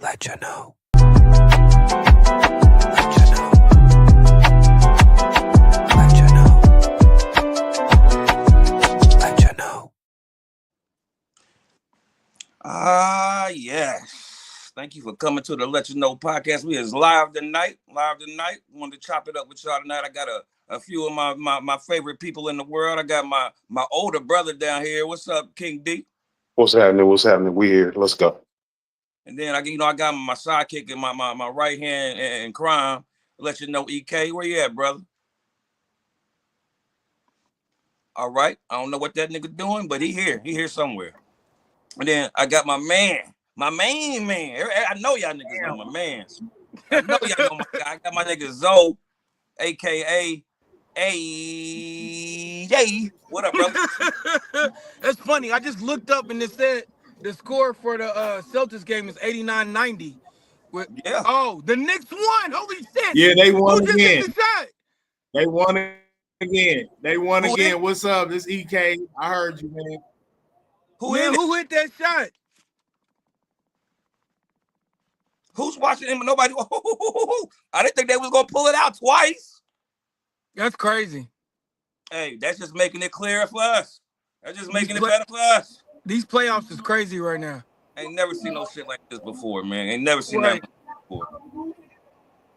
Let you know. Let you know. Let you know. Let you know. Yes. Thank you for coming to the Let You Know podcast. We is live tonight. Wanted to chop it up with y'all tonight. I got a few of my favorite people in the world. I got my older brother down here. What's up, King D? What's happening? We here. Let's go. And then I got my sidekick and my right hand in crime. Let you know, EK. Where you at, brother? All right. I don't know what that nigga doing, but he here somewhere. And then I got my main man. I know y'all niggas know my mans. I know y'all know my guy. I got my nigga Zoe, aka AJ. What up, brother? That's funny. I just looked up and it said the score for the Celtics game is 89-90. Yeah. Oh, the Knicks won. Holy shit. Yeah, they won Who just again. hit the shot? They won again. Who hit? What's up? This EK. I heard you, man. Who hit that shot? Who's watching him? Nobody. I didn't think they was gonna pull it out twice. That's crazy. Hey, that's just making it clearer for us. That's just making it better for us. These playoffs is crazy right now. Ain't never seen no shit like this before, man. Ain't never seen that before.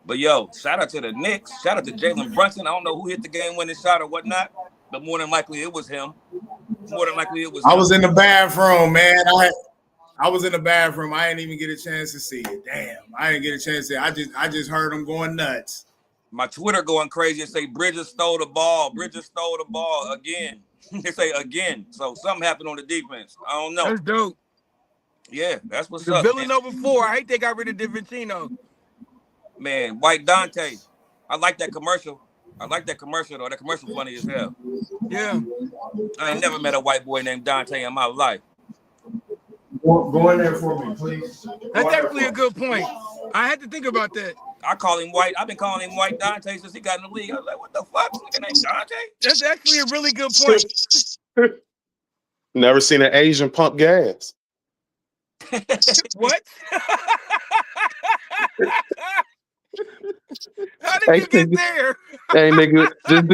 But yo, shout out to the Knicks. Shout out to Jalen Brunson. I don't know who hit the game-winning shot or whatnot, but more than likely it was him. I was in the bathroom, man. I was in the bathroom. I didn't even get a chance to see it. Damn, I didn't get a chance to see it. I just heard him going nuts. My Twitter going crazy. It say Bridges stole the ball. Bridges stole the ball again. They say again. So something happened on the defense. I don't know. That's dope. Yeah, that's what's the up. Villanova 4. I hate they got rid of DiVincenzo. Man, White Dante. I like that commercial. Though. That commercial funny as hell. Yeah. I ain't never met a white boy named Dante in my life. Go in there for me, please. That's actually a good point. I had to think about that. I call him White. I've been calling him White Dante since he got in the league. I was like, what the fuck? Nigga named Dante? That's actually a really good point. Never seen an Asian pump gas. What? How did you get there? Hey, nigga, just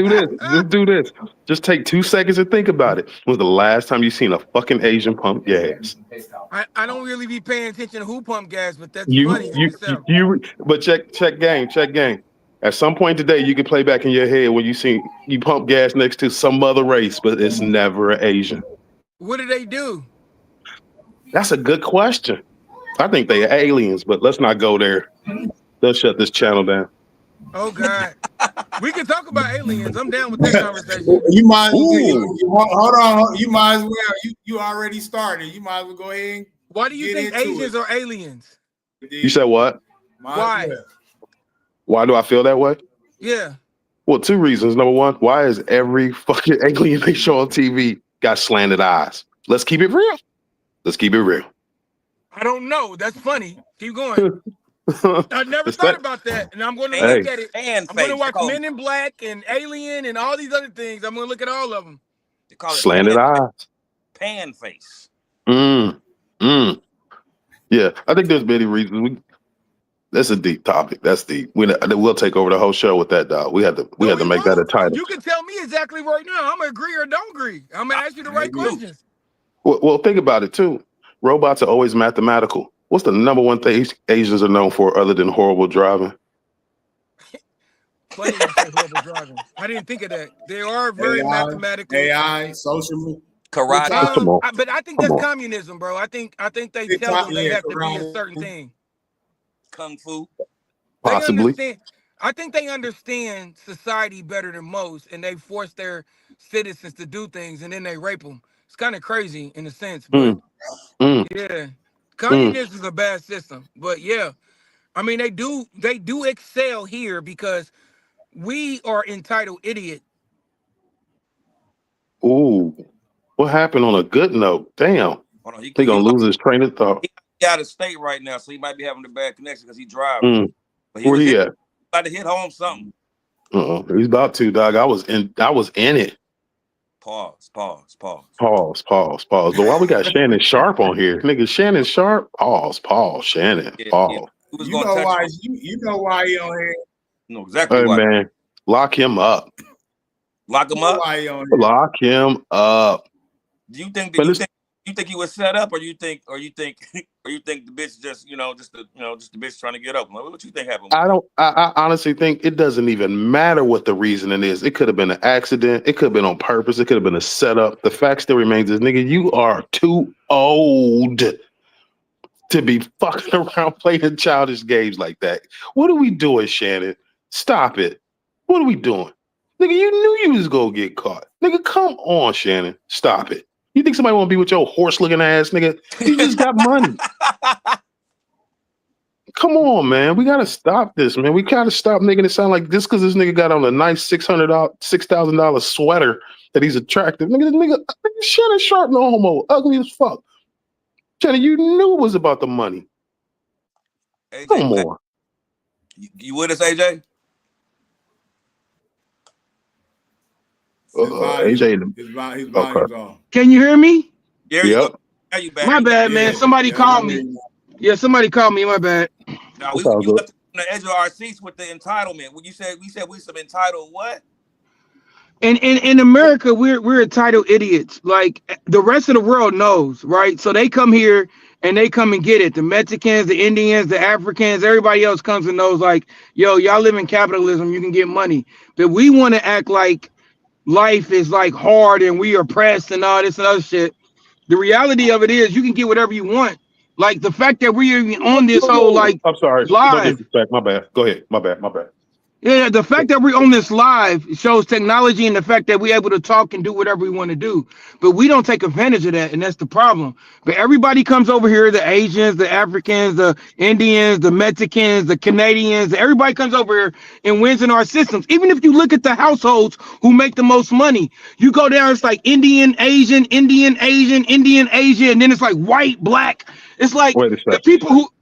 do this. Just take 2 seconds and think about it. When was the last time you seen a fucking Asian pump gas? I don't really be paying attention to who pump gas, but that's funny. But check game. At some point today, you can play back in your head when you pump gas next to some other race, but it's never an Asian. What do they do? That's a good question. I think they are aliens, but let's not go there. They'll shut this channel down. Oh God, we can talk about aliens. I'm down with that conversation. You might hold on. You might as well. You already started. You might as well go ahead. And why do you think Asians are aliens? You said what? Why? Why do I feel that way? Yeah. Well, 2 reasons. Number one, why is every fucking alien they show on TV got slanted eyes? Let's keep it real. I don't know. That's funny. Keep going. I never thought about that, and I'm going to look at it. I'm going to watch Men in Black and Alien and all these other things. I'm going to look at all of them. They call it slanted eyes. Pan face. Yeah, I think there's many reasons. That's a deep topic. That's deep. We'll take over the whole show with that, dog. We had to make that a title. You can tell me exactly right now. I'm going to agree or don't agree. I'm going to ask you the right questions. Well, think about it, too. Robots are always mathematical. What's the number one thing Asians are known for other than horrible driving? Funny you say horrible driving. I didn't think of that. They are very mathematical. AI, social karate. But I think that's communism, bro. I think they tell them they have to be a certain thing. Kung fu. Possibly. I think they understand society better than most, and they force their citizens to do things, and then they rape them. It's kind of crazy in a sense, but yeah. Communism is a bad system, but yeah, I mean they do excel here because we are entitled idiot. Ooh, what happened on a good note? Damn, he gonna lose his train of thought. He out of state right now, so he might be having a bad connection because he driving. But where he at? About to hit home something. He's about to, dog. I was in it. Pause. Pause. But why we got Shannon Sharp on here? Nigga, Shannon Sharp? Pause. Shannon. Yeah, Pause. We was You gonna know touch why? on- You know why he on here? You know exactly Hey, why. man. Lock him up. Lock You him know up. why he on here? Lock him up. Do you think But that you think he was set up, or you think the bitch just the bitch trying to get up? What you think happened? I honestly think it doesn't even matter what the reasoning is. It could have been an accident. It could have been on purpose. It could have been a setup. The fact still remains is, nigga, you are too old to be fucking around playing childish games like that. What are we doing, Shannon? Stop it. What are we doing? Nigga, you knew you was gonna get caught. Nigga, come on, Shannon. Stop it. You think somebody want to be with your horse-looking ass, nigga? You just got money. Come on, man. We gotta stop this, man. We gotta stop making it sound like this because this nigga got on a nice $6,000 sweater that he's attractive. Nigga, Shannon Sharp, no homo, ugly as fuck. Shannon, you knew it was about the money. AJ, Come on. You with us, AJ? AJ. His volume's on. Can you hear me? Yeah, Yep. Now you back. My bad, man. Somebody called me. Yeah, somebody called me. My bad. No, It's all you good. left us on the edge of our seats with the entitlement. When we said we some entitled what? And in America, we're entitled idiots. Like the rest of the world knows, right? So they come here and they come and get it. The Mexicans, the Indians, the Africans, everybody else comes and knows, like, yo, y'all live in capitalism, you can get money. But we want to act like life is like hard and we are oppressed and all this and other shit. The reality of it is you can get whatever you want. Like the fact that we're even on this whole like I'm sorry. No live. disrespect. My bad. Go ahead. My bad. Yeah, the fact that we're on this live shows technology and the fact that we're able to talk and do whatever we want to do. But we don't take advantage of that, and that's the problem. But everybody comes over here, the Asians, the Africans, the Indians, the Mexicans, the Canadians, everybody comes over here and wins in our systems. Even if you look at the households who make the most money, you go down, it's like Indian, Asian, Indian, Asian, Indian, Asian, and then it's like white, black. It's like Wait a second.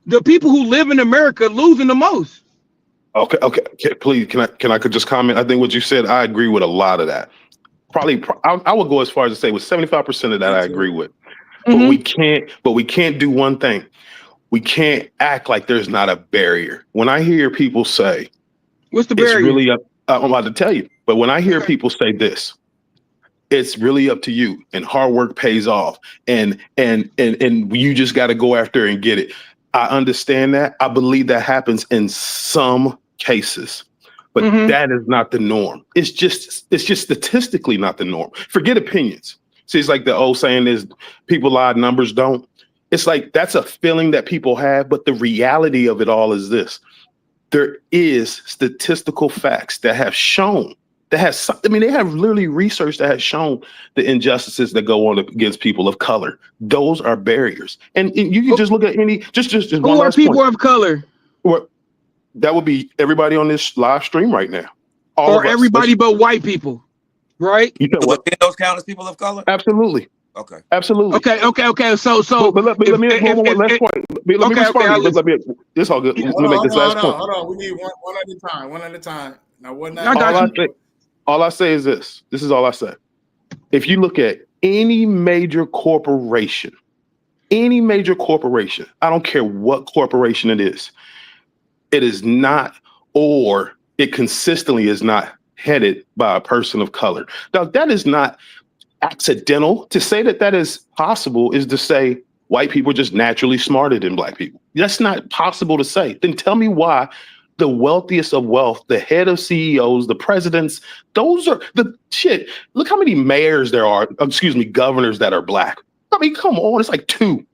the people who live in America losing the most. Okay. Please, can I just comment? I think what you said, I agree with a lot of that. Probably, I would go as far as to say with 75% of that I agree with. But we can't do one thing. We can't act like there's not a barrier. When I hear people say, what's the barrier? It's really up. I'm about to tell you. But when I hear people say this, it's really up to you, and hard work pays off, and you just got to go after and get it. I understand that. I believe that happens in some cases, but that is not the norm. It's just statistically not the norm. Forget opinions. See, it's like the old saying is people lie, numbers don't. It's like that's a feeling that people have, but the reality of it all is this. There is statistical facts that have shown they have literally research that has shown the injustices that go on against people of color. Those are barriers. And you can just look at any, just who one are last people point. of color? That would be everybody on this live stream right now. All Or of us. everybody but white people, right? You said what? Can those count as people of color? Absolutely. Okay. Absolutely. Okay. So, but let me one last point. Let me respond. It's all good. Let me make this last point. Hold on. We need one at a time. One at a time. Now, all I say is this. This is all I say. If you look at any major corporation, I don't care what corporation it is not, or it consistently is not headed by a person of color. Now, that is not accidental. To say that is possible is to say white people are just naturally smarter than black people. That's not possible to say. Then tell me why the wealthiest of wealth, the head of CEOs, the presidents, those are the shit. Look how many mayors there are, governors that are black. I mean, come on, it's like 2.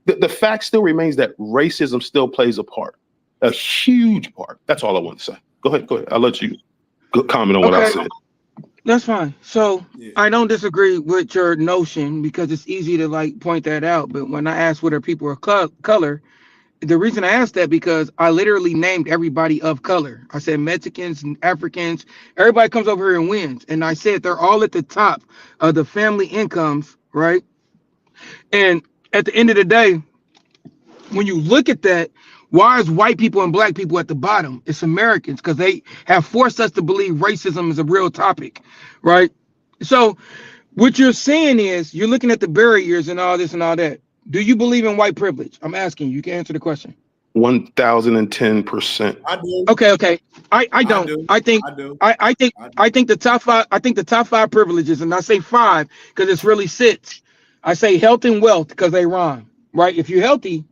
The fact still remains that racism still plays a part, a huge part. That's all I want to say. Go ahead. I'll let you comment on what I said. That's fine. So I don't disagree with your notion because it's easy to like point that out. But when I asked what are people of color, the reason I asked that because I literally named everybody of color. I said Mexicans and Africans, everybody comes over here and wins. And I said they're all at the top of the family incomes, right? And at the end of the day, when you look at that, why is white people and black people at the bottom? It's Americans because they have forced us to believe racism is a real topic, right? So What you're saying is you're looking at the barriers and all this and all that. Do you believe in white privilege? I'm asking you. You can answer the question. 1,010%. I do. Okay. I don't. do. I think the top five. I think the top five privileges, and I say five because it's really six. I say health and wealth because they rhyme, right? If you're healthy,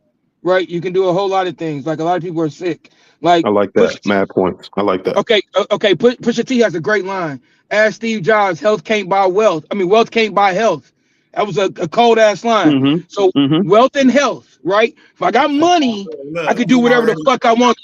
right, you can do a whole lot of things. Like a lot of people are sick. Like I like that. Mad points. I like that. Okay. Pusha T has a great line. Ask Steve Jobs, health can't buy wealth. I mean, wealth can't buy health. That was a cold ass line. So wealth and health, right? If I got money, I could do whatever the fuck I want.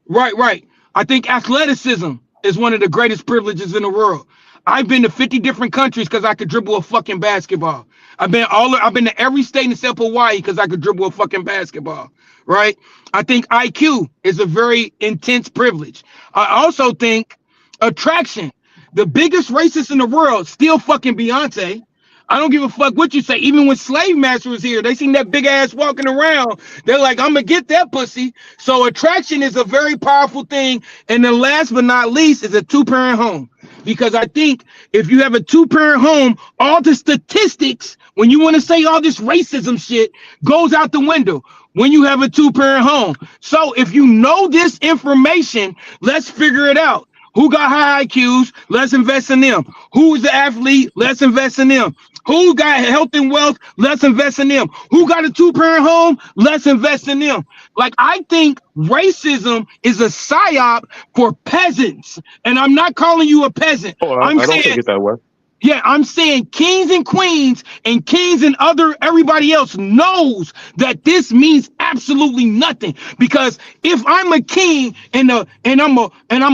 Right. I think athleticism is one of the greatest privileges in the world. I've been to 50 different countries because I could dribble a fucking basketball. I've been to every state except Hawaii because I could dribble a fucking basketball. Right? I think IQ is a very intense privilege. I also think attraction. The biggest racist in the world, still fucking Beyonce. I don't give a fuck what you say. Even when Slave Master was here, they seen that big ass walking around. They're like, I'm gonna get that pussy. So attraction is a very powerful thing. And then last but not least is a two-parent home. Because I think if you have a two-parent home, all the statistics, when you want to say all this racism shit, goes out the window when you have a two-parent home. So if you know this information, let's figure it out. Who got high IQs? Let's invest in them. Who's the athlete? Let's invest in them. Who got health and wealth? Let's invest in them. Who got a two-parent home? Let's invest in them. Like, I think racism is a psyop for peasants. And I'm not calling you a peasant. I don't take it that way. Yeah, I'm saying kings and queens and kings and everybody else knows that this means absolutely nothing. Because if I'm a king and I'm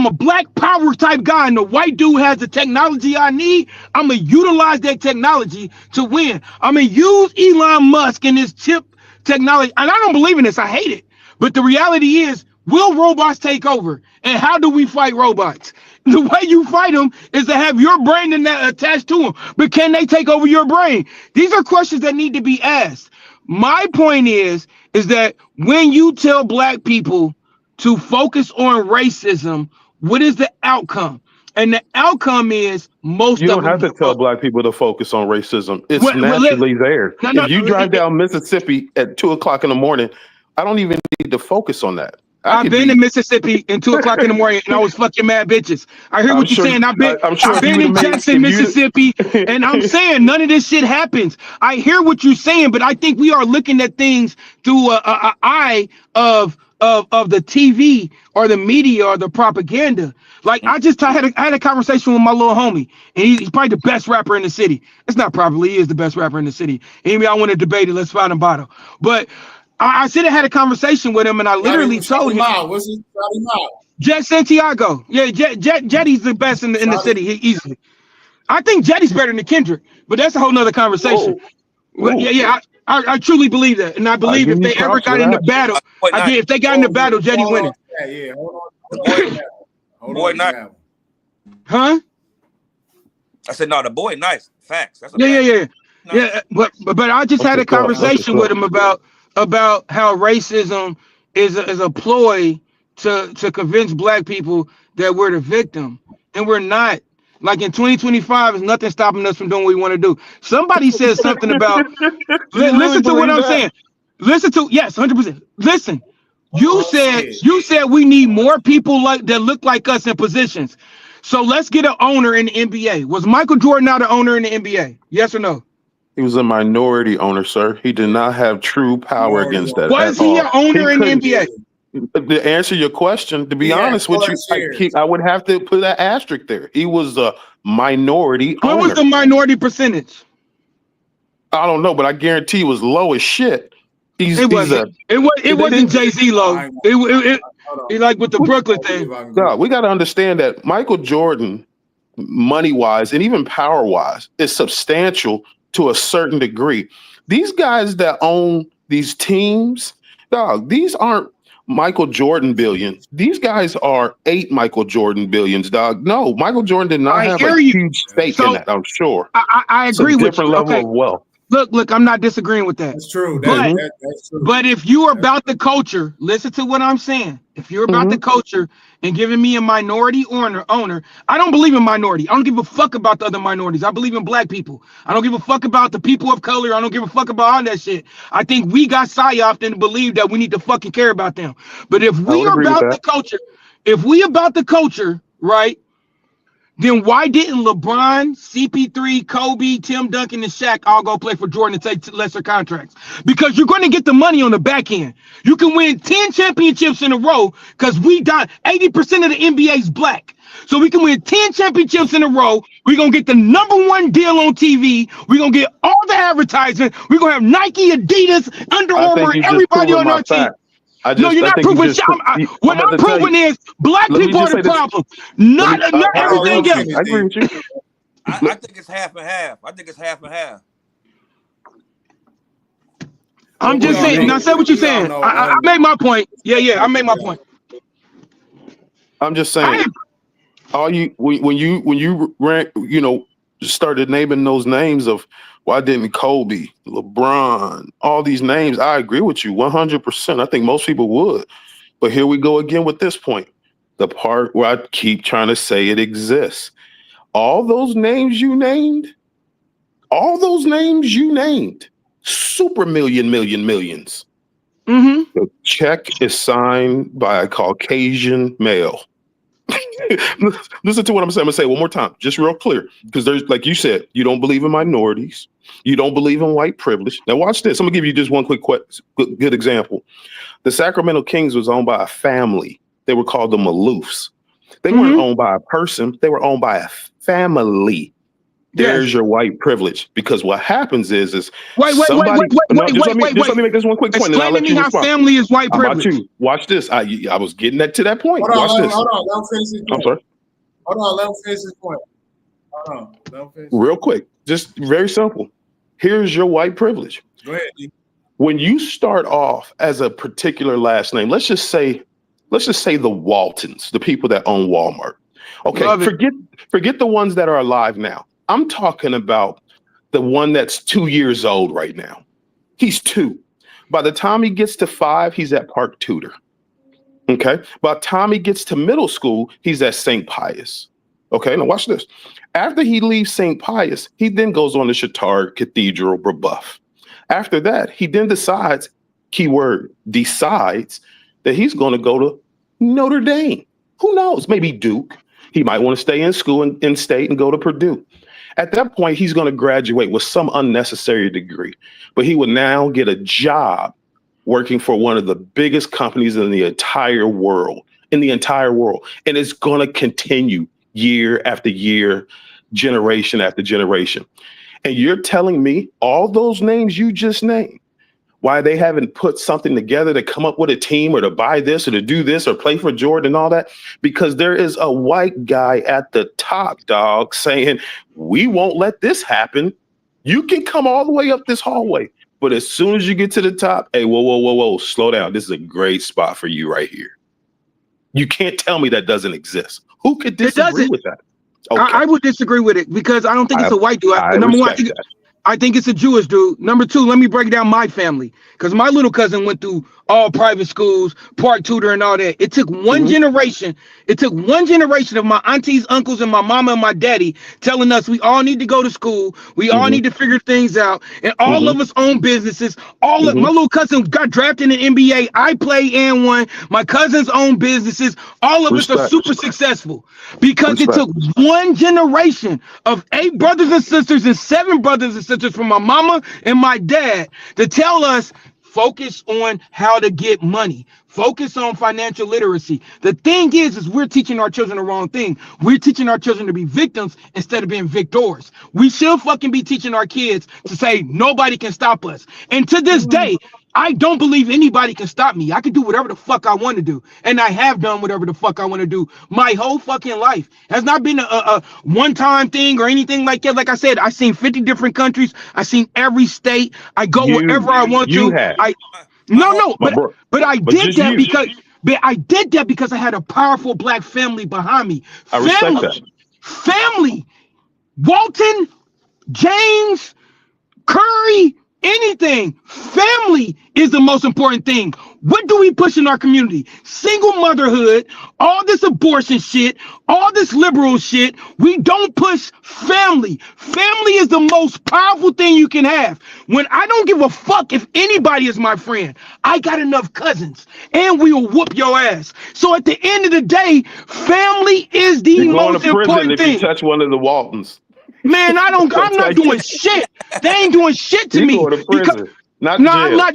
a black power type guy and the white dude has the technology I need, I'm gonna utilize that technology to win. I'm gonna use Elon Musk and his chip technology. And I don't believe in this. I hate it. But the reality is, will robots take over? And how do we fight robots? The way you fight them is to have your brain attached to them. But can they take over your brain? These are questions that need to be asked. My point is that when you tell black people to focus on racism, what is the outcome? And the outcome is most of them. You don't have to tell black people to focus on racism. It's naturally there. If you drive down Mississippi at 2 o'clock in the morning, I don't even need to focus on that. I've been in Mississippi at 2 o'clock in the morning and I was fucking mad bitches. I hear what you're saying. I've been in Jackson, Mississippi, and I'm saying none of this shit happens. I hear what you're saying, but I think we are looking at things through an eye of the TV or the media or the propaganda. Like I had a conversation with my little homie, and he's probably the best rapper in the city. It's not probably, he is the best rapper in the city. Anyway, I want to debate it. Let's find a bottle. But I said I had a conversation with him, and I literally told him, "What's his name?" Jet Santiago. Yeah, Jetty's the best in the city, easily. I think Jetty's better than Kendrick, but that's a whole nother conversation. Well, yeah, I truly believe that, and I believe if they ever got in the battle, if they got in the battle, Jetty winning. Yeah, hold on. Boy, nice. Huh? I said, no, the boy, nice. Facts. That's Yeah. But I just had a conversation with him about how racism is a ploy to convince black people that we're the victim, and we're not. Like in 2025, there's nothing stopping us from doing what we want to do. Somebody said something about. Listen to what I'm saying. Listen to 100%. Listen, you said we need more people that look like us in positions. So let's get an owner in the NBA. Was Michael Jordan not an owner in the NBA? Yes or no? He was a minority owner, sir. He did not have true power against that. Was he an owner in the NBA? To answer your question, to be honest with you, I would have to put that asterisk there. He was a minority owner. What was the minority percentage? I don't know, but I guarantee it was low as shit. It wasn't Jay-Z low. It like with the Brooklyn thing. No, we got to understand that Michael Jordan, money-wise and even power-wise, is substantial to a certain degree. These guys that own these teams, dog, these aren't Michael Jordan billions. These guys are 8 Michael Jordan billions, dog. No, Michael Jordan did not have a huge stake in that, I'm sure. I agree with you. Different level of wealth. Look, I'm not disagreeing with that. That's true. That's true. But if you're about the culture, listen to what I'm saying. If you're about the culture and giving me a minority owner, I don't believe in minority. I don't give a fuck about the other minorities. I believe in black people. I don't give a fuck about the people of color. I don't give a fuck about all that shit. I think we got psyoped and believe that we need to fucking care about them. But if we are about the culture, right? Then why didn't LeBron, CP3, Kobe, Tim Duncan, and Shaq all go play for Jordan and take lesser contracts? Because you're going to get the money on the back end. You can win 10 championships in a row because 80% of the NBA is black. So we can win 10 championships in a row. We're going to get the #1 deal on TV. We're going to get all the advertising. We're going to have Nike, Adidas, Under Armour, everybody on our team. No, you're not proving shit. What I'm proving is black people are the problem, not everything else. I agree with you. I think it's half and half. I'm just saying. Now say what you're saying. I made my point. Yeah, I made my point. I'm just saying. When you started naming those names of why didn't Kobe, LeBron, all these names, I agree with you 100%. I think most people would. But here we go again with this point, the part where I keep trying to say it exists. All those names you named, super millions. Mm-hmm. The check is signed by a Caucasian male. Listen to what I'm saying. I'm gonna say it one more time, just real clear, because there's, like you said, you don't believe in minorities, you don't believe in white privilege. Now watch this. I'm gonna give you just one quick good example. The Sacramento Kings was owned by a family. They were called the Maloofs. They weren't owned by a person. They were owned by a family. There's your white privilege, because what happens is wait. Just let me make this one quick point, and I'll let you respond. How family is white privilege. Watch this. I was getting to that point. Watch this. Hold on. Let him finish his point. I'm sorry. Hold on. Let him finish his point. Hold on. Let him finish. Real quick, just very simple. Here's your white privilege. Go ahead, D. When you start off as a particular last name, let's just say the Waltons, the people that own Walmart. Okay, forget the ones that are alive now. I'm talking about the one that's 2 years old right now. He's 2. By the time he gets to 5, he's at Park Tudor. Okay. By the time he gets to middle school, he's at St. Pius. Okay. Now watch this. After he leaves St. Pius, he then goes on to Chittard Cathedral, Brebeuf. After that, he then decides, keyword, decides that he's going to go to Notre Dame. Who knows? Maybe Duke. He might want to stay in school in state and go to Purdue. At that point, he's going to graduate with some unnecessary degree, but he would now get a job working for one of the biggest companies in the entire world, and it's going to continue year after year, generation after generation. And you're telling me all those names you just named, why they haven't put something together to come up with a team or to buy this or to do this or play for Jordan and all that? Because there is a white guy at the top, dog, saying, we won't let this happen. You can come all the way up this hallway, but as soon as you get to the top, hey, whoa, slow down. This is a great spot for you right here. You can't tell me that doesn't exist. Who could disagree with that? Okay. I would disagree with it, because I don't think it's a white dude. Number one, I think it's a Jewish dude. Number two, let me break down my family, because my little cousin went through all private schools, Park Tudor and all that. It took one generation. It took one generation of my aunties, uncles, and my mama and my daddy telling us we all need to go to school. We all need to figure things out. And all of us own businesses. All of my little cousin got drafted in the NBA. I played and won. My cousins own businesses. All of us are super successful because it took one generation of 8 brothers and sisters and 7 brothers and sisters from my mama and my dad to tell us, focus on how to get money. Focus on financial literacy. The thing is we're teaching our children the wrong thing. We're teaching our children to be victims instead of being victors. We should fucking be teaching our kids to say nobody can stop us. And to this day, I don't believe anybody can stop me. I can do whatever the fuck I want to do. And I have done whatever the fuck I want to do my whole fucking life. Has not been a one-time thing or anything like that. Like I said, I've seen 50 different countries. I've seen every state. I go wherever I want to. But I did that because I had a powerful black family behind me. I respect that. Family. Walton, James, Curry, anything. Family is the most important thing. What do we push in our community? Single motherhood, all this abortion shit, all this liberal shit. We don't push family. Family is the most powerful thing you can have. When I don't give a fuck if anybody is my friend, I got enough cousins and we will whoop your ass. So at the end of the day, family is the You're going most to prison important if thing. you touch one of the Waltons. Man, I'm not doing shit. They ain't doing shit to You me. going to prison, not No, jail.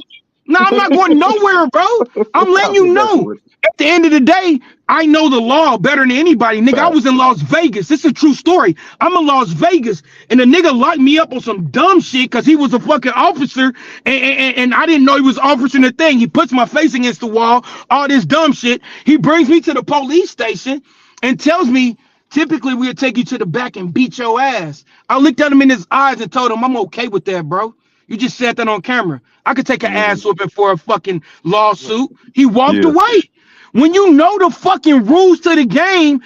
I'm not going nowhere, bro. I'm letting you know. At the end of the day, I know the law better than anybody. Nigga, I was in Las Vegas. This is a true story. I'm in Las Vegas, and the nigga locked me up on some dumb shit because he was a fucking officer, and I didn't know he was officering the thing. He puts my face against the wall, all this dumb shit. He brings me to the police station and tells me, typically we'll take you to the back and beat your ass. I looked at him in his eyes and told him, I'm okay with that, bro. You just said that on camera. I could take an ass whooping for a fucking lawsuit. He walked away. When you know the fucking rules to the game,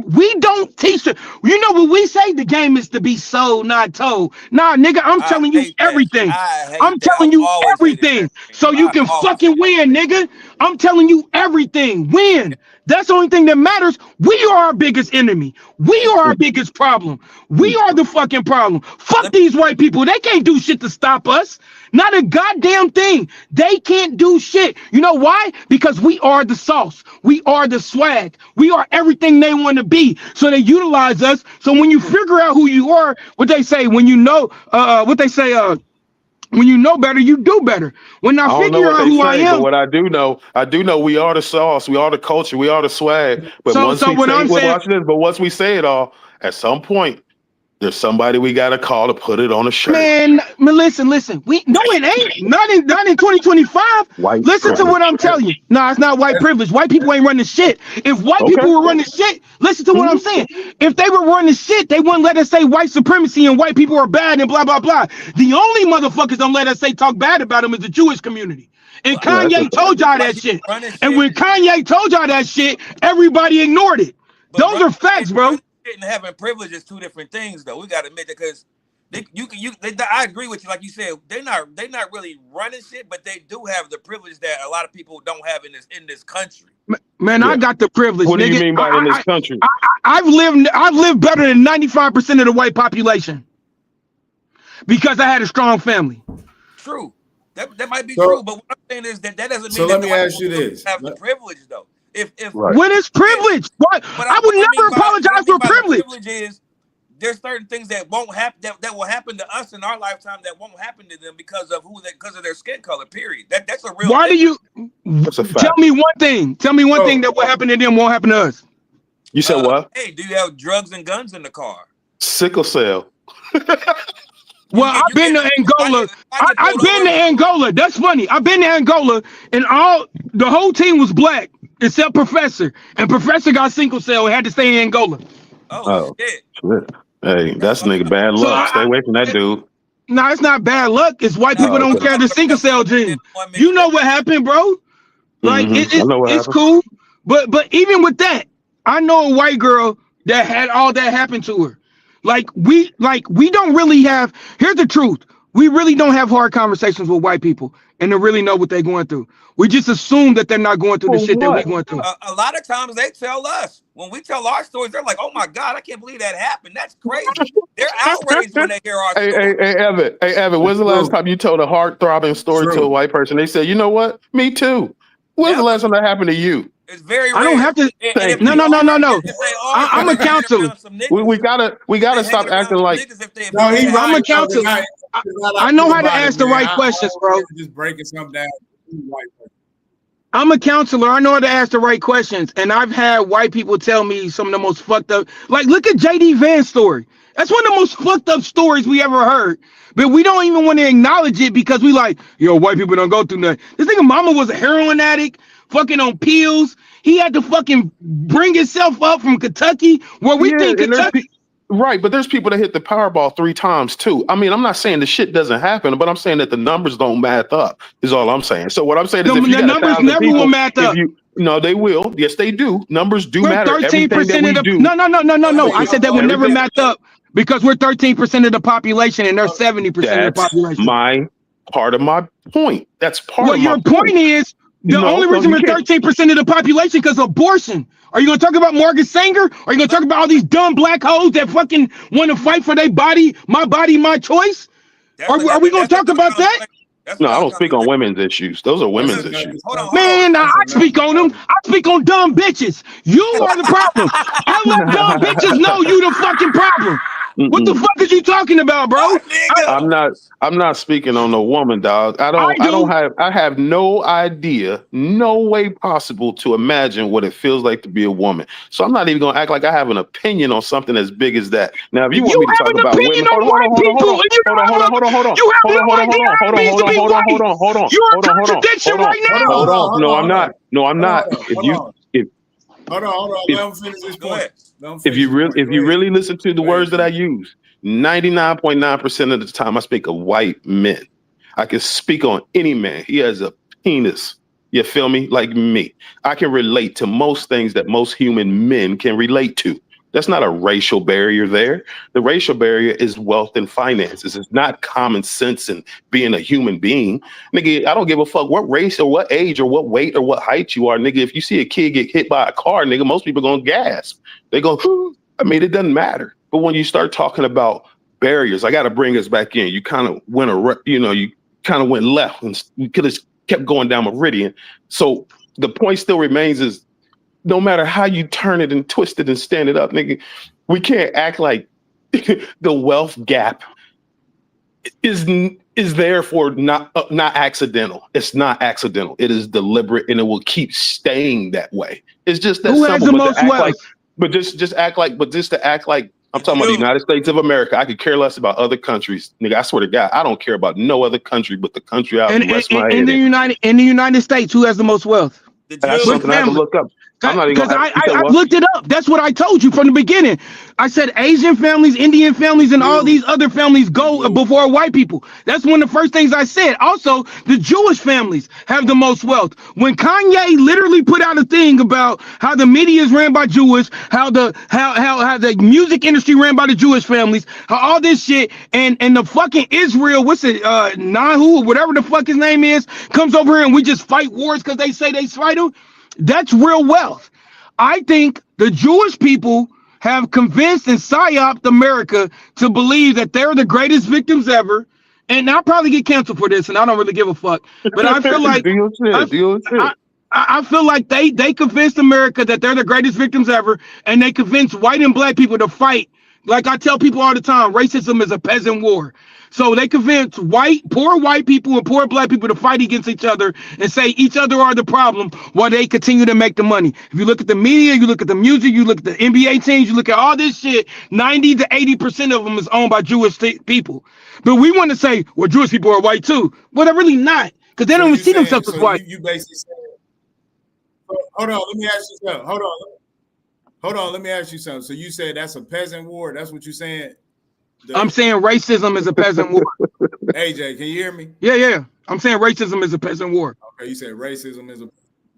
we don't teach it. You know what we say? The game is to be sold, not told. Nah, nigga, I'm telling you everything. I'm telling you everything. So you can fucking win, nigga. I'm telling you everything. Win. That's the only thing that matters. We are our biggest enemy. We are our biggest problem. We are the fucking problem. Fuck these white people. They can't do shit to stop us. Not a goddamn thing. They can't do shit. You know why? Because we are the sauce. We are the swag. We are everything they want to be. So they utilize us. So when you figure out who you are, what they say, when you know, when you know better, you do better. When I figure out who I am. But what I do know we are the sauce, we are the culture, we are the swag. But once we say it all, at some point, there's somebody we gotta call to put it on a shirt. Man, listen. It ain't. Not in 2025. Listen to what I'm telling you. No, it's not white privilege. White people ain't running shit. If white people were running shit, listen to what I'm saying. If they were running shit, they wouldn't let us say white supremacy and white people are bad and blah blah blah. The only motherfuckers don't let us say talk bad about them is the Jewish community. And Kanye told y'all that shit. And when Kanye told y'all that shit, everybody ignored it. Those are facts, bro. And having privilege is two different things, though. We got to admit that, because I agree with you. Like you said, they're not really running shit, but they do have the privilege that a lot of people don't have in this country. Man, I got the privilege. What nigga. do you mean by in this country? I've lived better than 95% of the white population because I had a strong family. True, that might be true, but what I'm saying is that doesn't mean. So let me ask you this: have the privilege, though. When is privilege? What? I would never apologize for privilege. Privilege is there's certain things that won't happen that will happen to us in our lifetime that won't happen to them because of their skin color. Period. That's a real. Why do you? Tell me one thing. Tell me one thing that will happen to them won't happen to us. You said what? Hey, do you have drugs and guns in the car? Sickle cell. Well, I've been to Angola. I've been to Angola. That's funny. I've been to Angola, and the whole team was black except Professor, and Professor got sickle cell and had to stay in Angola. Oh shit! Hey, that's nigga bad luck. Stay away from that dude. No, it's not bad luck. It's white people don't carry the sickle cell gene. You know what happened, bro? Like it's cool, but even with that, I know a white girl that had all that happen to her. Like we don't really have. Here's the truth: we really don't have hard conversations with white people, and to really know what they're going through. We just assume that they're not going through the shit that we're going through. A lot of times they tell us. When we tell our stories, they're like, "Oh my God, I can't believe that happened. That's crazy." They're outraged when they hear our story. Hey, Evan, when's the last time you told a heart-throbbing story to a white person? They said, "You know what? Me too." When's the last time that happened to you? It's very rare. I don't have to. No. I'm a counselor. We gotta stop acting like. No, I'm a counselor. I know how to ask the right questions, bro. Just breaking something down. I'm a counselor. I know how to ask the right questions. And I've had white people tell me some of the most fucked up. Like, look at JD Vance's story. That's one of the most fucked up stories we ever heard. But we don't even want to acknowledge it because we like, white people don't go through nothing. This nigga mama was a heroin addict, fucking on pills. He had to fucking bring himself up from Kentucky, where we think Kentucky. Right, but there's people that hit the Powerball 3 times too. I mean, I'm not saying the shit doesn't happen, but I'm saying that the numbers don't math up. Is all I'm saying. So what I'm saying is, if you the numbers never will math up. No, they will. Yes, they do. Numbers do matter. 13% of the. No. I said that would never match up Because we're 13% of the population and they're 70% of the That's population. part of my point. That's part Well, of my your point is the only reason we're 13% of the population because abortion. Are you going to talk about Margaret Sanger? Or are you going to talk about all these dumb black hoes that fucking want to fight for their body, my choice? Are we going to talk about that? No, I don't speak on women's issues. Those are women's issues. Man, I speak on them. I speak on dumb bitches. You are the problem. I let dumb bitches know you the fucking problem. What the fuck is you talking about, bro? I'm not speaking on no woman, dog. I have no idea, no way possible to imagine what it feels like to be a woman. So I'm not even gonna act like I have an opinion on something as big as that. Now, if you want me to talk about women, hold on. You're a contradiction right now. No, I'm not. Hold on. Let him finish his point. If you really listen to the words that I use, 99.9% of the time I speak of white men. I can speak on any man. He has a penis. You feel me? Like me. I can relate to most things that most human men can relate to. That's not a racial barrier there. The racial barrier is wealth and finances. It's not common sense and being a human being. Nigga, I don't give a fuck what race or what age or what weight or what height you are, nigga. If you see a kid get hit by a car, nigga, most people gonna gasp. They go, I mean, it doesn't matter. But when you start talking about barriers, I got to bring us back in. You kind of went left and you could have kept going down Meridian. So the point still remains is no matter how you turn it and twist it and stand it up, nigga, we can't act like the wealth gap is therefore not accidental. It's not accidental. It is deliberate, and it will keep staying that way. It's just that Who has the most wealth? Just to act like I'm talking about the United States of America. I could care less about other countries, nigga. I swear to God, I don't care about no other country but the country I rest my head in. In the United States, who has the most wealth? That's something I have to look up. Because I've looked it up. That's what I told you from the beginning. I said Asian families, Indian families, and all these other families go before white people. That's one of the first things I said. Also, the Jewish families have the most wealth. When Kanye literally put out a thing about how the media is ran by Jewish, how the music industry ran by the Jewish families, how all this shit, and the fucking Israel, Nahu, whatever the fuck his name is, comes over here and we just fight wars because they say they fight them. That's real wealth. I think the Jewish people have convinced and psyoped America to believe that they're the greatest victims ever. And I'll probably get canceled for this, and I don't really give a fuck. But I feel like I feel like they convinced America that they're the greatest victims ever, and they convinced white and black people to fight. Like I tell people all the time, racism is a peasant war. So they convince poor white people and poor black people to fight against each other and say each other are the problem while they continue to make the money. If you look at the media, you look at the music, you look at the NBA teams, you look at all this shit, 90 to 80% of them is owned by Jewish people. But we want to say, well, Jewish people are white too. Well, they're really not, because they don't even see themselves as white. You basically said, hold on, let me ask you something. Hold on, let me ask you something. So you said that's a peasant war? That's what you're saying? I'm saying racism is a peasant war. AJ, can you hear me? Yeah. I'm saying racism is a peasant war. Okay, you said racism is a...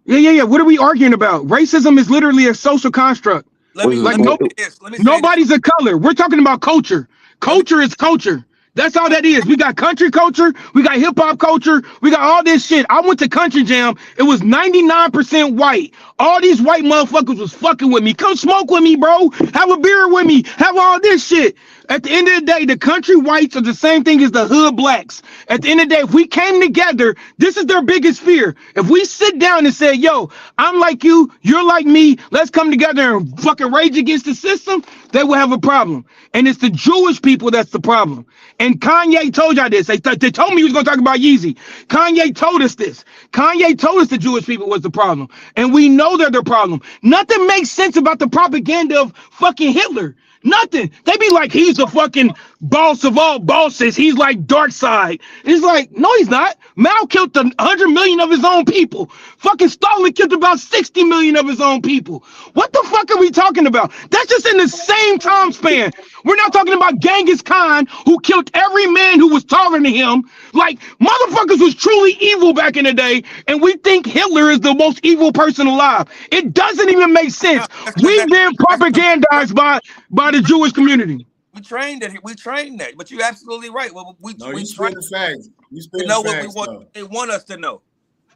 Yeah. What are we arguing about? Racism is literally a social construct. Nobody's a color. We're talking about culture. Culture is culture. That's all that is. We got country culture. We got hip hop culture. We got all this shit. I went to Country Jam. It was 99% white. All these white motherfuckers was fucking with me. Come smoke with me, bro. Have a beer with me. Have all this shit. At the end of the day, the country whites are the same thing as the hood blacks. At the end of the day, if we came together, this is their biggest fear. If we sit down and say, yo, I'm like you, you're like me, let's come together and fucking rage against the system, they will have a problem. And it's the Jewish people that's the problem. And Kanye told y'all this. They told me he was going to talk about Yeezy. Kanye told us this. Kanye told us the Jewish people was the problem. And we know they're the problem. Nothing makes sense about the propaganda of fucking Hitler. Nothing. They be like, he's the fucking boss of all bosses. He's like dark side. It's like, no, he's not. Mao killed 100 million of his own people. Fucking Stalin killed about 60 million of his own people. What the fuck are we talking about? That's just in the same time span. We're not talking about Genghis Khan, who killed every man who was taller than him. Like, motherfuckers was truly evil back in the day, and we think Hitler is the most evil person alive. It doesn't even make sense. We've been propagandized by the Jewish community. trained it. We trained that. But you're absolutely right. Well, we train the facts. You know what we want. They want us to know.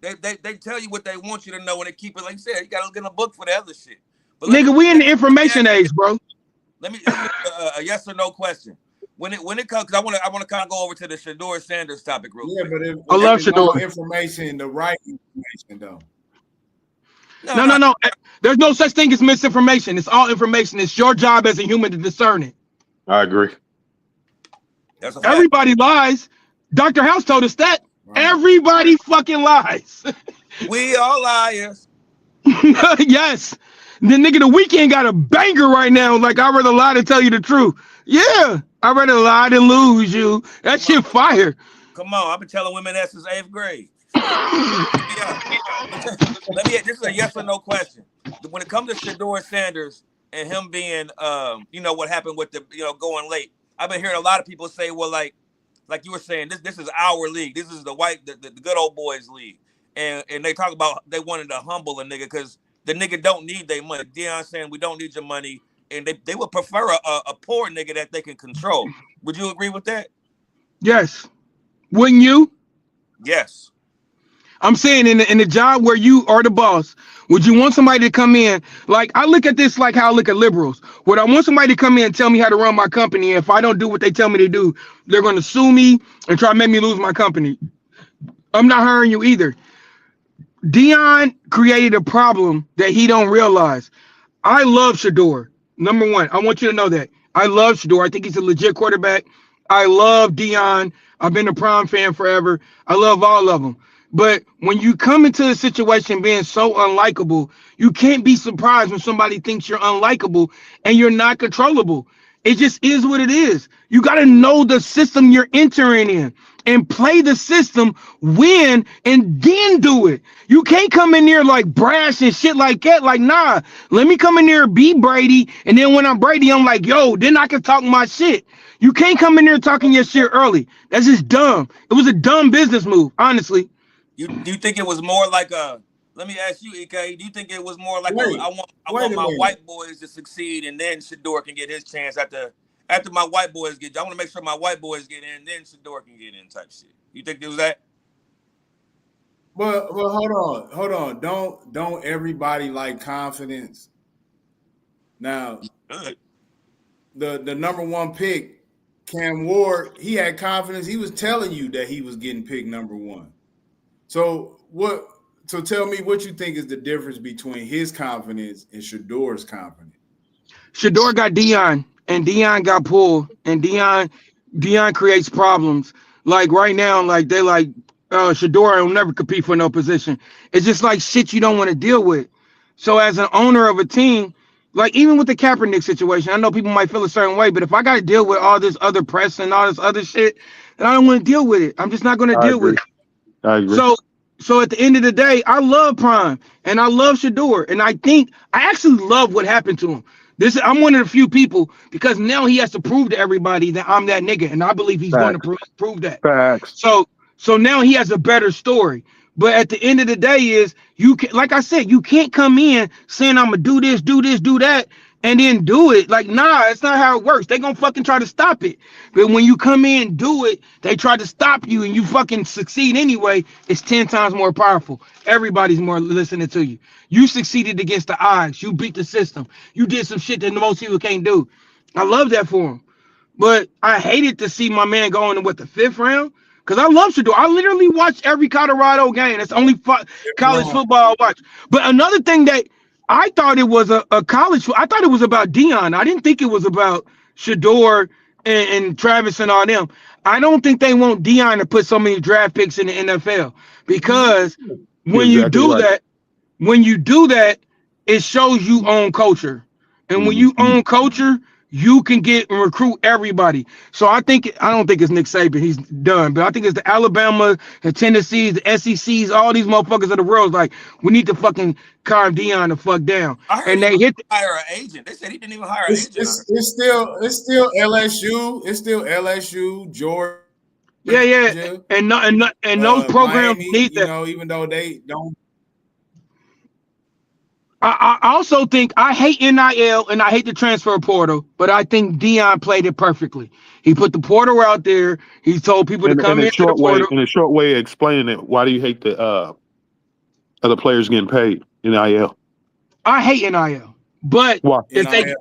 They tell you what they want you to know, and they keep it like you said. You gotta look in a book for the other shit. But nigga, we in the information age, bro. Let me a yes or no question. When it comes, because I want to kind of go over to the Shedeur Sanders topic real quick. Yeah, but I love Shedeur information, the right information though. No. There's no such thing as misinformation. It's all information. It's your job as a human to discern it. I agree. Everybody lies. Dr. House told us that. Right. Everybody fucking lies. We all liars. Yes. The nigga The Weeknd got a banger right now. Like, I'd rather lie than tell you the truth. Yeah. I'd rather lie than lose you. That shit fire. Come on. I've been telling women that since 8th grade. This is a yes or no question. When it comes to Shedeur Sanders and him being, what happened with the, going late, I've been hearing a lot of people say, well, like you were saying, this is our league. This is the good old boys league. And they talk about they wanted to humble a nigga because the nigga don't need their money. Deion saying we don't need your money. And they would prefer a poor nigga that they can control. Would you agree with that? Yes. Wouldn't you? Yes. I'm saying in the job where you are the boss, would you want somebody to come in? Like, I look at this like how I look at liberals. Would I want somebody to come in and tell me how to run my company? If I don't do what they tell me to do, they're going to sue me and try to make me lose my company. I'm not hiring you either. Deion created a problem that he don't realize. I love Shedeur. Number one, I want you to know that. I love Shedeur. I think he's a legit quarterback. I love Deion. I've been a Prime fan forever. I love all of them. But when you come into a situation being so unlikable, you can't be surprised when somebody thinks you're unlikable and you're not controllable. It just is what it is. You got to know the system you're entering in and play the system, win, and then do it. You can't come in there like brash and shit like that. Like, nah, let me come in there and be Brady. And then when I'm Brady, I'm like, yo, then I can talk my shit. You can't come in there talking your shit early. That's just dumb. It was a dumb business move, honestly. Do you think it was more like let me ask you, EK, do you think it was more like I want my white boys to succeed and then Shedeur can get his chance after my white boys get, I want to make sure my white boys get in, then Shedeur can get in type shit. You think it was that? Well, hold on. Don't everybody like confidence? Now, the number one pick, Cam Ward, he had confidence. He was telling you that he was getting picked number one. So tell me what you think is the difference between his confidence and Shedeur's confidence. Shedeur got Deion, and Deion got pulled, and Deion creates problems. Like right now, like they like Shedeur will never compete for no position. It's just like shit you don't want to deal with. So as an owner of a team, like even with the Kaepernick situation, I know people might feel a certain way, but if I got to deal with all this other press and all this other shit, then I don't want to deal with it. I'm just not going to deal with it. I agree. So at the end of the day, I love Prime and I love Shedeur, and I actually love what happened to him. I'm one of the few people because now he has to prove to everybody that I'm that nigga, and I believe he's going to prove that. Facts. So now he has a better story. But at the end of the day, you can, like I said, you can't come in saying I'm gonna do this, do that, and then do it. Like, nah, it's not how it works. They gonna fucking try to stop it. But when you come in and do it, they try to stop you and you fucking succeed anyway. It's 10 times more powerful. Everybody's more listening to you. You succeeded against the odds. You beat the system. You did some shit that most people can't do. I love that for him. But I hated to see my man going in the 5th round. Because I love Shedeur. I literally watch every Colorado game. That's only college football I watch. But another thing that I thought it was a college. I thought it was about Deion. I didn't think it was about Shedeur and Travis and all them. I don't think they want Deion to put so many draft picks in the NFL because when you do that, it shows you own culture. And when you own culture, you can get and recruit everybody. So I don't think it's Nick Saban. He's done. But I think it's the Alabama, the Tennessees, the SECs, all these motherfuckers of the world. Like, we need to fucking calm Deion the fuck down. And they hire an agent. They said he didn't even hire an agent. It's still LSU. It's still LSU, Georgia. Yeah. And those programs Miami, need that. Even though they don't. I also think I hate NIL and I hate the transfer portal, but I think Dion played it perfectly. He put the portal out there. He told people to In come a into the short way, portal. in a short way of explaining it, why do you hate the other players getting paid in NIL? I hate NIL, but Why? if they NIL.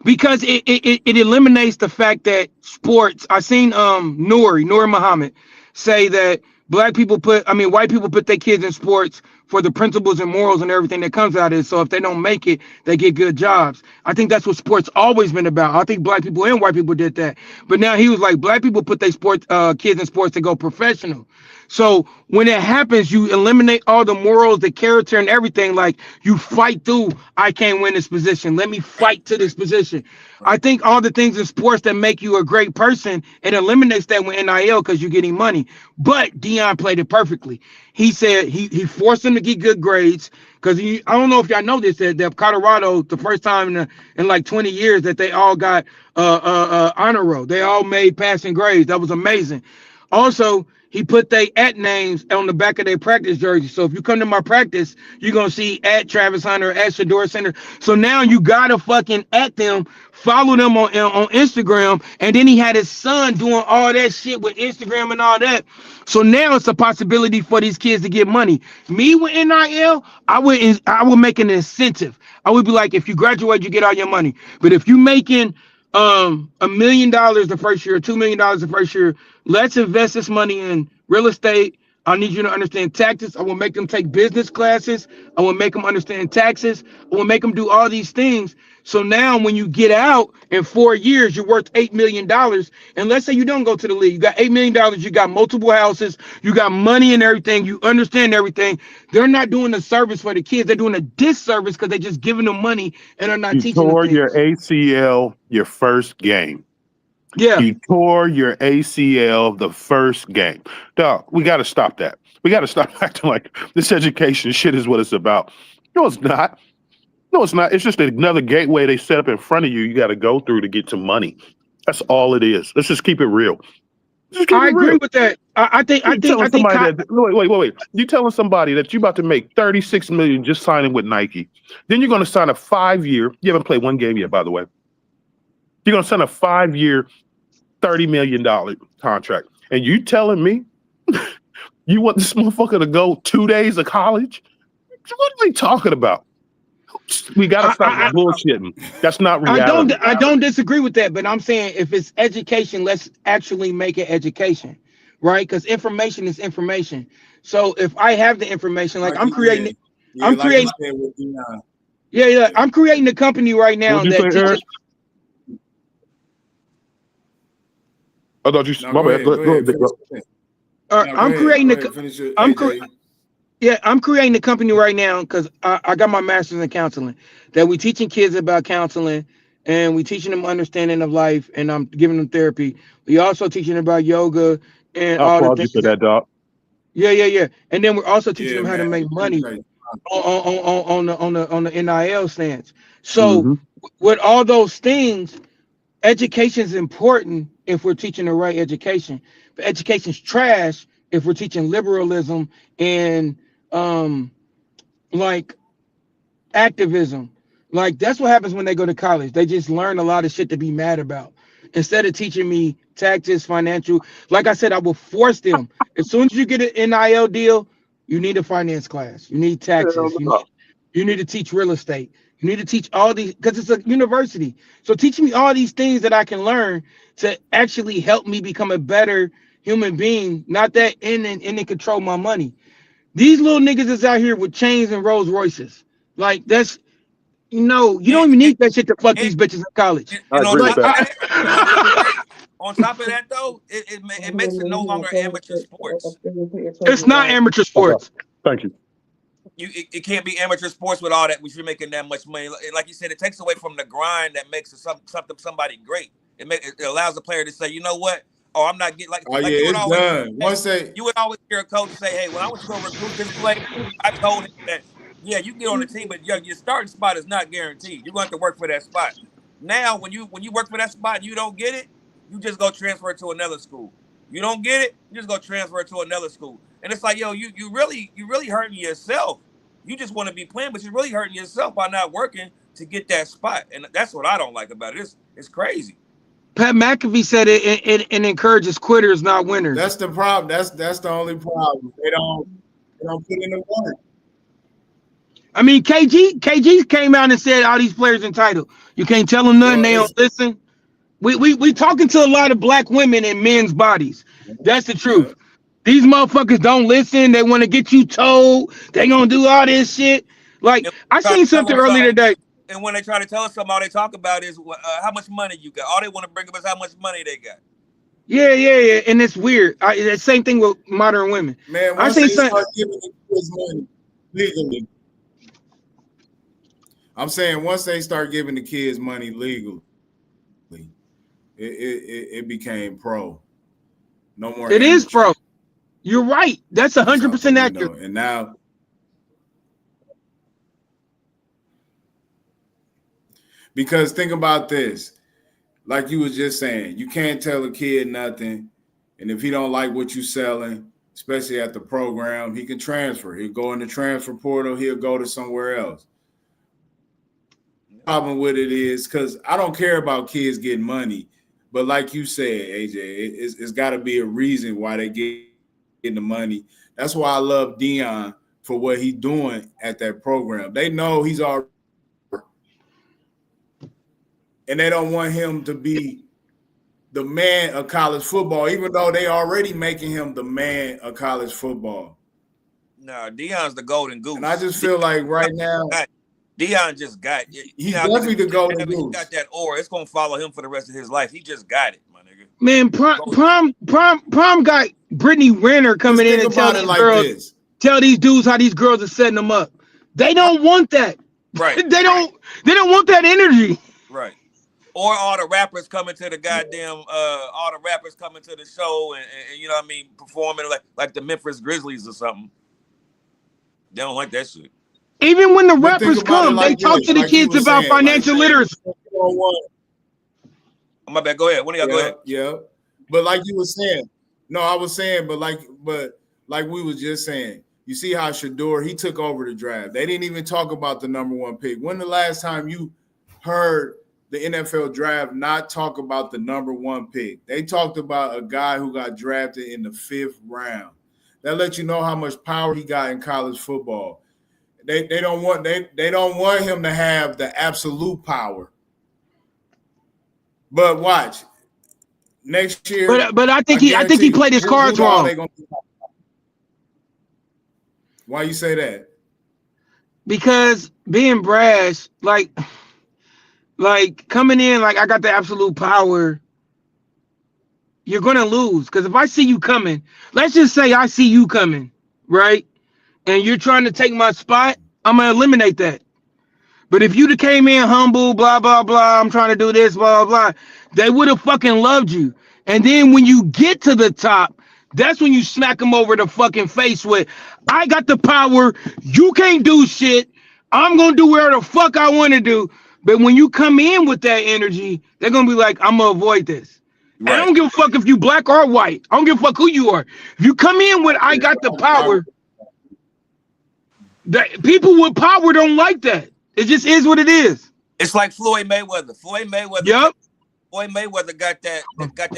because it eliminates the fact that sports. I seen Nuri Muhammad say that white people put their kids in sports for the principles and morals and everything that comes out of it. So if they don't make it, they get good jobs. I think that's what sports always been about. I think black people and white people did that. But now he was like, black people put their sports kids in sports to go professional. So when it happens, you eliminate all the morals, the character, and everything. Like you fight through. I can't win this position. Let me fight to this position. I think all the things in sports that make you a great person, it eliminates that with NIL because you're getting money. But Dion played it perfectly. He said he forced them to get good grades because I don't know if y'all know this that Colorado the first time in like 20 years that they all got honor roll. They all made passing grades. That was amazing. Also, he put their @ names on the back of their practice jersey. So if you come to my practice, you're gonna see @ Travis Hunter, @ Shedeur Center. So now you gotta fucking @ them, follow them on Instagram. And then he had his son doing all that shit with Instagram and all that. So now it's a possibility for these kids to get money. Me with NIL, I would make an incentive. I would be like, if you graduate, you get all your money. But if you making $1 million the first year, $2 million the first year, let's invest this money in real estate. I need you to understand taxes. I will make them take business classes. I will make them understand taxes. I will make them do all these things. So now when you get out in 4 years, you're worth $8 million. And let's say you don't go to the league. You got $8 million. You got multiple houses. You got money and everything. You understand everything. They're not doing a service for the kids. They're doing a disservice because they're just giving them money and are not You teaching them tore things. your ACL your first game. Yeah. You tore your ACL the first game. Dog, we got to stop that. We got to stop acting like this education shit is what it's about. No, it's not. No, it's not. It's just another gateway they set up in front of you. You got to go through to get to money. That's all it is. Let's just keep it real. I agree with that. I think. Wait. You telling somebody that you about to make $36 million just signing with Nike. Then you're going to sign a 5-year. You haven't played one game yet, by the way. You're going to sign a 5-year, $30 million contract. And you telling me you want this motherfucker to go 2 days of college? What are we talking about? We got to stop bullshitting. That's not reality. I don't disagree with that, but I'm saying if it's education, let's actually make it education, right? Because information is information. So if I have the information, like I'm creating, I'm creating a company right now that teaches. I thought you. My bad. I'm creating a company right now because I got my master's in counseling. That we teaching kids about counseling and we teaching them understanding of life, and I'm giving them therapy. We also teaching them about yoga and all the things. For that, dog. Yeah. And then we're also teaching them how to make money on the NIL stance. So with all those things, education is important if we're teaching the right education. But education's trash if we're teaching liberalism and like activism. Like that's what happens when they go to college. They just learn a lot of shit to be mad about. Instead of teaching me taxes, financial, like I said, I will force them. As soon as you get an NIL deal, you need a finance class. You need taxes. You need to teach real estate. You need to teach all these because it's a university. So teach me all these things that I can learn to actually help me become a better human being. Not that in and control my money. These little niggas is out here with chains and Rolls Royces. Like that's you don't even need that shit to fuck these bitches in college. On top of that, though, it makes it no longer amateur sports. It's not amateur sports. Thank you. It can't be amateur sports with all that. We should be making that much money. Like you said, it takes away from the grind that makes somebody great. It allows the player to say, you know what? Oh, I'm not getting you would always hear a coach say, hey, when I was going to recruit this player, I told him that, yeah, you get on the team, but your starting spot is not guaranteed. You're going to have to work for that spot. Now, when you work for that spot and you don't get it, you just go transfer to another school. You don't get it, you just go transfer to another school. And it's like, yo, you really hurting yourself. You just want to be playing, but you're really hurting yourself by not working to get that spot. And that's what I don't like about it. It's crazy. Pat McAfee said it encourages quitters, not winners. That's the problem. That's the only problem. They don't put in the work. I mean, KG came out and said all these players entitled. You can't tell them nothing. They don't listen. We talking to a lot of black women in men's bodies. That's the truth. These motherfuckers don't listen. They want to get you told. They gonna do all this shit. Like I seen something earlier today. And when they try to tell us something, all they talk about is how much money you got. All they want to bring up is how much money they got. Yeah. And it's weird. The same thing with modern women. Man, once they start giving the kids money legally. I'm saying once they start giving the kids money legally, it became pro. No more. It is pro. You're right. That's 100% accurate. And now, because think about this, like you was just saying, you can't tell a kid nothing, and if he don't like what you selling, especially at the program, he can transfer. He'll go in the transfer portal. He'll go to somewhere else. Problem with it is because I don't care about kids getting money, but like you said, AJ, it's got to be a reason why they getting the money. That's why I love Deion for what he's doing at that program. They know he's already, and they don't want him to be the man of college football, even though they already making him the man of college football. No, Deion's the golden goose. And I just feel like right now, Deion just got it. He's definitely the golden goose. He got that aura. It's gonna follow him for the rest of his life. He just got it, my nigga. Man, prom got Brittany Renner coming in and tell these girls, tell these dudes how these girls are setting them up. They don't want that. Right. They don't want that energy. Right. Or all the rappers coming to the goddamn all the rappers coming to the show and you know what I mean, performing like the Memphis Grizzlies or something. They don't like that shit. Even when the rappers come, they talk to the kids about financial literacy. Oh, my bad. Go ahead. Go ahead. Yeah. But like you were saying, no, I was saying, but like we was just saying, you see how Shedeur, he took over the draft. They didn't even talk about the number one pick. When the last time you heard the NFL draft not talk about the number one pick? They talked about a guy who got drafted in the 5th round. That lets you know how much power he got in college football. They don't want him to have the absolute power. But watch next year. But I think he played his cards wrong. Why you say that? Because being brash, like coming in like I got the absolute power, you're gonna lose. Because if I see you coming, let's just say I see you coming, right? And you're trying to take my spot, I'm gonna eliminate that. But if you'd have came in humble, blah, blah, blah, I'm trying to do this, blah, blah, blah, they would have fucking loved you. And then when you get to the top, that's when you smack them over the fucking face with, I got the power, you can't do shit, I'm gonna do whatever the fuck I want to do. But when you come in with that energy, they're gonna be like, I'm gonna avoid this. Right. And I don't give a fuck if you black or white. I don't give a fuck who you are. If you come in with I got the power, that people with power don't like that. It just is what it is. It's like Floyd Mayweather. Yep. Floyd Mayweather got that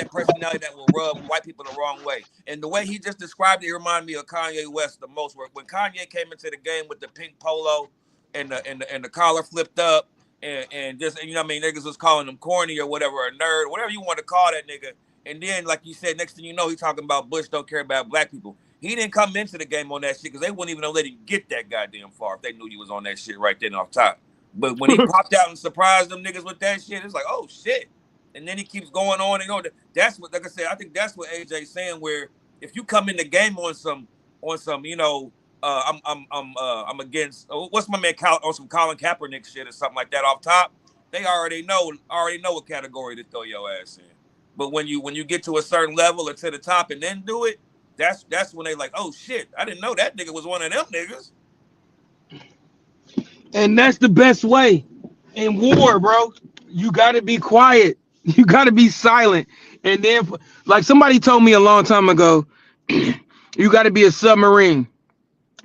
personality that will rub white people the wrong way. And the way he just described it reminded me of Kanye West the most. When Kanye came into the game with the pink polo and the collar flipped up and just, you know what I mean, niggas was calling him corny or whatever, a nerd, whatever you want to call that nigga. And then, like you said, next thing you know, he talking about Bush don't care about black people. He didn't come into the game on that shit because they wouldn't even let him get that goddamn far if they knew he was on that shit right then off top. But when he popped out and surprised them niggas with that shit, it's like, oh shit. And then he keeps going on and on. That's what, like I said, I think that's what AJ's saying. Where if you come in the game on some, you know, I'm against what's my man on some Colin Kaepernick shit or something like that off top. They already know what category to throw your ass in. But when you get to a certain level or to the top and then do it, that's when they like, oh shit, I didn't know that nigga was one of them niggas. And that's the best way in war, bro. You got to be quiet. You got to be silent. And then, like somebody told me a long time ago, you got to be a submarine.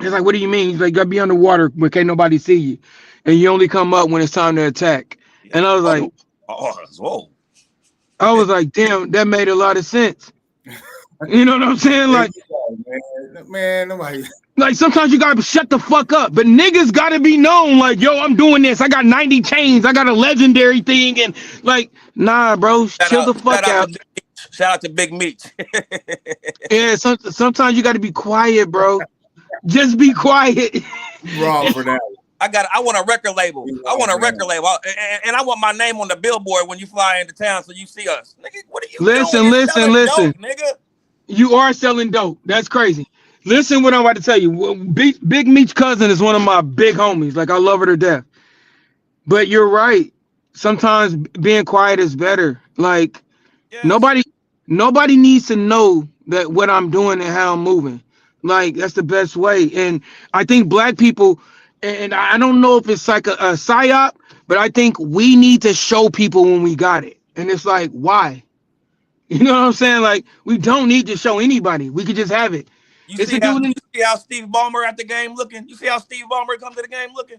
He's like, what do you mean? He's like, you gotta be underwater when can't nobody see you. And you only come up when it's time to attack. Yeah. And I was like, Whoa. damn, that made a lot of sense. You know what I'm saying? Like, man, nobody. Like sometimes you gotta shut the fuck up, but niggas gotta be known. Like, yo, I'm doing this. I got 90 chains. I got a legendary thing, and like, nah, bro, chill the fuck out. Shout out to Big Meat. Yeah, sometimes you gotta be quiet, bro. Just be quiet. Wrong for that. I want a record label. I want a record label, and I want my name on the billboard when you fly into town, so you see us. Nigga, what are you doing? Listen. Dope, nigga. You are selling dope. That's crazy. Listen, what I'm about to tell you. Big Meat's cousin is one of my big homies. Like, I love her to death. But you're right. Sometimes being quiet is better. Like, yes. Nobody needs to know that what I'm doing and how I'm moving. Like, that's the best way. And I think black people, and I don't know if it's like a psyop, but I think we need to show people when we got it. And it's like, why? You know what I'm saying? Like, we don't need to show anybody. We could just have it. You see how Steve Ballmer at the game looking? You see how Steve Ballmer come to the game looking?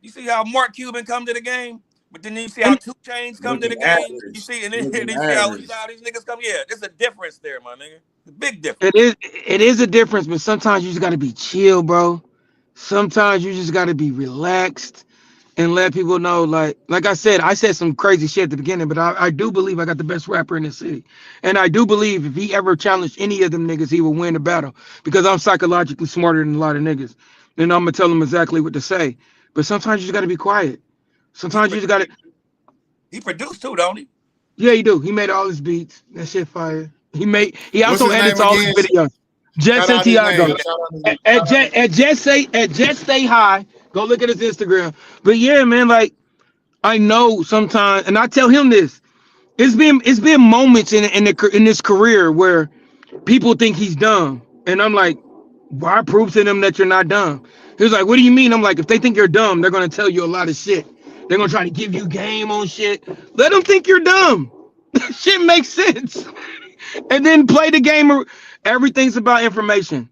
You see how Mark Cuban come to the game? But then you see how 2 Chainz come to the game. You see, and then you see how these niggas come. Yeah, there's a difference there, my nigga. It's a big difference. It is a difference, but sometimes you just gotta be chill, bro. Sometimes you just gotta be relaxed and let people know, like I said some crazy shit at the beginning, but I do believe I got the best rapper in the city. And I do believe if he ever challenged any of them niggas, he will win the battle because I'm psychologically smarter than a lot of niggas. And I'm gonna tell them exactly what to say. But sometimes you just gotta be quiet. Sometimes you just gotta. He produced too, don't he? Yeah, he do. He made all his beats. That shit fire. He also edits all his videos. Jet Santiago. At Jet Stay High. Go look at his Instagram. But yeah, man, like, I know sometimes, and I tell him this. It's been moments in this career where people think he's dumb, and I'm like, why prove to them that you're not dumb? He was like, what do you mean? I'm like, if they think you're dumb, they're gonna tell you a lot of shit. They're gonna try to give you game on shit. Let them think you're dumb. Shit makes sense. And then play the game. Everything's about information.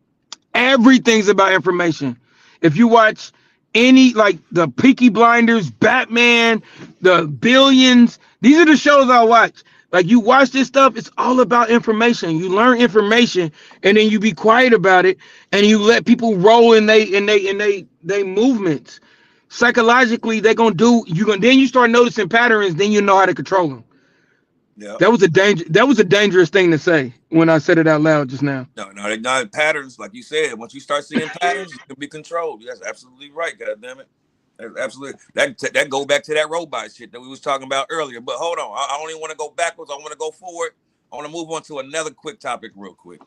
Everything's about information. If you watch any, like, the Peaky Blinders, Batman, the Billions, these are the shows I watch. Like, you watch this stuff, it's all about information. You learn information, and then you be quiet about it, and you let people roll in they movements. Psychologically, they're gonna do. Then you start noticing patterns. Then you know how to control them. Yeah, that was a dangerous thing to say when I said it out loud just now. No, they're not patterns, like you said. Once you start seeing patterns, you can be controlled. That's absolutely right. God damn it, that's absolutely that go back to that robot shit that we was talking about earlier. But hold on, I don't even want to go backwards. I want to go forward. I want to move on to another quick topic, real quick.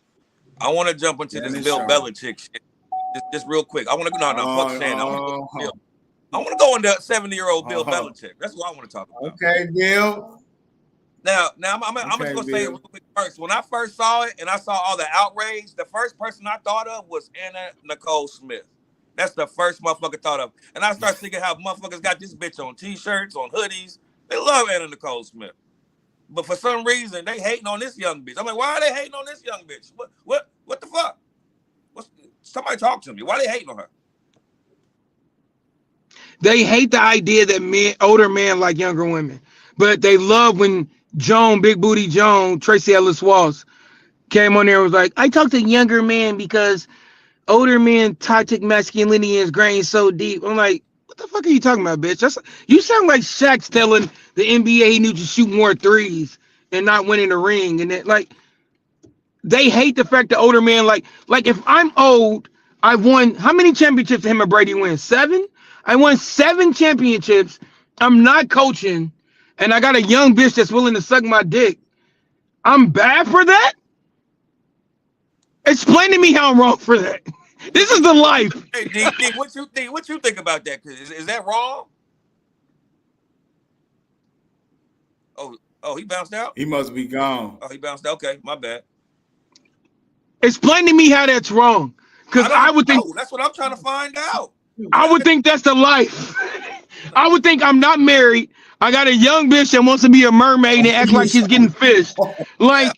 I want to jump into this Bill Belichick shit, just real quick. I want to fuck Shannon. I want to go into 70-year-old Bill Belichick. That's what I want to talk about. Okay, Bill. Now I'm just gonna say it real quick first. When I first saw it and I saw all the outrage, the first person I thought of was Anna Nicole Smith. That's the first motherfucker thought of. And I started thinking how motherfuckers got this bitch on t-shirts, on hoodies. They love Anna Nicole Smith. But for some reason, they hating on this young bitch. I'm like, why are they hating on this young bitch? What the fuck? Somebody talk to me. Why are they hating on her? They hate the idea that older men like younger women. But they love when Big Booty Joan, Tracy Ellis Ross, came on there and was like, I talk to younger men because older men toxic masculinity is grained so deep. I'm like, what the fuck are you talking about, bitch? You sound like Shaq's telling the NBA he needs to shoot more threes and not winning the ring. And then, like, they hate the fact that older men, like if I'm old, I won, how many championships did him and Brady win? 7? I won 7 championships. I'm not coaching. And I got a young bitch that's willing to suck my dick. I'm bad for that? Explain to me how I'm wrong for that. This is the life. Hey, D, what you think? What you think about that? Is that wrong? Oh, he bounced out? He must be gone. Oh, he bounced out. Okay, my bad. Explain to me how that's wrong. Because I would think that's what I'm trying to find out. I would think that's the life. I would think I'm not married. I got a young bitch that wants to be a mermaid and act like she's getting fished. Like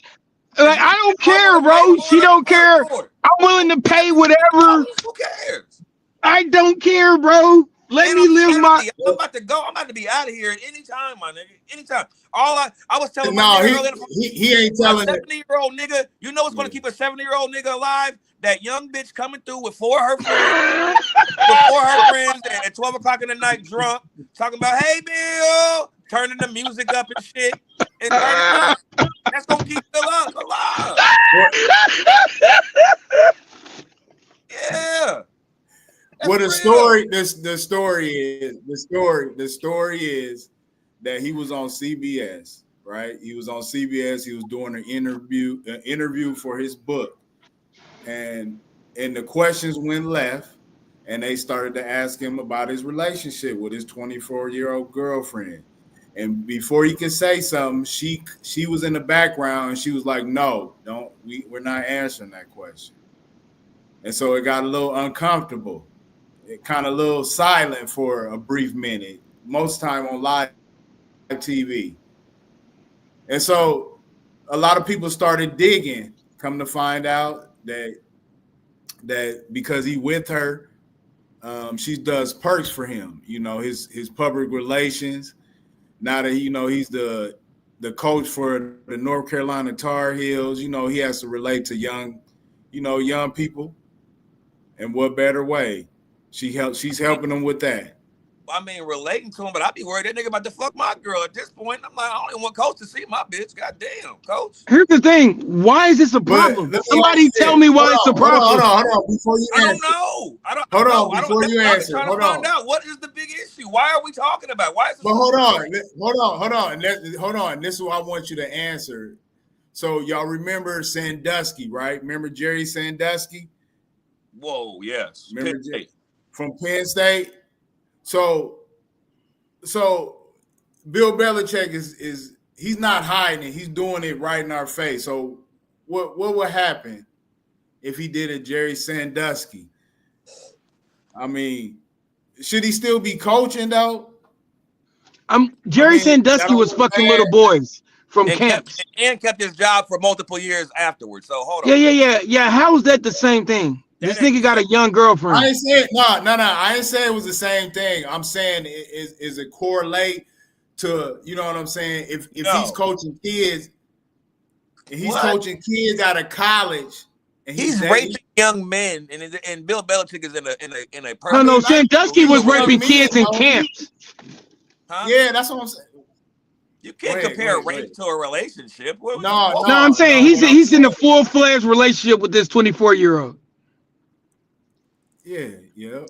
I don't care, bro. She don't care. I'm willing to pay whatever. Who cares? I don't care, bro. Let And me live my. I'm about to go. I'm about to be out of here at any time, my nigga. Anytime. I was telling No, my nigga earlier, he ain't a telling it. 70-year-old nigga, you know what's gonna keep a 70-year-old nigga alive? That young bitch coming through with four of her friends, at 12 o'clock in the night, drunk, talking about, hey Bill, turning the music up and shit. And that's gonna keep Bill alive. Yeah. Well, the story is that he was on CBS, right? He was on CBS. He was doing an interview for his book, and the questions went left, and they started to ask him about his relationship with his 24-year-old girlfriend. And before he could say something, she was in the background, and she was like, "No, we're not answering that question." And so it got a little uncomfortable. It kind of a little silent for a brief minute, most time on live TV. And so a lot of people started digging, come to find out that because he with her, she does perks for him, his public relations. Now that, he's the coach for the North Carolina Tar Heels, he has to relate to young people. And what better way? She's helping them with that. I mean, relating to him, but I'd be worried that nigga about to fuck my girl at this point. I'm like, I don't even want Coach to see my bitch. Goddamn, Coach. Here's the thing. Why is this a problem? Somebody tell me why it's a problem. Hold on. Before you answer. I don't know. Before you answer. Hold on. Find out what is the big issue. Why are we talking about? Why is this? But hold on. This is what I want you to answer. So y'all remember Sandusky, right? Remember Jerry Sandusky? Whoa, yes. Remember Jerry from Penn State? So Bill Belichick is he's not hiding it. He's doing it right in our face. So what would happen if he did a Jerry Sandusky? I mean, should he still be coaching though? Jerry Sandusky was fucking little boys from camps. Kept his job for multiple years afterwards. So hold on. Yeah. How is that the same thing? This nigga got a young girlfriend. I ain't saying no. I ain't saying it was the same thing. I'm saying is it correlate to, you know what I'm saying? If he's coaching kids, coaching kids out of college, and he's raping young men, and Bill Belichick is in a No, Sandusky was raping kids in camps. Huh? Yeah, that's what I'm saying. You can't compare rape to a relationship. No, I'm saying he's in a full-fledged relationship with this 24-year-old. Yeah.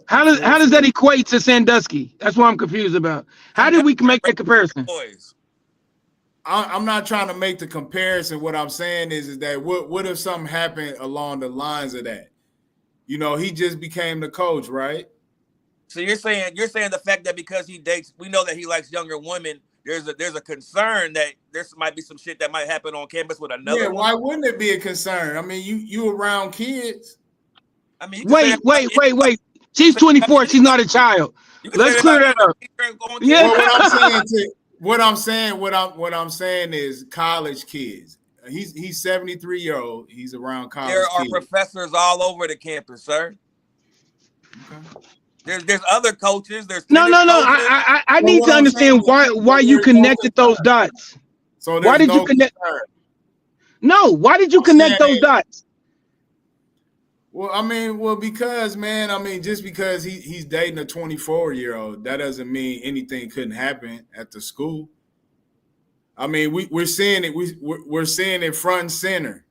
How does that equate to Sandusky? That's what I'm confused about. How did we make that comparison? I'm not trying to make the comparison. What I'm saying is that what if something happened along the lines of that? He just became the coach, right? So you're saying the fact that because he dates, we know that he likes younger women. There's a concern that there might be some shit that might happen on campus with another. Yeah, why wouldn't it be a concern? I mean, you around kids. I mean, wait. She's 24. She's not a child. Let's clear that up. Yeah. What I'm saying is college kids. He's 73-year-old. He's around college. There are kids. Professors all over the campus, sir. Okay. There's other coaches. There's no. I need to understand why you connected those dots. So why did you connect? No, why did you connect those dots? Well, because, man, just because he's dating a 24-year-old, that doesn't mean anything couldn't happen at the school. I mean, we're seeing it. We're seeing it front and center.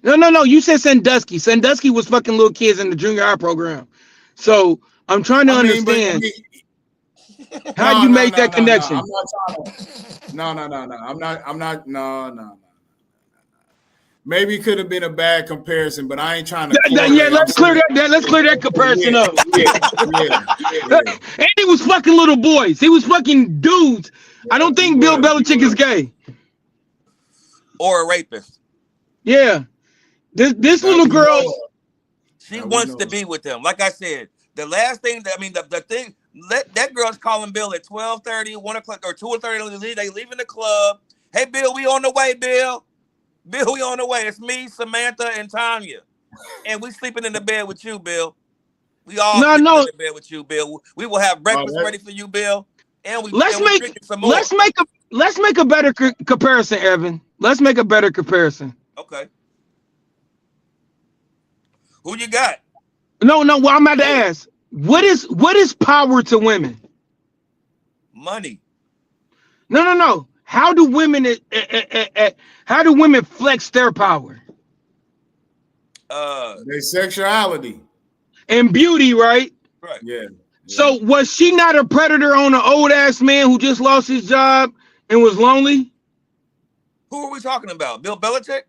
No. You said Sandusky. Sandusky was fucking little kids in the junior high program. So I'm trying to understand how you made that connection. No. I'm not. No. Maybe it could have been a bad comparison, but I ain't trying to. Let's clear that comparison up. Yeah. And he was fucking little boys. He was fucking dudes. I don't think Bill Belichick is gay or a rapist. Yeah, this little girl. She wants to be with him. Like I said, the last thing the thing that girl's calling Bill at 12:30, 1 o'clock, or 2:30. They leaving the club. Hey, Bill, we on the way, Bill. Bill, we on the way. It's me, Samantha, and Tanya. and we sleeping in the bed with you, Bill. We all No, sleeping no. in the bed with you, Bill. We will have breakfast ready for you, Bill, and we drinking some more. Let's make a better comparison, Evan. Let's make a better comparison. Okay. Who you got? No. Well, I'm about to ask. What is power to women? Money. No. How do women flex their power? Their sexuality and beauty, right? Right. Yeah. So was she not a predator on an old ass man who just lost his job and was lonely? Who are we talking about? Bill Belichick?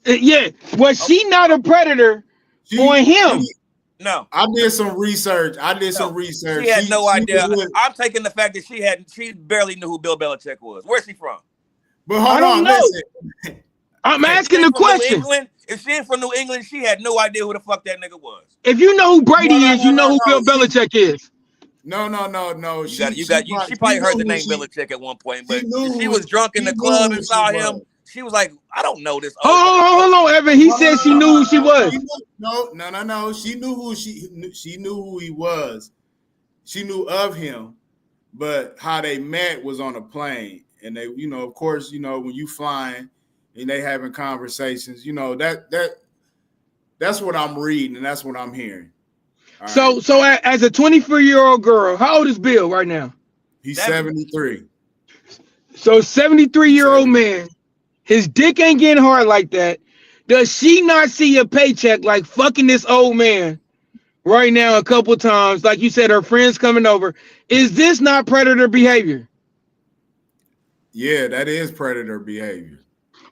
Yeah. Was she not a predator on him? No. I did some research. She had no idea. I'm taking the fact that she barely knew who Bill Belichick was. Where's she from? But hold on, listen. I'm asking the question. If she ain't from New England, she had no idea who the fuck that nigga was. If you know who Brady is, you know who Bill Belichick is. No. She probably heard the name Belichick at one point, but she was drunk in the club and saw him. She was like, I don't know this. Hold on, Evan. He said she knew who she was. No. She knew who he was. She knew of him, but how they met was on a plane. And they, of course, when you flying and they having conversations, that's what I'm reading and that's what I'm hearing. So as a 24-year-old girl, how old is Bill right now? He's 73. So 73-year-old man, his dick ain't getting hard like that. Does she not see a paycheck like fucking this old man right now a couple times? Like you said, her friends coming over. Is this not predator behavior? Yeah, that is predator behavior.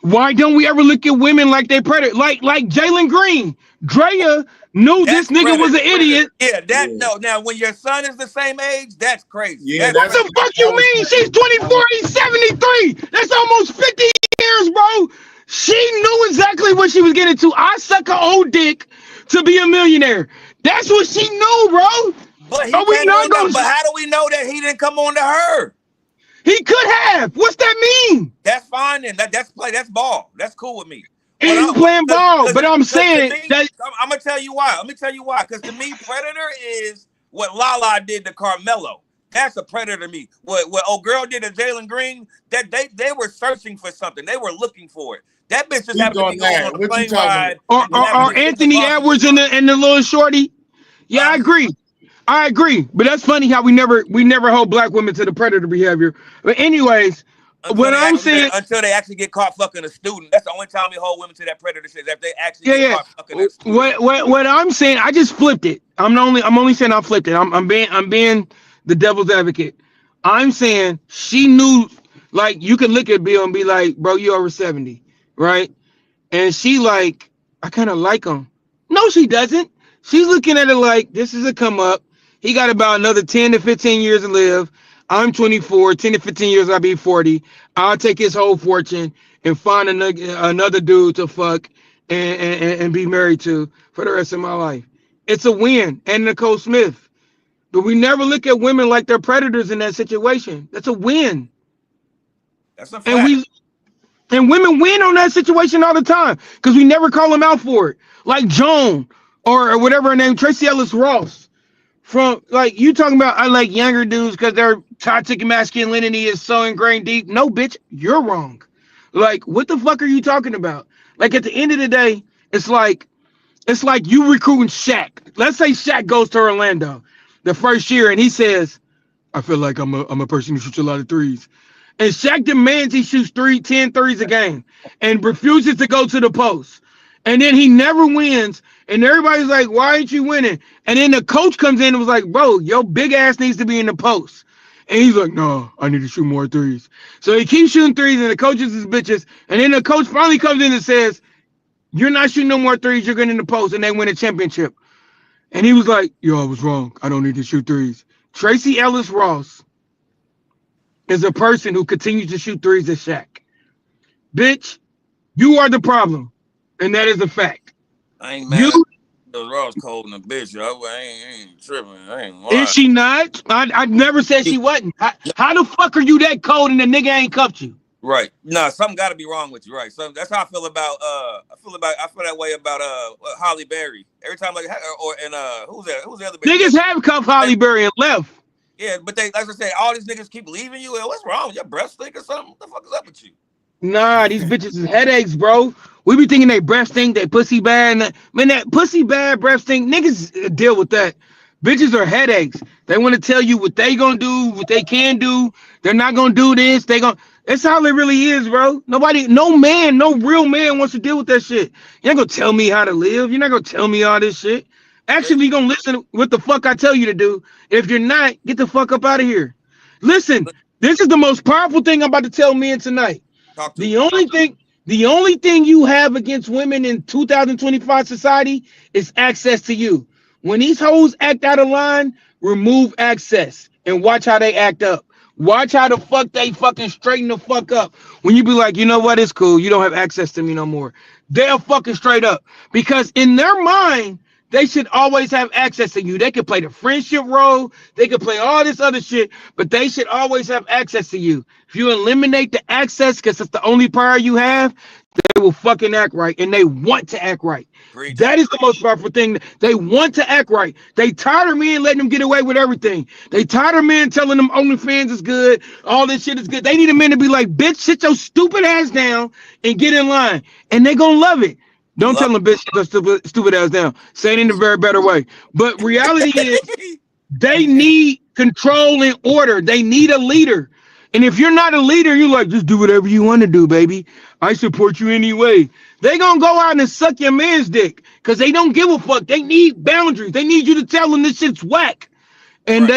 Why don't we ever look at women like they predator? Like Jalen Green. Drea knew this nigga was an idiot. Yeah, no. Now, when your son is the same age, that's crazy. Yeah, what the fuck you mean? She's 24, he's 73. That's almost 50 years, bro. She knew exactly what she was getting to. I suck an old dick to be a millionaire. That's what she knew, bro. But how do we know that he didn't come on to her? He could have. What's that mean? That's fine, and that's ball. That's cool with me. He's playing ball, but I'm saying that I'm gonna tell you why. Let me tell you why. Because to me, predator is what Lala did to Carmelo. That's a predator to me. What old girl did to Jalen Green, that they were searching for something. They were looking for it. That bitch just happened to be going on a plane ride. Or Anthony Edwards and the little shorty. Yeah, I agree. But that's funny how we never hold black women to the predator behavior. But anyways, until they actually get caught fucking a student. That's the only time we hold women to that predator shit. If they actually get caught fucking a student. What I'm saying, I just flipped it. I'm only saying I flipped it. I'm being the devil's advocate. I'm saying she knew, like, you can look at Bill and be like, bro, you over 70, right? And she like, I kind of like him. No, she doesn't. She's looking at it like, this is a come up. He got about another 10 to 15 years to live. I'm 24, 10 to 15 years, I'll be 40. I'll take his whole fortune and find another dude to fuck and be married to for the rest of my life. It's a win. And Nicole Smith. But we never look at women like they're predators in that situation. That's a win. That's a fact. And women win on that situation all the time because we never call them out for it. Like Joan or whatever her name, Tracy Ellis Ross. From, like, you talking about, I like younger dudes because their toxic masculinity is so ingrained deep. No, bitch, you're wrong. Like, what the fuck are you talking about? Like, at the end of the day, it's like you recruiting Shaq. Let's say Shaq goes to Orlando the first year and he says, I feel like I'm a person who shoots a lot of threes. And Shaq demands he shoots 10 threes a game and refuses to go to the post. And then he never wins. And everybody's like, why ain't you winning? And then the coach comes in and was like, bro, your big ass needs to be in the post. And he's like, no, I need to shoot more threes. So he keeps shooting threes and the coaches is bitches. And then the coach finally comes in and says, you're not shooting no more threes. You're getting in the post. And they win a championship. And he was like, yo, I was wrong. I don't need to shoot threes. Tracy Ellis Ross is a person who continues to shoot threes at Shaq. Bitch, you are the problem. And that is a fact. I ain't mad. Ross cold in a bitch. I ain't tripping. I ain't lying. Is she not? I never said she wasn't. How the fuck are you that cold and the nigga ain't cuffed you? Right. No, something got to be wrong with you. Right. So that's how I feel about. I feel that way about Holly Berry. Every time like who's that? Who's the other bitch? Niggas have cuffed Holly Berry and left. Yeah, but they, like I said, all these niggas keep leaving you. What's wrong? Your breath stink or something? What the fuck is up with you? Nah, these bitches is headaches, bro. We be thinking they breath stink, they pussy bad. Man, that pussy bad breath stink, niggas deal with that. Bitches are headaches. They want to tell you what they gonna do, what they can do. They're not gonna do this. That's how it really is, bro. No real man wants to deal with that shit. You're not gonna tell me how to live. You're not gonna tell me all this shit. Actually, you're gonna listen to what the fuck I tell you to do. If you're not, get the fuck up out of here. Listen, this is the most powerful thing I'm about to tell men tonight. The only thing you have against women in 2025 society is access to you. When these hoes act out of line, remove access and watch how they act up. Watch how the fuck they fucking straighten the fuck up. When you be like, you know what, it's cool. You don't have access to me no more. They'll fucking straight up. Because in their mind, they should always have access to you. They could play the friendship role. They could play all this other shit, but they should always have access to you. If you eliminate the access because it's the only power you have, they will fucking act right, and they want to act right. Preach. That is the most powerful thing. They want to act right. They tired of men letting them get away with everything. They tired of men telling them OnlyFans is good, all this shit is good. They need a man to be like, bitch, sit your stupid ass down and get in line, and they gonna love it. Don't tell them, bitch, stupid ass down. Say it in a very better way. But reality is, they need control and order. They need a leader. And if you're not a leader, you're like, just do whatever you want to do, baby. I support you anyway. They gonna go out and suck your man's dick because they don't give a fuck. They need boundaries. They need you to tell them this shit's whack. And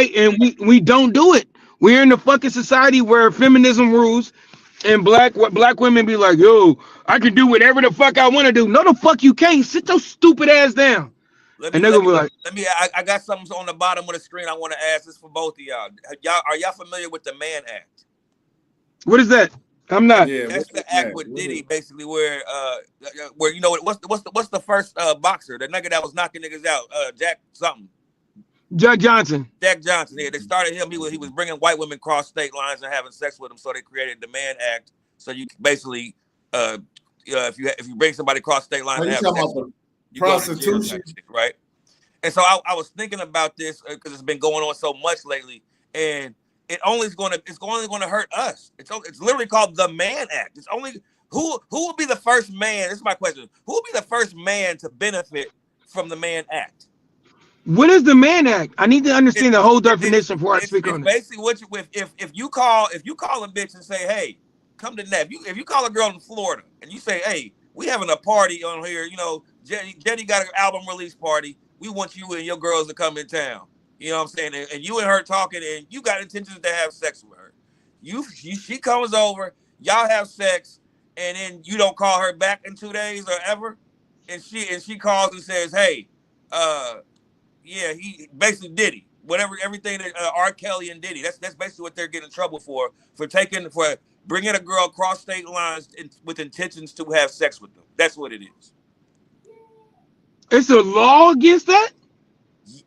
we don't do it. We're in a fucking society where feminism rules. And black women be like, yo, I can do whatever the fuck I want to do. No, the fuck you can't. Sit your stupid ass down. I got something on the bottom of the screen I want to ask this for both of y'all. Are y'all familiar with the Mann Act? What is that? I'm not. Yeah, That's the act with Diddy, basically, where you know what's the first boxer, the nigga that was knocking niggas out, Jack something. Jack Johnson. Jack Johnson. Yeah, they started him. He was bringing white women cross state lines and having sex with them. So they created the Mann Act. So you basically, if you bring somebody cross state lines and have sex with them, you prostitution, right? And so I was thinking about this because it's been going on so much lately, and it's only going to hurt us. It's literally called the Mann Act. It's only who will be the first man. This is my question. Who will be the first man to benefit from the Mann Act? What is the Mann Act? I need to understand the whole definition before I speak on it. Basically, if you call a bitch and say, hey, come to that. If you call a girl in Florida and you say, hey, we having a party on here, you know, Jenny got an album release party. We want you and your girls to come in town. You know what I'm saying? And you and her talking, and you got intentions to have sex with her. She comes over, y'all have sex, and then you don't call her back in 2 days or ever. And she calls and says, hey, yeah, he basically Diddy, everything that R. Kelly and Diddy. That's basically what they're getting in trouble for bringing a girl across state lines with intentions to have sex with them. That's what it is. It's a law against that?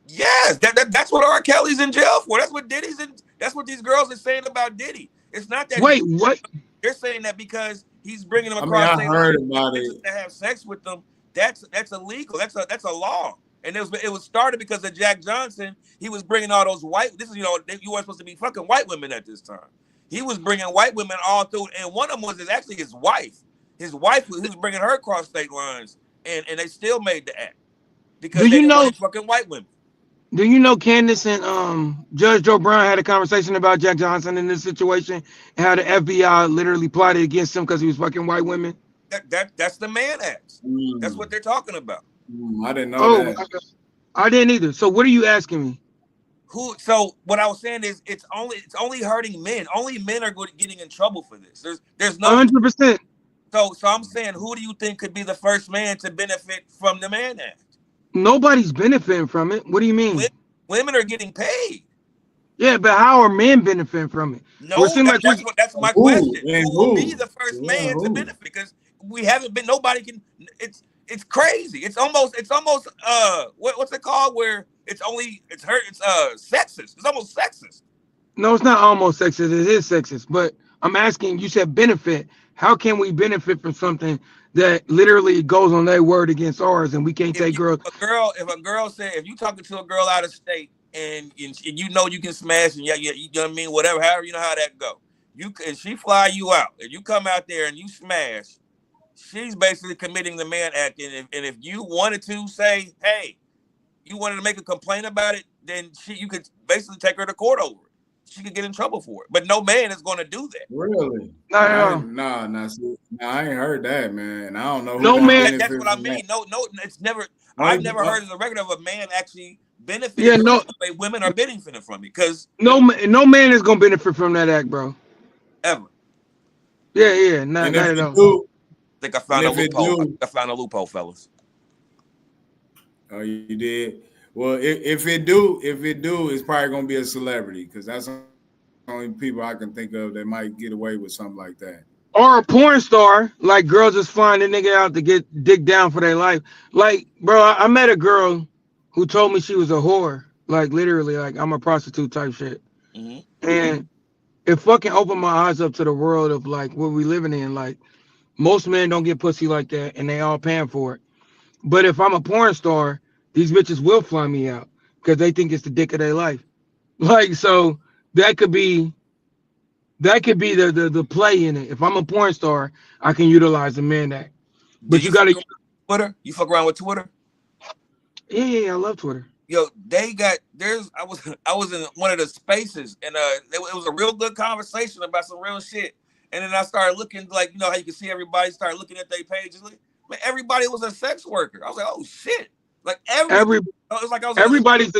Yes, that's what R. Kelly's in jail for. That's what Diddy's in. That's what these girls are saying about Diddy. It's not that. Wait, what? They're saying that because he's bringing them across state lines to have sex with them. That's illegal. That's a law. And it was started because of Jack Johnson. He was bringing all those white. This is you weren't supposed to be fucking white women at this time. He was bringing white women all through, and one of them was actually his wife. His wife was bringing her across state lines, and they still made the act because they didn't want fucking white women. Do you know Candace and Judge Joe Brown had a conversation about Jack Johnson in this situation and how the FBI literally plotted against him because he was fucking white women? That's the Mann Act. That's what they're talking about. I didn't know that. I didn't either. So what are you asking me? So what I was saying is it's only hurting men. Only men are getting in trouble for this. There's no 100%. So I'm saying, who do you think could be the first man to benefit from the Mann Act? Nobody's benefiting from it. What do you mean? Women are getting paid. Yeah, but how are men benefiting from it? No, that's my question. Who will be the first man to benefit? Because we haven't been. Nobody can. It's crazy. It's almost what's it called? Where it's sexist. It's almost sexist. No, it's not almost sexist. It is sexist. But I'm asking, you said benefit. How can we benefit from something that literally goes on their word against ours and we can't take girls? If a girl said, if you talking to a girl out of state and you know you can smash and you know what I mean, whatever, however you know how that go. And she fly you out. If you come out there and you smash, she's basically committing the man act. And if you wanted to say, hey, you wanted to make a complaint about it, then you could basically take her to court over it. She could get in trouble for it. But no man is going to do that. Really? No. I ain't heard that, man. I don't know. No man. That's what I mean. No, it's never. I've never heard of the record of a man actually benefiting. Yeah, no. From the way women are benefiting from it, because no man is gonna benefit from that act, bro. Ever. Yeah, not at all. I think I found a loophole. I found a loophole, fellas. Oh, you did? Well, if it do, it's probably gonna be a celebrity, because that's the only people I can think of that might get away with something like that. Or a porn star, like girls just flying a nigga out to get dick down for their life. Like, bro, I met a girl who told me she was a whore, like literally, like I'm a prostitute type shit. Mm-hmm. And it fucking opened my eyes up to the world of like what we living in. Like most men don't get pussy like that, and they all paying for it. But if I'm a porn star, these bitches will fly me out because they think it's the dick of their life. Like, so that could be the play in it. If I'm a porn star, I can utilize the man act. But you gotta Twitter. You fuck around with Twitter? Yeah, I love Twitter. Yo, I was in one of the spaces, and it was a real good conversation about some real shit. And then I started looking, like, you know how you can see everybody start looking at their pages. Like, man, everybody was a sex worker. I was like, oh shit! Like everybody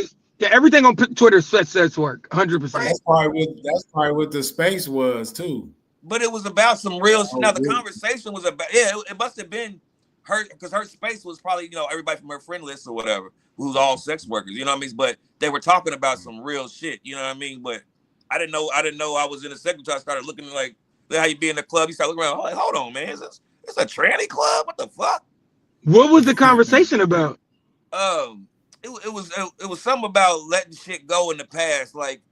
everything on Twitter says sex work, 100%. That's probably what the space was too. But it was about some real shit. Now the conversation was about it must have been her, because her space was probably, you know, everybody from her friend list or whatever who's all sex workers. You know what I mean? But they were talking about some real shit. You know what I mean? But I didn't know I was in a second until I started looking like how you be in the club. You start looking around. Like, hold on, man, is this a tranny club? What the fuck? What was the conversation about? It was something about letting shit go in the past, like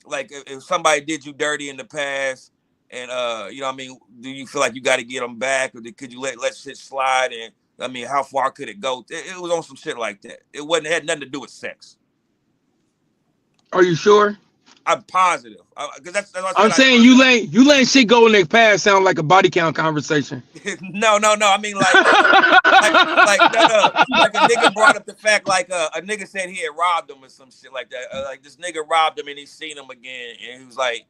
if somebody did you dirty in the past, and you know what I mean, do you feel like you got to get them back, or could you let shit slide? And I mean, how far could it go? It was on some shit like that. It had nothing to do with sex. Are you sure? I'm positive, because that's what I'm saying. You letting shit go in the past sound like a body count conversation. No. I mean, like a nigga brought up the fact, like a nigga said he had robbed him or some shit like that. Like this nigga robbed him and he seen him again, and he was like,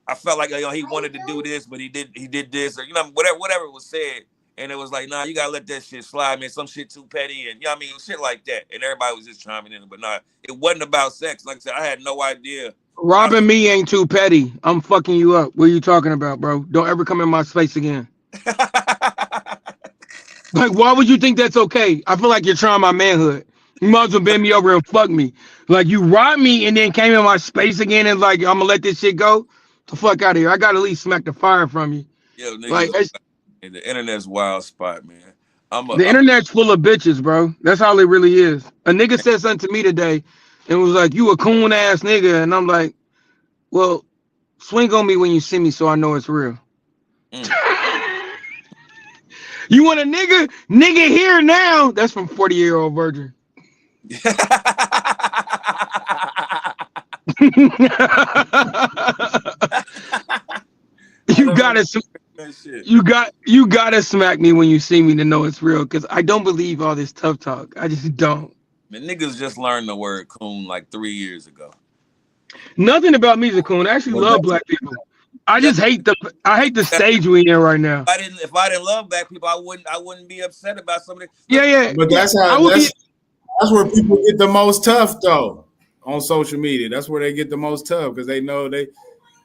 I felt like, you know, he wanted to do this, but he did this, or, you know, whatever was said. And it was like, nah, you gotta let that shit slide, man. Some shit too petty, and you know what I mean, shit like that. And everybody was just chiming in, but nah, it wasn't about sex. Like I said, I had no idea. Robbing me ain't too petty. I'm fucking you up. What are you talking about, bro? Don't ever come in my space again. Like, why would you think that's okay? I feel like you're trying my manhood. You might as well bend me over and fuck me. Like, you robbed me and then came in my space again and like, I'm gonna let this shit go? The fuck out of here. I gotta at least smack the fire from you. Yo, nigga, like, the internet's wild spot, man. The internet's full of bitches, bro. That's how it really is. A nigga said something to me today and was like, you a coon ass nigga. And I'm like, well, swing on me when you see me so I know it's real. You want a nigga? Nigga here now. That's from 40-year-old virgin. You gotta smack me when you see me to know it's real, because I don't believe all this tough talk. I just don't. Man, niggas just learned the word coon like 3 years ago. Nothing about me is a coon. I actually love black people. I just hate the stage we in right now. If I didn't love black people, I wouldn't be upset about something. Yeah. But that's where people get the most tough though, on social media. That's where they get the most tough, because they know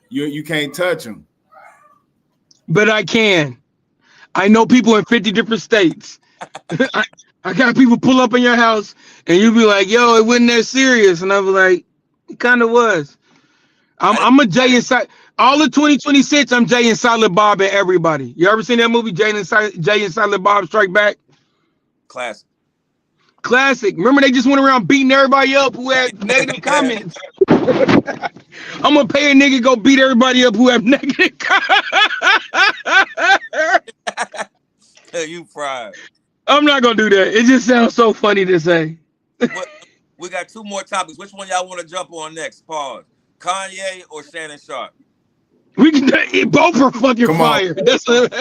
you can't touch them. But I can. I know people in 50 different states. I got people pull up in your house and you be like, yo, it wasn't that serious. And I was like, it kind of was. I'm a Jay and all of 2026, I'm Jay and Silent Bob and everybody. You ever seen that movie, Jay and Silent Bob Strike Back? Classic. Remember they just went around beating everybody up who had negative comments. I'm gonna pay a nigga go beat everybody up who have negative. You fried. I'm not gonna do that. It just sounds so funny to say. What, we got 2 more topics. Which one y'all want to jump on next? Pause. Kanye or Shannon Sharp? We can both are fucking Come on. fire. That's what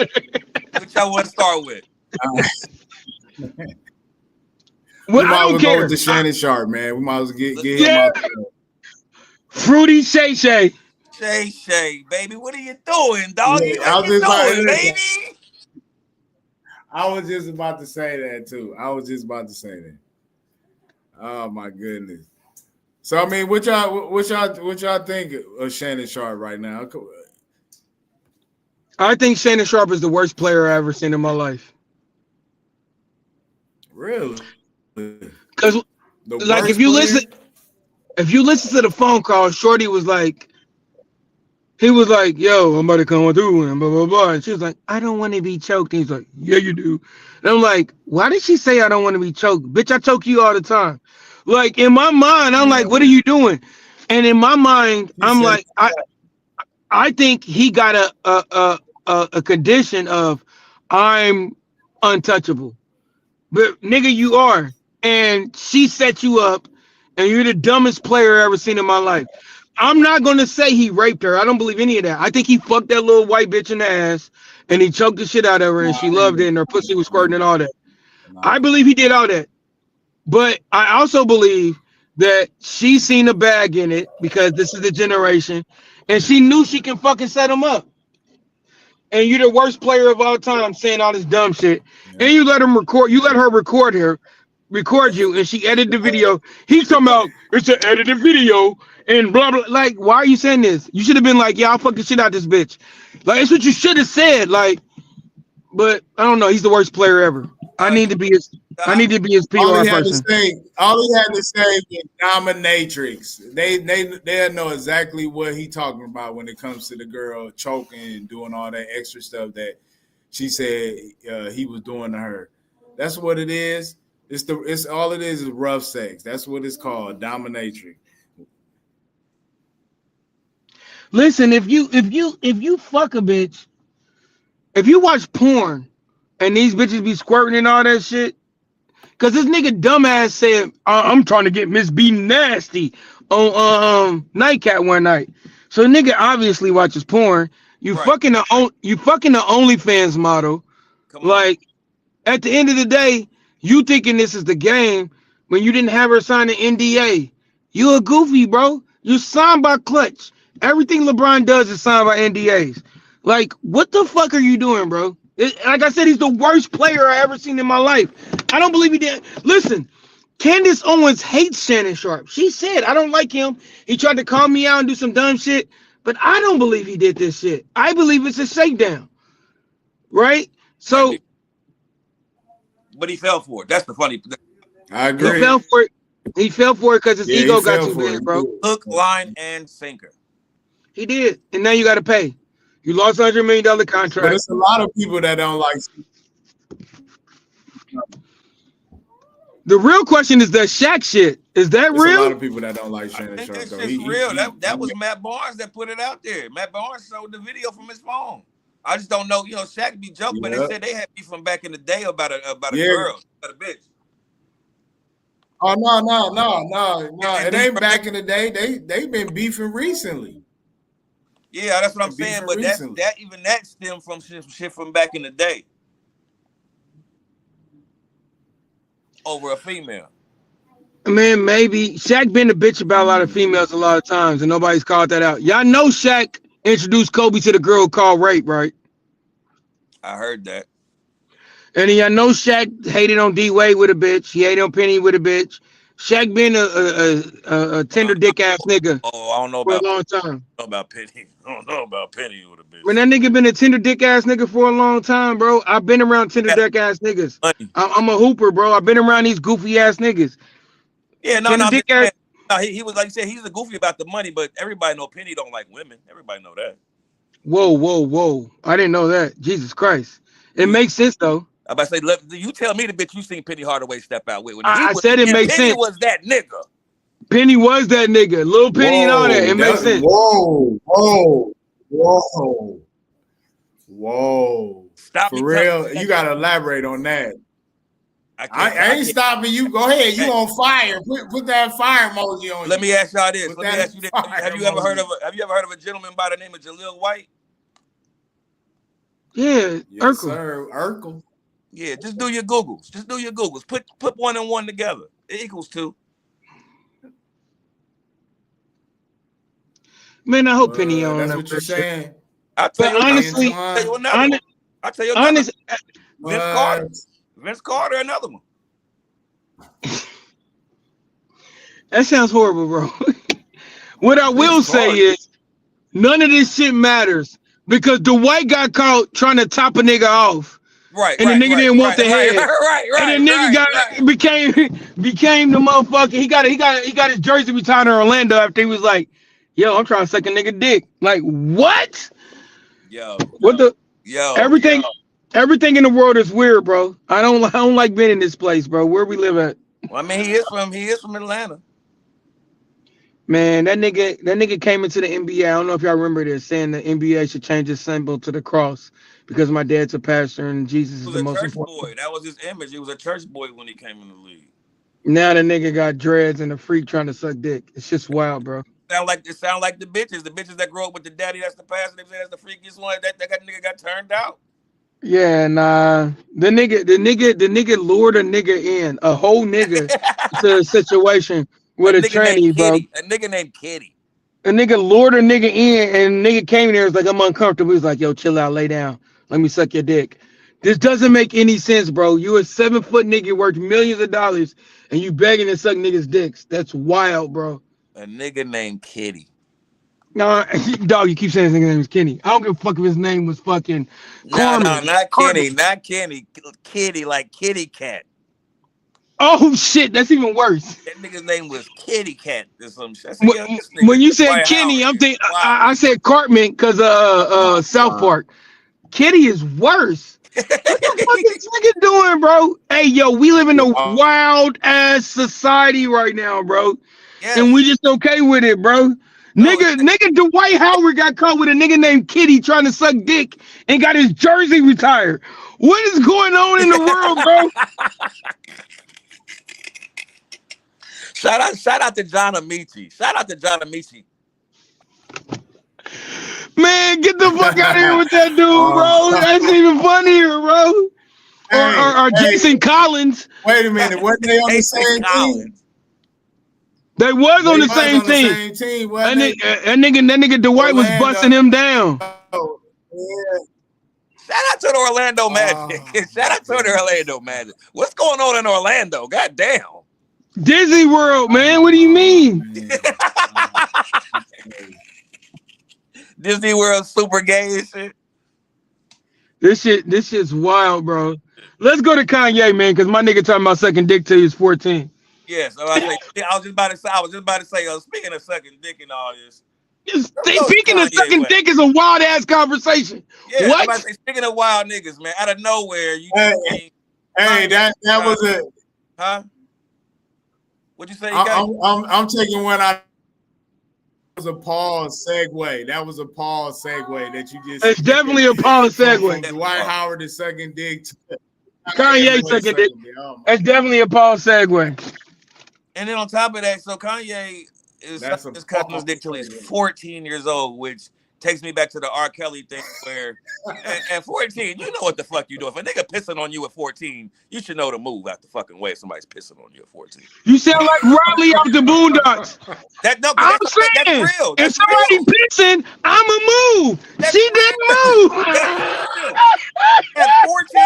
Which y'all want to start with? We I might as don't well go care. with the Shannon Sharp, man. We might as well get him Yeah. out there. Fruity Shay Shay. Shay, baby, what are you doing, doggy? Yeah, I What was you just about to doing, say baby? I was just about to say that too. Oh my goodness. So I mean, what y'all think of Shannon Sharp right now? I think Shannon Sharp is the worst player I ever seen in my life. Really? Because The like worst if you player? listen to the phone call, Shorty was like, he was like, yo, I'm about to come through and blah blah blah. And she was like, I don't want to be choked. And he's like, yeah, you do. And I'm like, why did she say I don't want to be choked? Bitch, I choke you all the time. Like in my mind, I'm like, what are you doing? And in my mind, I'm said- like, I think he got a condition of I'm untouchable. But nigga, you are. And she set you up, and you're the dumbest player I ever seen in my life. I'm not gonna say he raped her. I don't believe any of that. I think he fucked that little white bitch in the ass and he choked the shit out of her and she loved it and her pussy was squirting and all that. I believe he did all that. But I also believe that she seen a bag in it because this is the generation and she knew she can fucking set him up. And you're the worst player of all time saying all this dumb shit. And you let him record, you let her record you, and she edited the video. He's talking about it's an edited video and blah blah. Like, why are you saying this? You should have been like, yeah, I'll fuck the shit out this bitch. Like, it's what you should have said. Like, but I don't know. He's the worst player ever. I need to be his PR all he had person. to say was dominatrix. They know exactly what he talking about when it comes to the girl choking and doing all that extra stuff that she said he was doing to her. That's what it is. It's all it is rough sex. That's what it's called, dominatrix. Listen, if you fuck a bitch, if you watch porn and these bitches be squirting and all that shit, cause this nigga dumbass said I'm trying to get Miss B nasty on Nightcat one night. So nigga obviously watches porn. You Right. fucking the OnlyFans model. Come on. Like at the end of the day, you thinking this is the game when you didn't have her sign an NDA. You a goofy, bro. You signed by Clutch. Everything LeBron does is signed by NDAs. Like, what the fuck are you doing, bro? Like I said, he's the worst player I ever seen in my life. I don't believe he did. Listen, Candace Owens hates Shannon Sharp. She said, I don't like him. He tried to call me out and do some dumb shit, but I don't believe he did this shit. I believe it's a shakedown. Right? So But he fell for it. That's the funny. I agree. he fell for it. He fell for it because his ego got too big, bro. Hook, line, and sinker. He did. And now you got to pay. You lost $100 million But contract. there's a lot of people that don't like. The real question is that Shaq shit. Is that There's a lot real? of people that don't like I Shannon think Sharp. that Though. shit's real. That was Matt Barnes that put it out there. Matt Barnes showed the video from his phone. I just don't know. You know, Shaq be joking, but they said they had beef from back in the day about a girl, about a bitch. Oh no! It ain't back in the day. They've been beefing recently. Yeah, that's what I'm saying. But that stemmed from shit from back in the day over a female. Man, maybe. Shaq been a bitch about a lot of females a lot of times, and nobody's called that out. Y'all know Shaq introduced Kobe to the girl called rape, right? I heard that. And y'all know Shaq hated on D-Wade with a bitch. He hated on Penny with a bitch. Shaq been a tender dick ass nigga I don't know for about a long time. I don't know about Penny. I don't know about Penny with a bitch. When that nigga been a tender dick ass nigga for a long time, bro. I've been around tender dick ass niggas. I'm a hooper, bro. I've been around these goofy ass niggas. Yeah, no, Tender dick ass. no. He was like you said. He's a goofy about the money, but everybody know Penny don't like women. Everybody know that. Whoa. I didn't know that. Jesus Christ. It makes sense though. I about to say, you tell me the bitch you seen Penny Hardaway step out with. When I said it makes Penny sense. was that nigga. Penny was that nigga. Lil Penny and all that. It makes sense. Whoa. Stop For me. real, you gotta elaborate on that. I ain't stopping you. Go ahead. You on fire. Put that fire emoji on. Let me ask y'all this. Put Let me that ask you this. fire Have you ever heard emoji. of a gentleman by the name of Jaleel White? Yeah, Yes, Urkel. sir. Urkel. Yeah, just do your Googles. Just do your Googles. Put 1 and 1 together. It equals 2. Man, I hope Penny on That's that what you're first shit. saying. I'll tell But you honestly, another one. I'll tell you another honest, one. Vince Carter. Vince Carter, another one. that sounds horrible, bro. What I will say is none of this shit matters because Dwight got caught trying to top a nigga off. Right, and the nigga didn't want the head. And the nigga became the motherfucker. He got his jersey retired in Orlando after he was like, "Yo, I'm trying to suck a nigga dick." Like what? Everything in the world is weird, bro. I don't like being in this place, bro. Where we live at. Well, I mean, he is from Atlanta. Man, that nigga came into the NBA. I don't know if y'all remember this, saying the NBA should change its symbol to the cross because my dad's a pastor and Jesus is the most important. Boy. That was his image. He was a church boy when he came in the league. Now the nigga got dreads and a freak trying to suck dick. It's just wild, bro. Sound like the bitches that grow up with the daddy that's the pastor. They say that's the freakiest one. That nigga got turned out. Yeah, nah. The nigga lured a nigga in, a whole nigga to a situation with a tranny, bro. A nigga named Kitty. A nigga lured a nigga in, and nigga came in there, was like, I'm uncomfortable. He was like, yo, chill out, lay down. Let me suck your dick. This doesn't make any sense, bro. You a 7 foot nigga worth millions of dollars, and you begging to suck niggas' dicks. That's wild, bro. A nigga named Kitty. Nah, dog, you keep saying his nigga name was Kenny. I don't give a fuck if his name was fucking Carmen. No, not Kenny, not Kenny. Kitty, like kitty cat. Oh shit, that's even worse. That nigga's name was Kitty Cat or some shit. When you said Kenny, I'm thinking I said Cartman because South Park. Kitty is worse. What the fuck is this nigga doing, bro? Hey, yo, we live in a wild ass society right now, bro. Yes. And we just okay with it, bro. No, nigga Dwight Howard got caught with a nigga named Kitty trying to suck dick and got his jersey retired. What is going on in the world, bro? Shout out to John Amici. Man, get the fuck out of here with that dude, bro. That's even funnier, bro. Or Jason Collins. Wait a minute, wasn't they on the same team? They was on the same team. That nigga Dwight was busting him down. Oh, yeah. Shout out to the Orlando Magic. Shout out to the Orlando Magic. What's going on in Orlando? God damn. Disney World, man. What do you mean? Disney World super gay and shit. This shit's wild, bro. Let's go to Kanye, man, because my nigga talking about sucking dick till he was 14. Yes, I was just about to say, speaking of sucking dick and all this. Speaking of sucking dick is a wild ass conversation. Yeah, what? I'm about to say, speaking of wild niggas, man, out of nowhere, that was a huh? What'd you say? I'm taking one out. That was a pause segue. That that you just. It's definitely a pause segue. Dwight Howard is sucking dick. Kanye sucking dick. That's definitely a pause segue. And then on top of that, so Kanye is sucking his cousin's dick till he's 14 years old, which takes me back to the R. Kelly thing where at 14, you know what the fuck you do. If a nigga pissing on you at 14, you should know to move out the fucking way if somebody's pissing on you at 14. You sound like Riley off the Boondocks. That's real. If somebody pissing, I'ma move. She didn't move. At 14,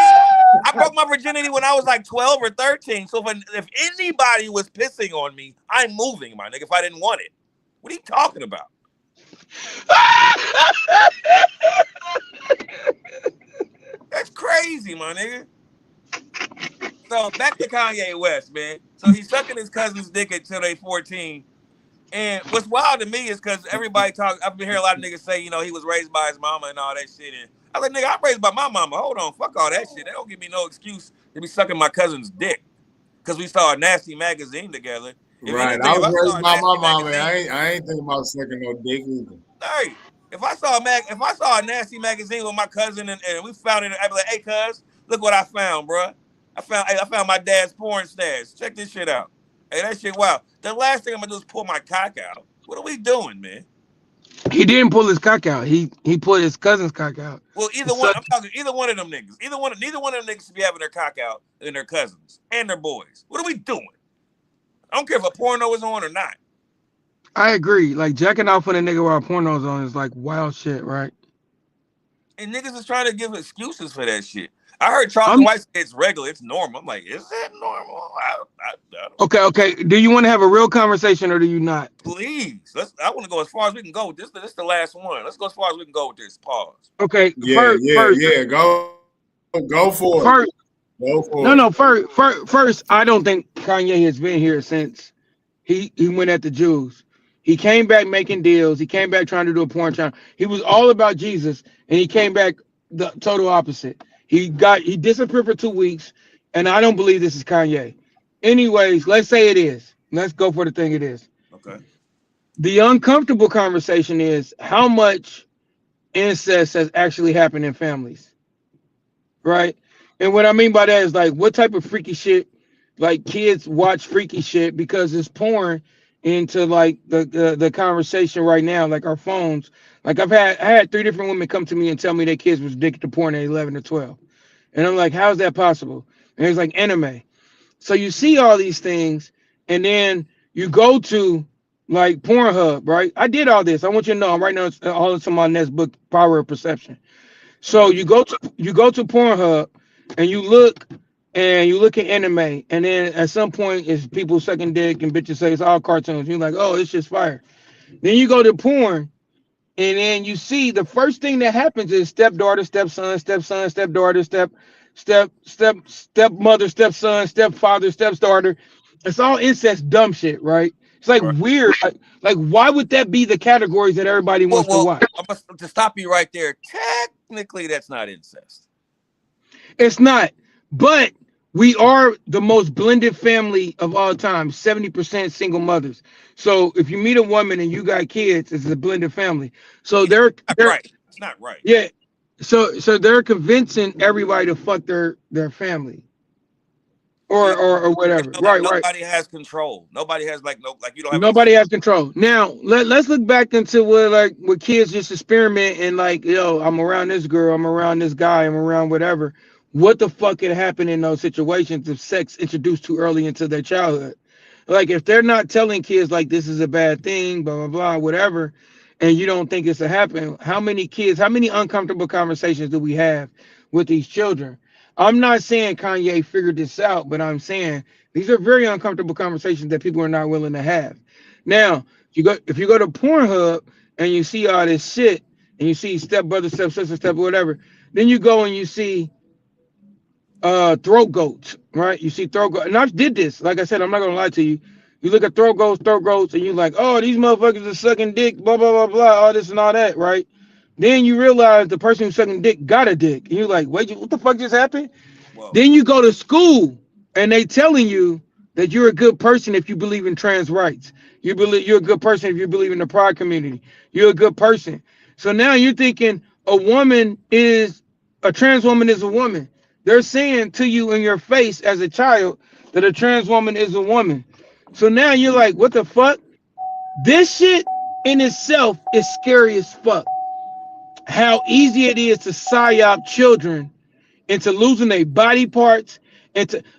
I broke my virginity when I was like 12 or 13. So if anybody was pissing on me, I'm moving, my nigga, if I didn't want it. What are you talking about? That's crazy, my nigga. So back to Kanye West, man. So he's sucking his cousin's dick until they 14. And what's wild to me is because everybody I've been hearing a lot of niggas say, he was raised by his mama and all that shit. And I was like, nigga, I'm raised by my mama. Hold on, fuck all that shit. That don't give me no excuse to be sucking my cousin's dick. Because we saw a nasty magazine together. If Right. anything, I if I was saw raised a by my nasty mom, and magazine, I ain't thinking about sucking no dick either. hey, if I saw a nasty magazine with my cousin and we found it, I'd be like, hey, cuz, look what I found, bro. I found my dad's porn stash. Check this shit out. Hey, that shit, wow. The last thing I'm gonna do is pull my cock out. What are we doing, man? He didn't pull his cock out. He pulled his cousin's cock out. Well, It sucked. I'm talking either one of them niggas. Neither one of them niggas should be having their cock out and their cousins and their boys. What are we doing? I don't care if a porno is on or not. I agree. Like jacking off when a nigga while porno's on is like wild shit, right? And niggas is trying to give excuses for that shit. I heard Charleston White say it's regular, it's normal. I'm like, is that normal? I don't. Okay. Do you want to have a real conversation or do you not? Please, I want to go as far as we can go. This is the last one. Let's go as far as we can go with this. Pause. Okay. Yeah, First, Go for it. First, Go for it. no. First, I don't think Kanye has been here since he went at the Jews. He came back making deals. He came back trying to do a porn channel. He was all about Jesus, and he came back the total opposite. He disappeared for 2 weeks, and I don't believe this is Kanye. Anyways, let's say it is. Let's go for the thing it is. Okay. The uncomfortable conversation is how much incest has actually happened in families, right? And what I mean by that is like what type of freaky shit, like kids watch freaky shit because it's porn into like the conversation right now, like our phones. Like I had 3 different women come to me and tell me their kids was addicted to porn at 11 or 12, and I'm like, how's that possible? And it's like anime. So you see all these things, and then you go to like Pornhub, right? I did all this. I want you to know I'm writing all this on my next book, Power of Perception. So you go to Pornhub and you look at anime, and then at some point it's people sucking dick and bitches say it's all cartoons. You're like, oh, it's just fire. Then you go to porn, and then you see the first thing that happens is stepdaughter, stepson, stepdaughter, stepmother, stepson, stepfather, stepdaughter. It's all incest dumb shit, right? It's like Right. weird. Like why would that be the categories that everybody wants to watch? To stop you right there, technically that's not incest. It's not, but we are the most blended family of all time, 70% single mothers. So if you meet a woman and you got kids, it's a blended family. So they're right. It's not right. Yeah. So they're convincing everybody to fuck their family. Or whatever. Right. Nobody has control. Nobody has you don't have Nobody has control. Now let's look back into what kids just experiment and like, yo, I'm around this girl, I'm around this guy, I'm around whatever. What the fuck could happen in those situations if sex introduced too early into their childhood? Like if they're not telling kids like this is a bad thing, blah blah blah, whatever, and you don't think it's a happen, how many uncomfortable conversations do we have with these children? I'm not saying Kanye figured this out, but I'm saying these are very uncomfortable conversations that people are not willing to have. Now, if you go to Pornhub and you see all this shit, and you see stepbrother, stepsister, step whatever, then you go and you see throat goats, right? You see throat goats, and I did this. Like I said, I'm not gonna lie to you. You look at throat goats, and you're like, oh, these motherfuckers are sucking dick, blah blah blah blah, all this and all that, right? Then you realize the person who's sucking dick got a dick. And you're like, wait, what the fuck just happened? Whoa. Then you go to school and they telling you that you're a good person if you believe in trans rights. You're a good person if you believe in the pride community. You're a good person. So now you're thinking a trans woman is a woman. They're saying to you in your face as a child that a trans woman is a woman. So now you're like, what the fuck? This shit in itself is scary as fuck. How easy it is to psyop children into losing their body parts.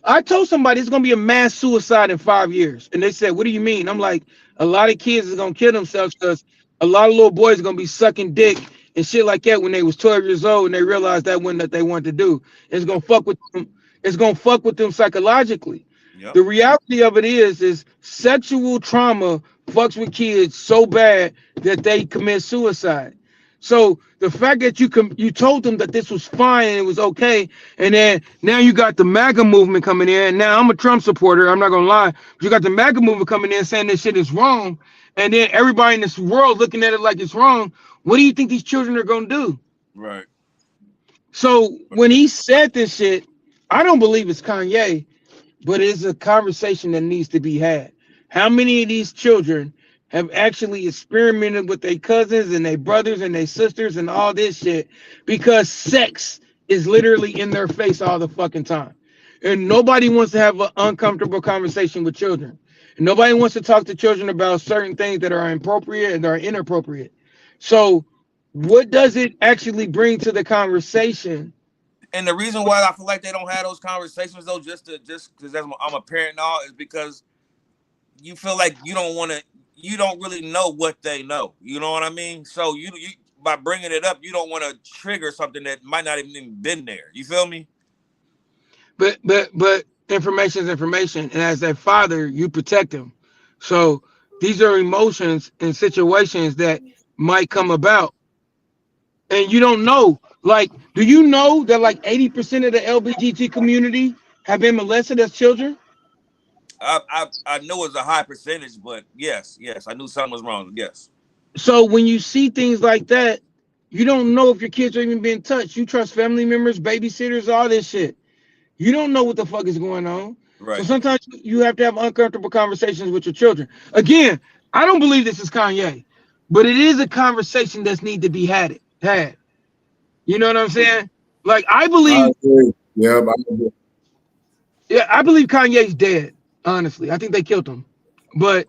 I told somebody it's gonna be a mass suicide in 5 years, and they said, "What do you mean?" I'm like, a lot of kids is gonna kill themselves because a lot of little boys are gonna be sucking dick and shit like that when they was 12 years old and they realized that wasn't what they wanted to do. It's gonna fuck with them. It's gonna fuck with them psychologically. Yep. The reality of it is sexual trauma fucks with kids so bad that they commit suicide. So the fact that you told them that this was fine and it was okay, and then now you got the MAGA movement coming in. Now I'm a Trump supporter, I'm not gonna lie. But you got the MAGA movement coming in saying this shit is wrong, and then everybody in this world looking at it like it's wrong. What do you think these children are gonna do? Right. So when he said this shit, I don't believe it's Kanye, but it's a conversation that needs to be had. How many of these children have actually experimented with their cousins and their brothers and their sisters and all this shit because sex is literally in their face all the fucking time? And nobody wants to have an uncomfortable conversation with children. And nobody wants to talk to children about certain things that are appropriate and are inappropriate. So what does it actually bring to the conversation? And the reason why I feel like they don't have those conversations though, just because I'm a parent and all, is because you feel like you don't really know what they know. You know what I mean? So you by bringing it up, you don't want to trigger something that might not even been there. You feel me? But information is information, and as a father, you protect them. So these are emotions and situations that might come about, and you don't know. Like, do you know that like 80% of the LGBT community have been molested as children? I know it's a high percentage, but yes, I knew something was wrong. Yes. So when you see things like that, you don't know if your kids are even being touched. You trust family members, babysitters, all this shit. You don't know what the fuck is going on. Right. So sometimes you have to have uncomfortable conversations with your children. Again, I don't believe this is Kanye, but it is a conversation that's need to be had. You know what I'm saying? Like, I believe. Yeah, I believe Kanye's dead. Honestly, I think they killed him. But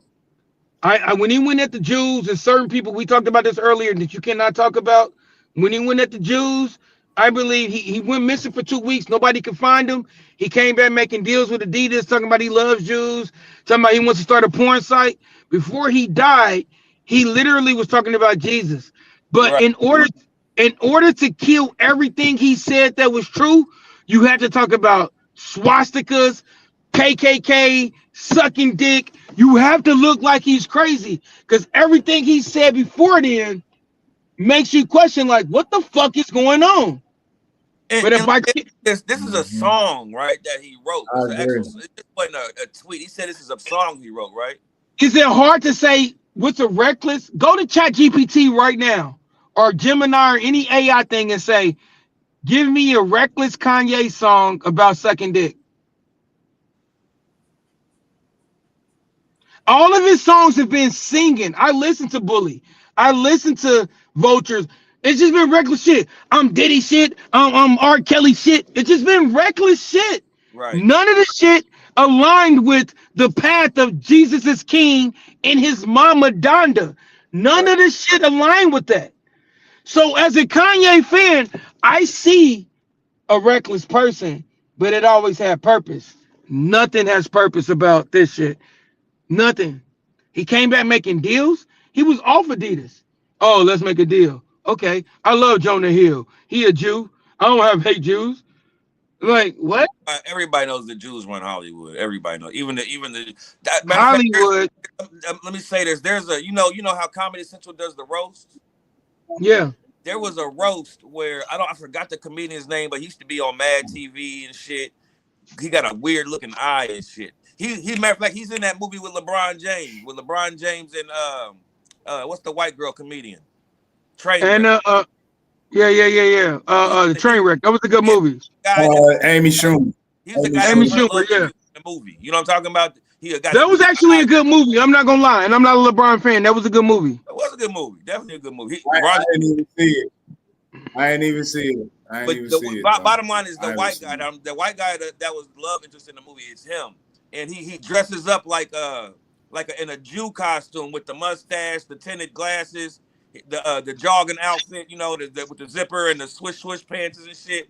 I when he went at the Jews and certain people, we talked about this earlier that you cannot talk about. When he went at the Jews, I believe he went missing for 2 weeks. Nobody could find him. He came back making deals with Adidas, talking about he loves Jews, talking about he wants to start a porn site. Before he died, he literally was talking about Jesus. But right. in order to kill everything he said that was true, you had to talk about swastikas, KKK, sucking dick. You have to look like he's crazy, because everything he said before then makes you question, like, what the fuck is going on? But this is a song, right, that he wrote. This wasn't a tweet. He said this is a song he wrote, right? Is it hard to say what's a reckless? Go to ChatGPT right now, or Gemini, or any AI thing, and say, give me a reckless Kanye song about sucking dick. All of his songs have been singing. I listen to Bully. I listen to Vultures. It's just been reckless shit. I'm Diddy shit. I'm R. Kelly shit. It's just been reckless shit. Right. None of the shit aligned with the path of Jesus is King and his mama Donda. None of this shit aligned with that. So as a Kanye fan, I see a reckless person, but it always had purpose. Nothing has purpose about this shit. Nothing. He came back making deals. He was off Adidas. Oh, let's make a deal. Okay. I love Jonah Hill. He a Jew. I don't hate Jews. Like, what? Everybody knows the Jews run Hollywood. Everybody knows. Even the Hollywood. Let me say this. There's a you know how Comedy Central does the roast? Yeah. There was a roast where I forgot the comedian's name, but he used to be on Mad TV and shit. He got a weird looking eye and shit. He matter of fact, he's in that movie with LeBron James. With LeBron James and what's the white girl comedian? Train. And the Trainwreck. That was a good movie. Amy Schumer. He's the guy Amy Schumer, yeah. In the movie. You know what I'm talking about? That was actually a good movie. I'm not gonna lie, and I'm not a LeBron fan. That was a good movie. It was a good movie. Definitely a good movie. I didn't even see it. I ain't even see it. Bottom line is the white guy. The white guy that was love interest in the movie is him, and he dresses up like in a Jew costume with the mustache, the tinted glasses, the jogging outfit, you know, with the zipper and the swish pants and shit.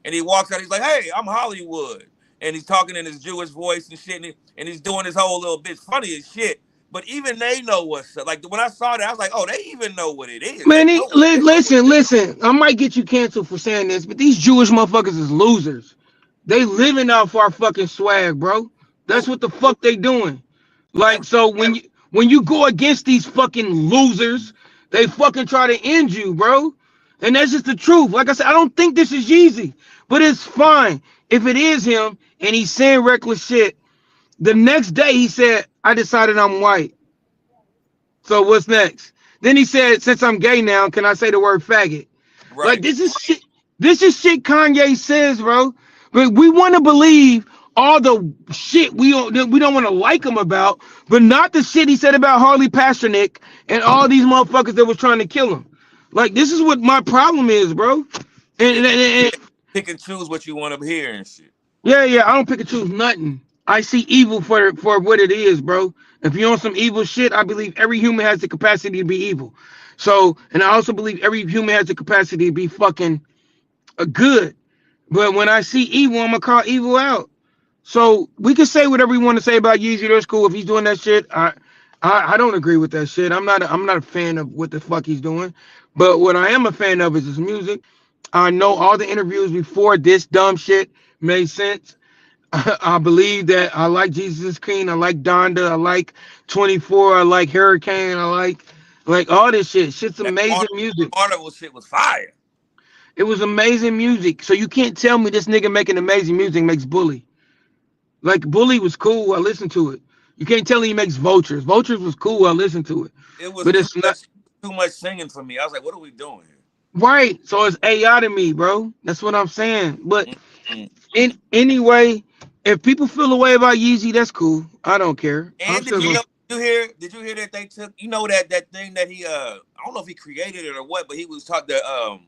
And he walks out. He's like, "Hey, I'm Hollywood," and he's talking in his Jewish voice and shit, and he's doing his whole little bit. Funny as shit. But even they know what's up. Like when I saw that, I was like, "Oh, they even know what it is." Man, listen. I might get you canceled for saying this, but these Jewish motherfuckers is losers. They living off our fucking swag, bro. That's what the fuck they doing. Like, so when you go against these fucking losers, they fucking try to end you, bro. And that's just the truth. Like I said, I don't think this is Yeezy, but it's fine if it is him and he's saying reckless shit. The next day he said, "I decided I'm white. So what's next?" Then he said, "Since I'm gay now, can I say the word faggot?" Right. Like this is shit Kanye says, bro. But we want to believe all the shit we don't want to like him about, but not the shit he said about Harley Pasternak and all these motherfuckers that was trying to kill him. Like, this is what my problem is, bro. And Pick and choose what you want to hear and shit. yeah, I don't pick and choose nothing. I see evil for what it is, bro. If you're on some evil shit, I believe every human has the capacity to be evil. So, and I also believe every human has the capacity to be fucking good. But when I see evil, I'm gonna call evil out. So we can say whatever we want to say about Yeezy. That's cool. If he's doing that shit, I don't agree with that shit. I'm not a fan of what the fuck he's doing. But what I am a fan of is his music. I know all the interviews before this dumb shit made sense. I believe that I like Jesus King. I like Donda. I like 24. I like Hurricane. I like all this shit. Shit's amazing music. Carnival shit was fire. It was amazing music. So you can't tell me this nigga making amazing music makes Bully. Like, Bully was cool. I listened to it. You can't tell me he makes Vultures. Vultures was cool. I listened to it. It was but it's too much singing for me. I was like, what are we doing here? Right. So it's AI to me, bro. That's what I'm saying. But anyway, if people feel a way about Yeezy, that's cool. I don't care. And did you hear that they took, that thing that he I don't know if he created it or what, but he was taught the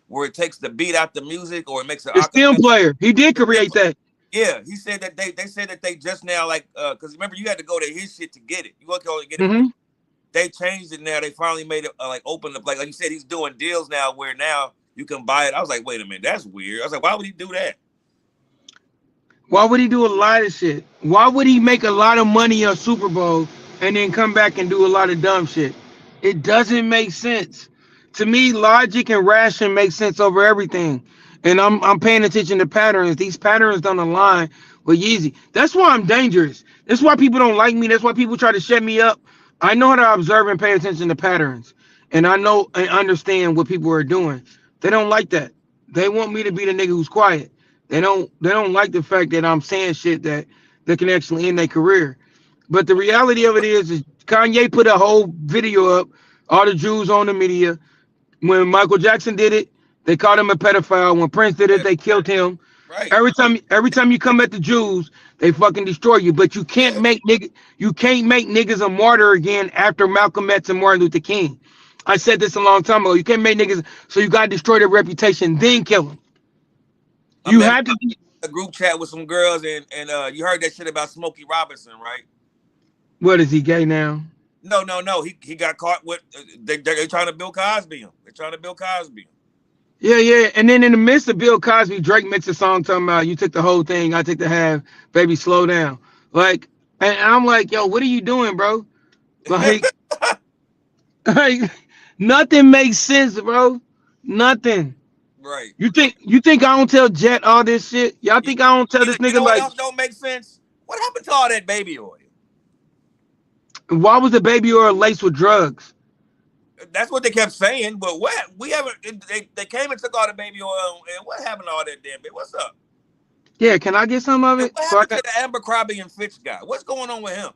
where it takes the beat out the music or it makes it the stem player. He did create that. Yeah, he said that they said that they just now because remember you had to go to his shit to get it. You want to get it. They changed it now. They finally made it open up. Like you said, he's doing deals now where now you can buy it. I was like, wait a minute, that's weird. I was like, why would he do that? Why would he do a lot of shit? Why would he make a lot of money on Super Bowl and then come back and do a lot of dumb shit? It doesn't make sense. To me, logic and ration make sense over everything. And I'm paying attention to patterns. These patterns don't align with Yeezy. That's why I'm dangerous. That's why people don't like me. That's why people try to shut me up. I know how to observe and pay attention to patterns. And I know and understand what people are doing. They don't like that. They want me to be the nigga who's quiet. They don't like the fact that I'm saying shit that can actually end their career. But the reality of it is Kanye put a whole video up, all the Jews on the media. When Michael Jackson did it, they called him a pedophile. When Prince did it, they killed him. Right. Every time you come at the Jews, they fucking destroy you. But you can't make niggas a martyr again after Malcolm X and Martin Luther King. I said this a long time ago. You can't make niggas, so you gotta destroy their reputation, then kill them. You have to be a group chat with some girls and you heard that shit about Smokey Robinson, right? What is he, gay now? No. He got caught with they're trying to Bill Cosby him. They're trying to Bill Cosby him. Yeah. And then in the midst of Bill Cosby, Drake makes a song talking about you took the whole thing, I take the half, baby, slow down. Like, and I'm like, yo, what are you doing, bro? Like, nothing makes sense, bro. Nothing. Right. You think I don't tell Jet all this shit? Y'all think I don't tell this nigga what like else don't make sense? What happened to all that baby oil? Why was the baby oil laced with drugs? That's what they kept saying, but what we haven't. They came and took all the baby oil, and what happened to all that damn baby? What's up? Yeah, can I get some of it? What happened to the Abercrombie and Fitch guy? What's going on with him?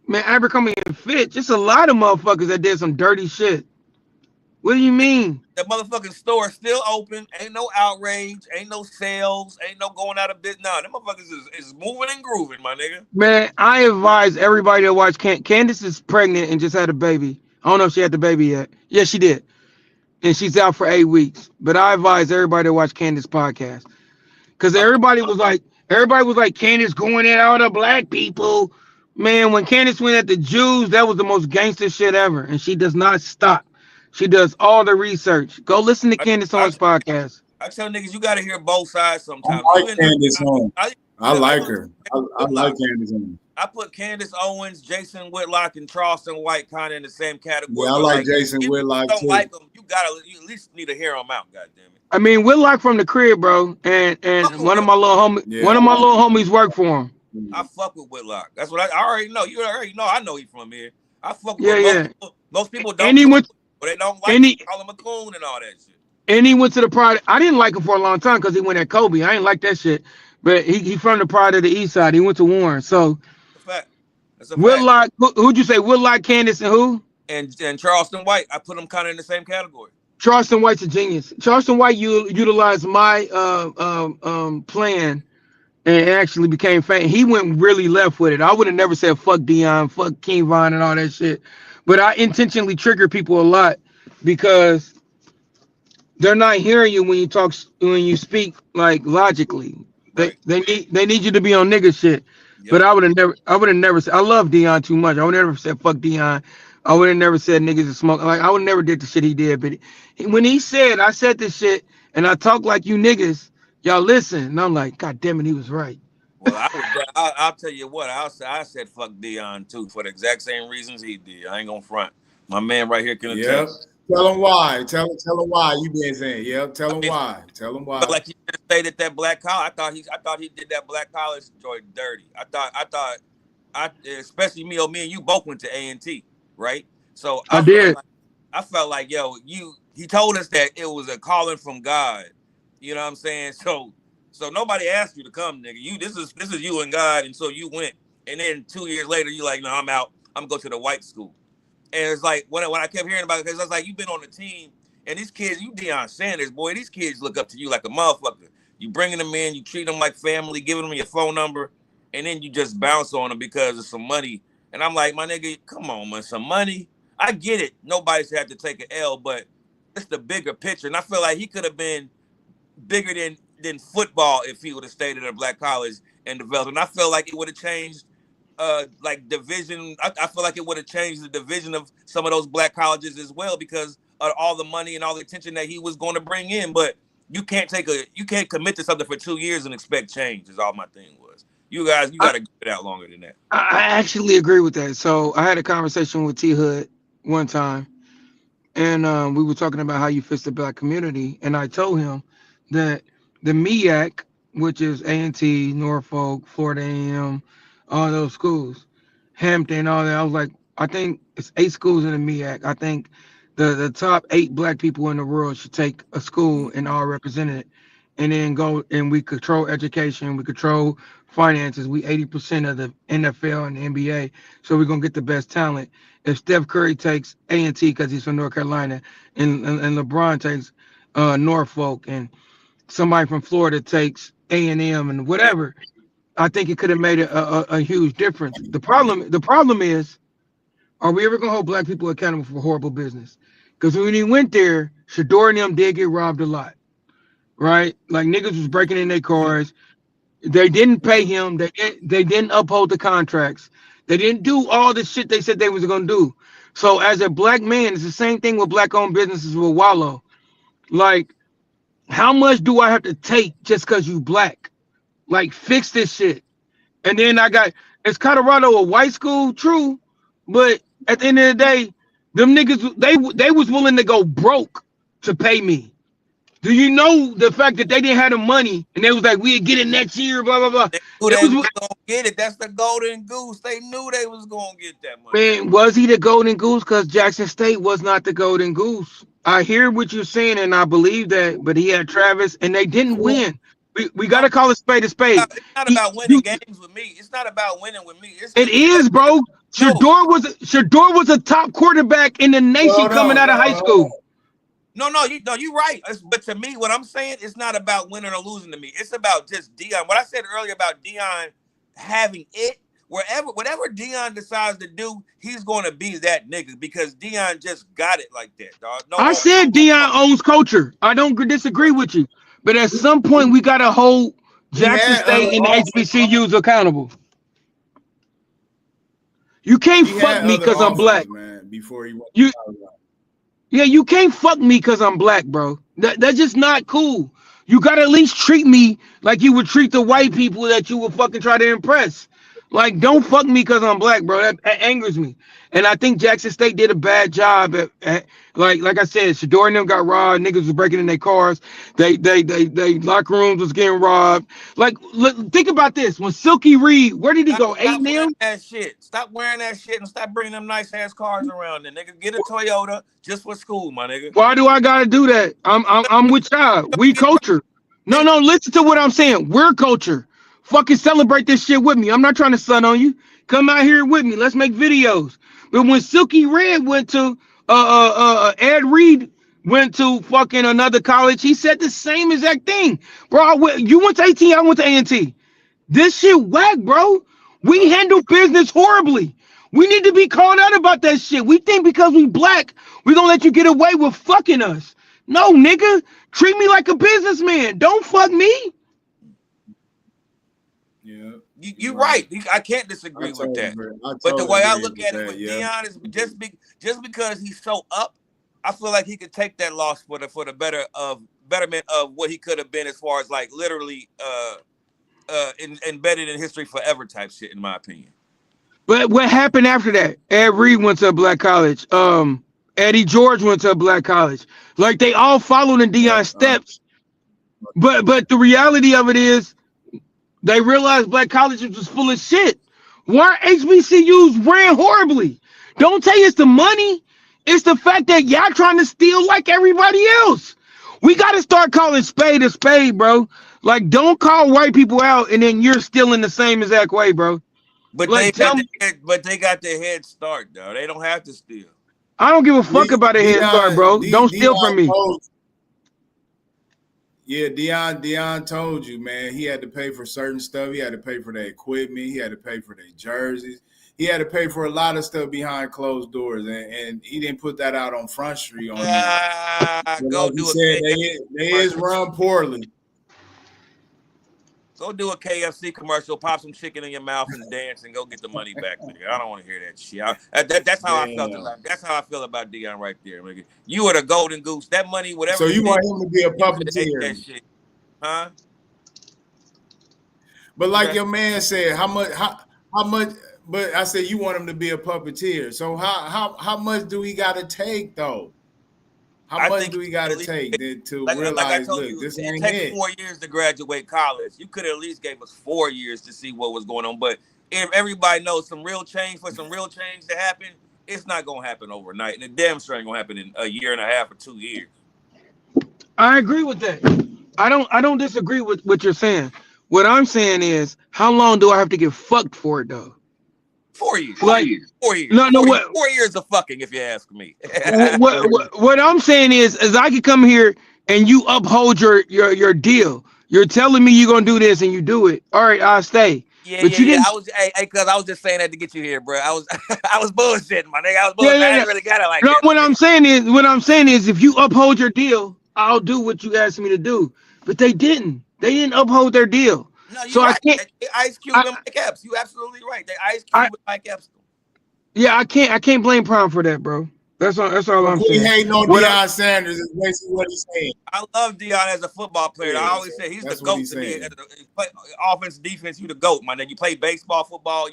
Man, Abercrombie and Fitch, just a lot of motherfuckers that did some dirty shit. What do you mean? The motherfucking store is still open. Ain't no outrage. Ain't no sales. Ain't no going out of business. Nah, them motherfuckers is moving and grooving, my nigga. Man, I advise everybody to watch. Candace is pregnant and just had a baby. I don't know if she had the baby yet. Yeah, she did. And she's out for 8 weeks. But I advise everybody to watch Candace podcast. Because everybody was like, Candace going at all the black people. Man, when Candace went at the Jews, that was the most gangster shit ever. And she does not stop. She does all the research. Go listen to Candace Owens podcast. I tell niggas, you got to hear both sides sometimes. I like Candace Owens. I like her. I like Candace Owens. I put Candace Owens, Jason Whitlock, and Charleston White kind of in the same category. Yeah, I like Jason Whitlock too. If you don't like them, you at least need to hear them out. Goddamn it. I mean, Whitlock from the crib, bro, and one of my little homies work for him. I fuck with Whitlock. That's what I already know. You already know. I know he's from here. I fuck with most people don't. And he went. But they don't like him, call him a coon and all that shit. And he went to the Pride. I didn't like him for a long time because he went at Kobe. I didn't like that shit. But he from the Pride of the East Side. He went to Warren. So That's a Whitlock, who'd you say? Whitlock, Candace, and who? And Charleston White. I put them kind of in the same category. Charleston White's a genius. Charleston White utilized my plan and actually became famous. He went really left with it. I would have never said fuck Dion, fuck King Von and all that shit. But I intentionally trigger people a lot because they're not hearing you when you speak like logically. Right. They need you to be on nigga shit. Yep. But I would have never said I love Dion too much. I would never said fuck Dion. I would have never said niggas is smoke. Like I would never did the shit he did. But when he said I said this shit and I talk like you niggas, y'all listen. And I'm like, God damn it, he was right. Well, I'll tell you what. I said fuck Dion too for the exact same reasons he did. I ain't gonna front. My man right here can Yep. attest. Tell him why. Tell him why you been saying. Yep. Tell him why. Tell him why. Like he stated that black college. I thought he did that black college joint dirty. I thought, especially me and you both went to A&T, right? So I did. I felt like, yo, he told us that it was a calling from God. You know what I'm saying? So nobody asked you to come, nigga. This is you and God, and so you went. And then 2 years later, you like, no, I'm out. I'm going to the white school. And it's like when I kept hearing about it, because I was like, you've been on the team, and these kids, you Deion Sanders, boy, these kids look up to you like a motherfucker. You bringing them in, you treat them like family, giving them your phone number, and then you just bounce on them because of some money. And I'm like, my nigga, come on, man, some money. I get it. Nobody's had to take an L, but it's the bigger picture. And I feel like he could have been bigger than football if he would have stayed at a black college and developed. And I feel like it would have changed like division. I feel like it would have changed the division of some of those black colleges as well because of all the money and all the attention that he was going to bring in. But you can't commit to something for 2 years and expect change is all my thing was. You guys, you got to get it out longer than that. I actually agree with that. So I had a conversation with T Hood one time, and we were talking about how you fix the black community, and I told him that the MEAC, which is A&T, Norfolk, Florida A&M, all those schools, Hampton, all that. I was like, I think it's 8 schools in the MEAC. I think the top 8 black people in the world should take a school and all represent it, and then go and we control education, we control finances. We 80% of the NFL and the NBA, so we're gonna get the best talent. If Steph Curry takes A&T because he's from North Carolina, and LeBron takes Norfolk, and somebody from Florida takes A&M and whatever, I think it could have made a huge difference. The problem is, are we ever gonna hold black people accountable for horrible business? Because when he went there, Shador and them did get robbed a lot, right? Like niggas was breaking in their cars. They didn't pay him. They didn't uphold the contracts. They didn't do all the shit they said they was gonna do. So as a black man, it's the same thing with black-owned businesses with Wallow. Like, how much do I have to take just because you black? Like, fix this shit. And then is Colorado a white school? True, but at the end of the day, them niggas they was willing to go broke to pay me. Do you know the fact that they didn't have the money and they was like, we'll get it next year, blah, blah, blah. They knew they was gonna get it. That's the golden goose. They knew they was gonna get that money. Man, was he the golden goose? Because Jackson State was not the golden goose. I hear what you're saying and I believe that, but he had Travis and they didn't win. We got to call a spade a spade. It's not about winning games with me. It's not about winning with me. It is, bro. Shador was a top quarterback in the nation coming out of high school. No, you're right. But to me, what I'm saying, it's not about winning or losing to me. It's about just Deion. What I said earlier about Deion having it, whatever Deion decides to do, he's going to be that nigga because Deion just got it like that, dog. No, I said Deion owns culture. I don't disagree with you. But at some point, we got to hold Jackson State and the HBCUs accountable. You can't fuck me because I'm black. Man, before he went you can't fuck me because I'm black, bro. That's just not cool. You got to at least treat me like you would treat the white people that you would fucking try to impress. Like, don't fuck me because I'm black, bro. That angers me. And I think Jackson State did a bad job at like I said, Shador and them got robbed. Niggas was breaking in their cars. They locker rooms was getting robbed. Like, think about this. When Silky Reed, where did he go? A&M? Stop wearing that shit and stop bringing them nice ass cars around. Then nigga, get a Toyota just for school, my nigga. Why do I gotta do that? I'm with y'all. We culture. No, listen to what I'm saying. We're culture. Fucking celebrate this shit with me. I'm not trying to stun on you. Come out here with me. Let's make videos. But when Silky Red went to Ed Reed went to fucking another college, he said the same exact thing. Bro, you went to AT, I went to A&T. This shit whack, bro. We handle business horribly. We need to be called out about that shit. We think because we black, we gonna let you get away with fucking us. No, nigga. Treat me like a businessman. Don't fuck me. Yeah. You're right. I can't disagree with that. But the way I look at it with Deion is just because he's so up, I feel like he could take that loss for the betterment of what he could have been as far as like literally embedded in history forever type shit, in my opinion. But what happened after that? Ed Reed went to a black college. Eddie George went to a black college. Like they all followed in Deion's steps. But the reality of it is they realized black colleges was full of shit. Why HBCUs ran horribly? Don't tell you it's the money. It's the fact that y'all trying to steal like everybody else. We got to start calling spade a spade, bro. Like, don't call white people out and then you're still in the same exact way, bro. But like, they got their head start, though. They don't have to steal. I don't give a fuck about a head start, bro. Don't steal from me. Yeah, Deion told you, man, he had to pay for certain stuff. He had to pay for their equipment. He had to pay for their jerseys. He had to pay for a lot of stuff behind closed doors, and he didn't put that out on Front Street. Go do it. They is run poorly. Go do a KFC commercial, pop some chicken in your mouth, and dance, and go get the money back. Nigga. I don't want to hear that shit. That's how I felt about. That's how I feel about Deion right there. Nigga. You are the golden goose. That money, whatever. So you want him to be a puppeteer, that shit, huh? But like your man said, how much? But I said you want him to be a puppeteer. So how much do we got to take though? How much do we got to take to realize, look, this ain't it. It takes 4 years to graduate college. You could at least gave us 4 years to see what was going on. But if everybody knows some real change to happen, it's not going to happen overnight. And it damn sure ain't going to happen in a year and a half or 2 years. I agree with that. I don't disagree with what you're saying. What I'm saying is, how long do I have to get fucked for it, though? 4 years. Like, 4 years. No, 4 years of fucking, if you ask me. what I'm saying is I could come here and you uphold your deal. You're telling me you're gonna do this and you do it. All right, I'll stay. Yeah. Because I was just saying that to get you here, bro. I was bullshitting, my nigga. I was bullshitting. I didn't really got it like that. What I'm saying is, if you uphold your deal, I'll do what you asked me to do. But they didn't. They didn't uphold their deal. No, so right. I can't. Ice Cube and Mike Epps. You absolutely right. They Ice Cube and Mike Epps. Yeah, I can't blame Prime for that, bro. That's all I'm saying. He hating on Deion Sanders is basically what he's saying. I love Deion as a football player. Yeah, I always say he's the GOAT to me. Play offense, defense, you the GOAT, my nigga. You play baseball, football.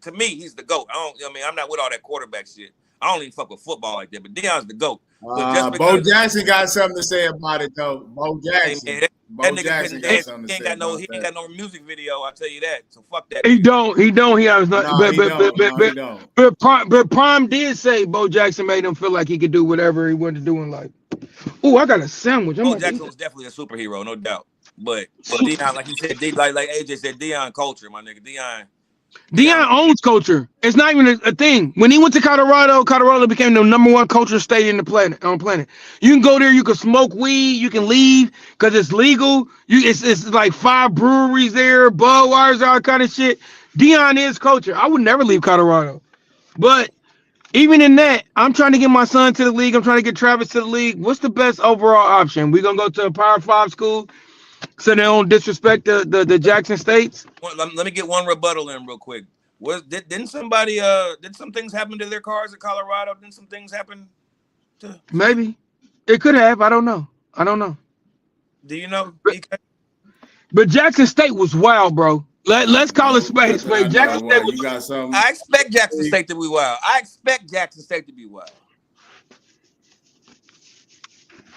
To me, he's the GOAT. I'm not with all that quarterback shit. I don't even fuck with football like that. But Deion's the GOAT. Bo Jackson got something to say about it though. Bo Jackson. Hey, man, that nigga dance. He ain't got no music video. I'll tell you that. So fuck that. He don't. He has not. No, but Prime did say Bo Jackson made him feel like he could do whatever he wanted to do in life. Oh, I got a sandwich. Bo Jackson was definitely a superhero, no doubt. But Deion, like you said, like AJ said, Deion culture, my nigga. Deion owns culture. It's not even a thing. When he went to Colorado became the #1 culture state on the planet. You can go there, you can smoke weed, you can leave because it's legal. It's like 5 breweries there, Budweiser, all kind of shit. Deion is culture. I would never leave Colorado. But even in that, I'm trying to get my son to the league. I'm trying to get Travis to the league. What's the best overall option? We're gonna go to a Power 5 school so they don't disrespect the Jackson States. Let me get one rebuttal in real quick. Didn't some things happen to their cars in Colorado? Didn't some things happen to? Maybe it could have. I don't know. Do you know? But Jackson State was wild, bro. Let's call it spade. Jackson State was. You got something? I expect Jackson State to be wild.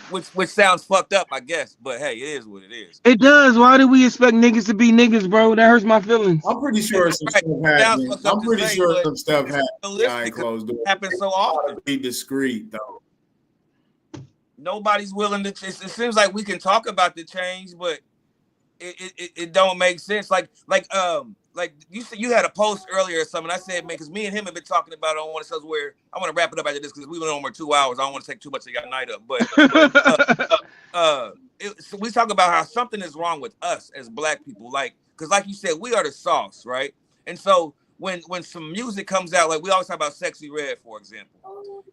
Which sounds fucked up, I guess, but hey, it is what it is. It does. Why do we expect niggas to be niggas, bro? That hurts my feelings. I'm pretty sure some stuff happened. I'm pretty sure some stuff happened behind closed doors. Happens so often. Be discreet though. Nobody's willing to. It seems like we can talk about the change, but it don't make sense. Like you said, you had a post earlier or something. I said, man, because me and him have been talking about it on one of those where I want to wrap it up after this because we went on for 2 hours. I don't want to take too much of your night up, but we talk about how something is wrong with us as black people, like because like you said, we are the sauce, right? And so when some music comes out, like we always talk about Sexy Red, for example,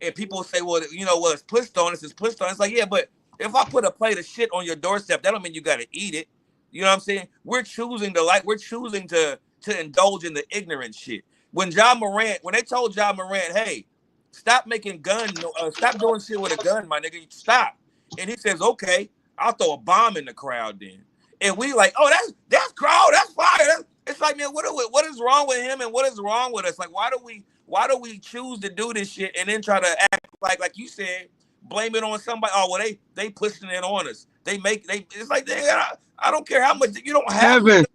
and people say, well, it's pushed on us, it's pushed on. It's like, yeah, but if I put a plate of shit on your doorstep, that don't mean you got to eat it. You know what I'm saying? We're choosing to indulge in the ignorant shit. When they told Ja Morant, hey, stop making stop doing shit with a gun, my nigga, stop. And he says, okay, I'll throw a bomb in the crowd then. And we like, oh, that's crowd, that's fire. It's like, man, what is wrong with him and what is wrong with us? Like, why do we choose to do this shit and then try to act like you said, blame it on somebody? Oh, well, they pushing it on us. It's like, I don't care how much you don't have. Evan,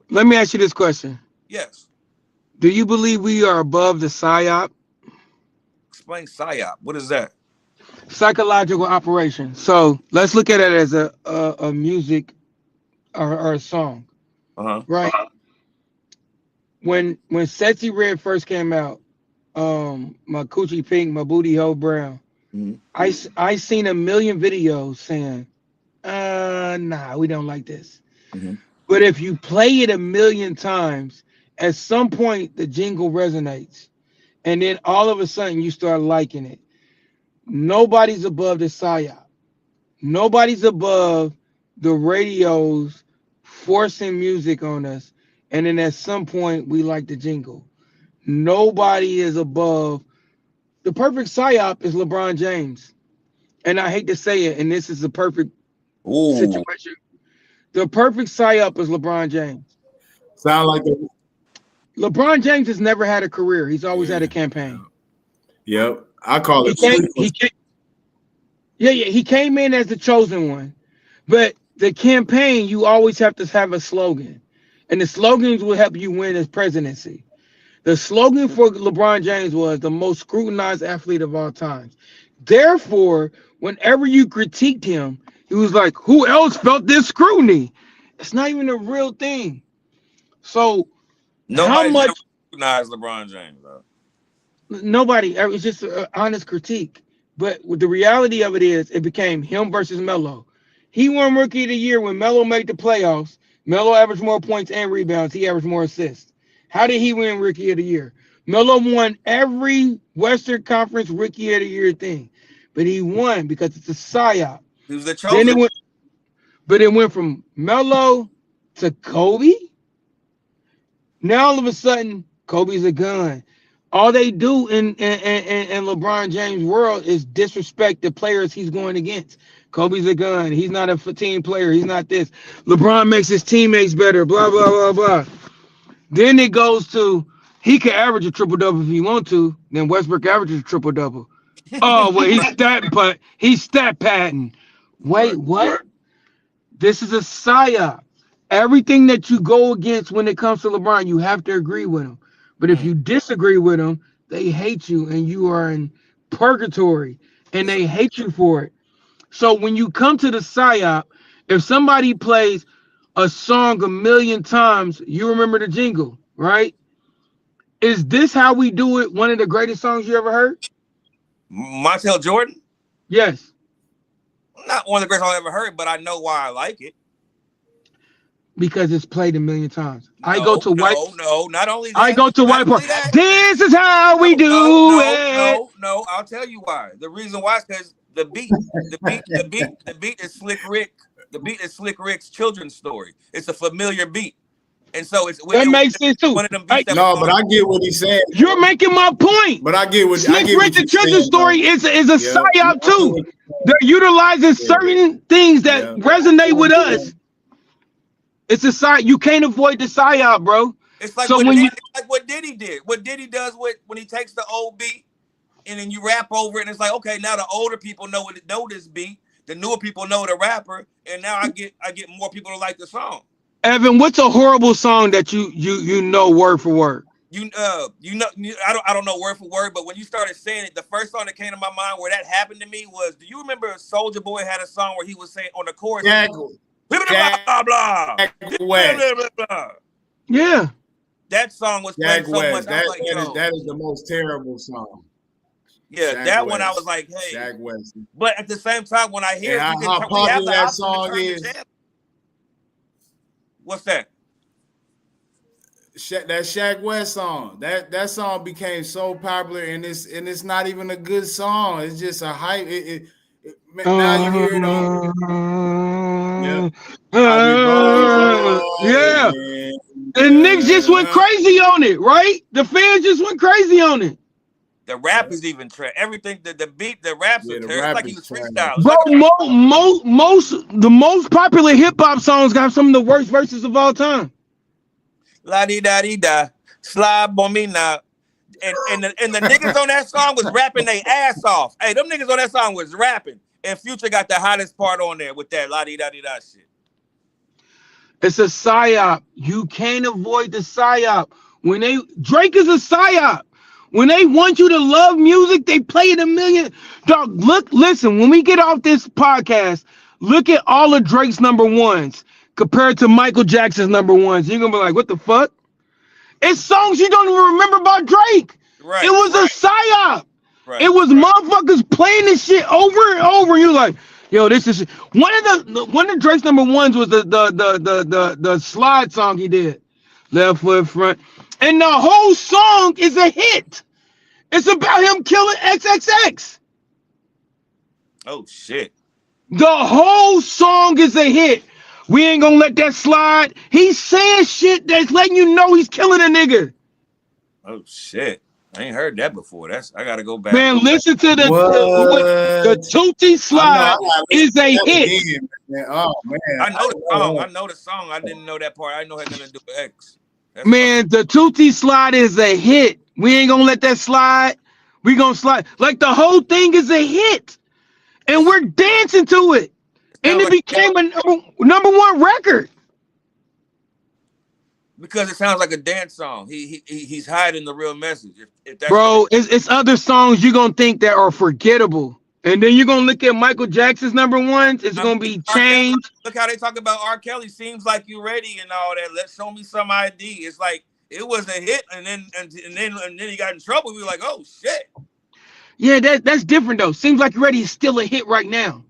let me ask you this question. Yes. Do you believe we are above the PSYOP? Explain PSYOP. What is that? Psychological operation. So let's look at it as a music or a song. Uh-huh. Right. When Sexy Red first came out, my coochie pink, my booty hole brown. Mm-hmm. I seen a million videos saying, nah, we don't like this. Mm-hmm. But if you play it a million times, at some point the jingle resonates, and then all of a sudden you start liking it. Nobody's above the PSYOP. Nobody's above the radios forcing music on us, and then at some point we like the jingle. Nobody is above. The perfect PSYOP is LeBron James, and I hate to say it, and this is the perfect situation. The perfect PSYOP is LeBron James. Sound like LeBron James has never had a career. He's always had a campaign. Yep, I call it. He came in as the chosen one, but the campaign, you always have to have a slogan, and the slogans will help you win as presidency. The slogan for LeBron James was the most scrutinized athlete of all time. Therefore, whenever you critiqued him, he was like, who else felt this scrutiny? It's not even a real thing. So how much scrutinized LeBron James, bro? Nobody. It's just an honest critique. But the reality of it is, it became him versus Melo. He won Rookie of the Year when Melo made the playoffs. Melo averaged more points and rebounds. He averaged more assists. How did he win Rookie of the Year? Melo won every Western Conference Rookie of the Year thing, but he won because it's a PSYOP. He was the chosen. Then it went from Melo to Kobe. Now all of a sudden, Kobe's a gun. All they do in LeBron James' world is disrespect the players he's going against. Kobe's a gun. He's not a team player. He's not this. LeBron makes his teammates better. Blah, blah, blah, blah. Then it goes to he can average a triple-double if he want to. Then Westbrook averages a triple-double. Oh, well, he's stat padding. Wait, what? This is a PSYOP. Everything that you go against when it comes to LeBron, you have to agree with him. But if you disagree with them, they hate you and you are in purgatory and they hate you for it. So when you come to the PSYOP, if somebody plays a song a million times, you remember the jingle, right? Is this how we do it? One of the greatest songs you ever heard? Montel Jordan? Yes. Not one of the greatest songs I ever heard, but I know why I like it. Because it's played a million times. No, not only that. I go to White Park. This is how we do it. No, I'll tell you why. The reason why is because the beat is Slick Rick. The beat is Slick Rick's children's story. It's a familiar beat. And so that makes sense too. But I get what he's saying. You're making my point. But I get what Slick Rick, the children's story is a PSYOP too. They're utilizing certain things that resonate with us. It's a PSYOP. You can't avoid the PSYOP, bro. It's like what Diddy did. What Diddy does when he takes the old beat and then you rap over it, and it's like, okay, now the older people know this beat, the newer people know the rapper, and now I get more people to like the song. Evan, what's a horrible song that you know word for word? I don't know word for word, but when you started saying it, the first song that came to my mind where that happened to me was, do you remember Soulja Boy had a song where he was saying on the chorus, blah, blah, blah. Yeah. That song was playing so much. That is the most terrible song. Yeah, Shaq that one I West. was like, hey. Shaq West. But at the same time, when I hear And it, how we have popular the that option song to turn is. the jam. What's that? That Shaq West song. That song became so popular, and it's not even a good song. It's just a hype. Now you hear it on. Yeah. And niggas just went crazy on it, right? The fans just went crazy on it. The rap is even trash. Everything, the beat, the raps are terrible. It's like he was freestyle. Bro, the most popular hip hop songs got some of the worst verses of all time. La di da di da, slob on me now. And the niggas on that song was rapping their ass off. Hey, them niggas on that song was rapping. And Future got the hottest part on there with that la di da di da shit. It's a psyop. You can't avoid the psyop. Drake is a psyop. When they want you to love music, they play it a million. Dog, listen, when we get off this podcast, look at all of Drake's number ones compared to Michael Jackson's number ones. You're gonna be like, what the fuck? It's songs you don't even remember about Drake. Right, it was a psyop. Right, it was motherfuckers playing this shit over and over. You're like, yo, this is one of Drake's number ones was the slide song he did. Left foot front. And the whole song is a hit. It's about him killing XXX. Oh shit. The whole song is a hit. We ain't gonna let that slide. He's saying shit that's letting you know he's killing a nigga. Oh shit. I ain't heard that before. I gotta go back. Man, listen to the Tootsie Slide is a hit. Oh man. I know the song. I know the song. I didn't know that part. I know it had nothing to do with X. Man, the Tootsie Slide is a hit. We ain't gonna let that slide. We gonna slide. Like the whole thing is a hit. And we're dancing to it. And it became a number one record. Because it sounds like a dance song. He's hiding the real message. If that's bro, it's other songs you're gonna think that are forgettable. And then you're gonna look at Michael Jackson's number ones, it's gonna be changed. Look how they talk about R. Kelly. Seems like you ready and all that. Let's show me some ID. It's like it was a hit, and then he got in trouble. We were like, oh shit. Yeah, that's different though. Seems like you ready is still a hit right now.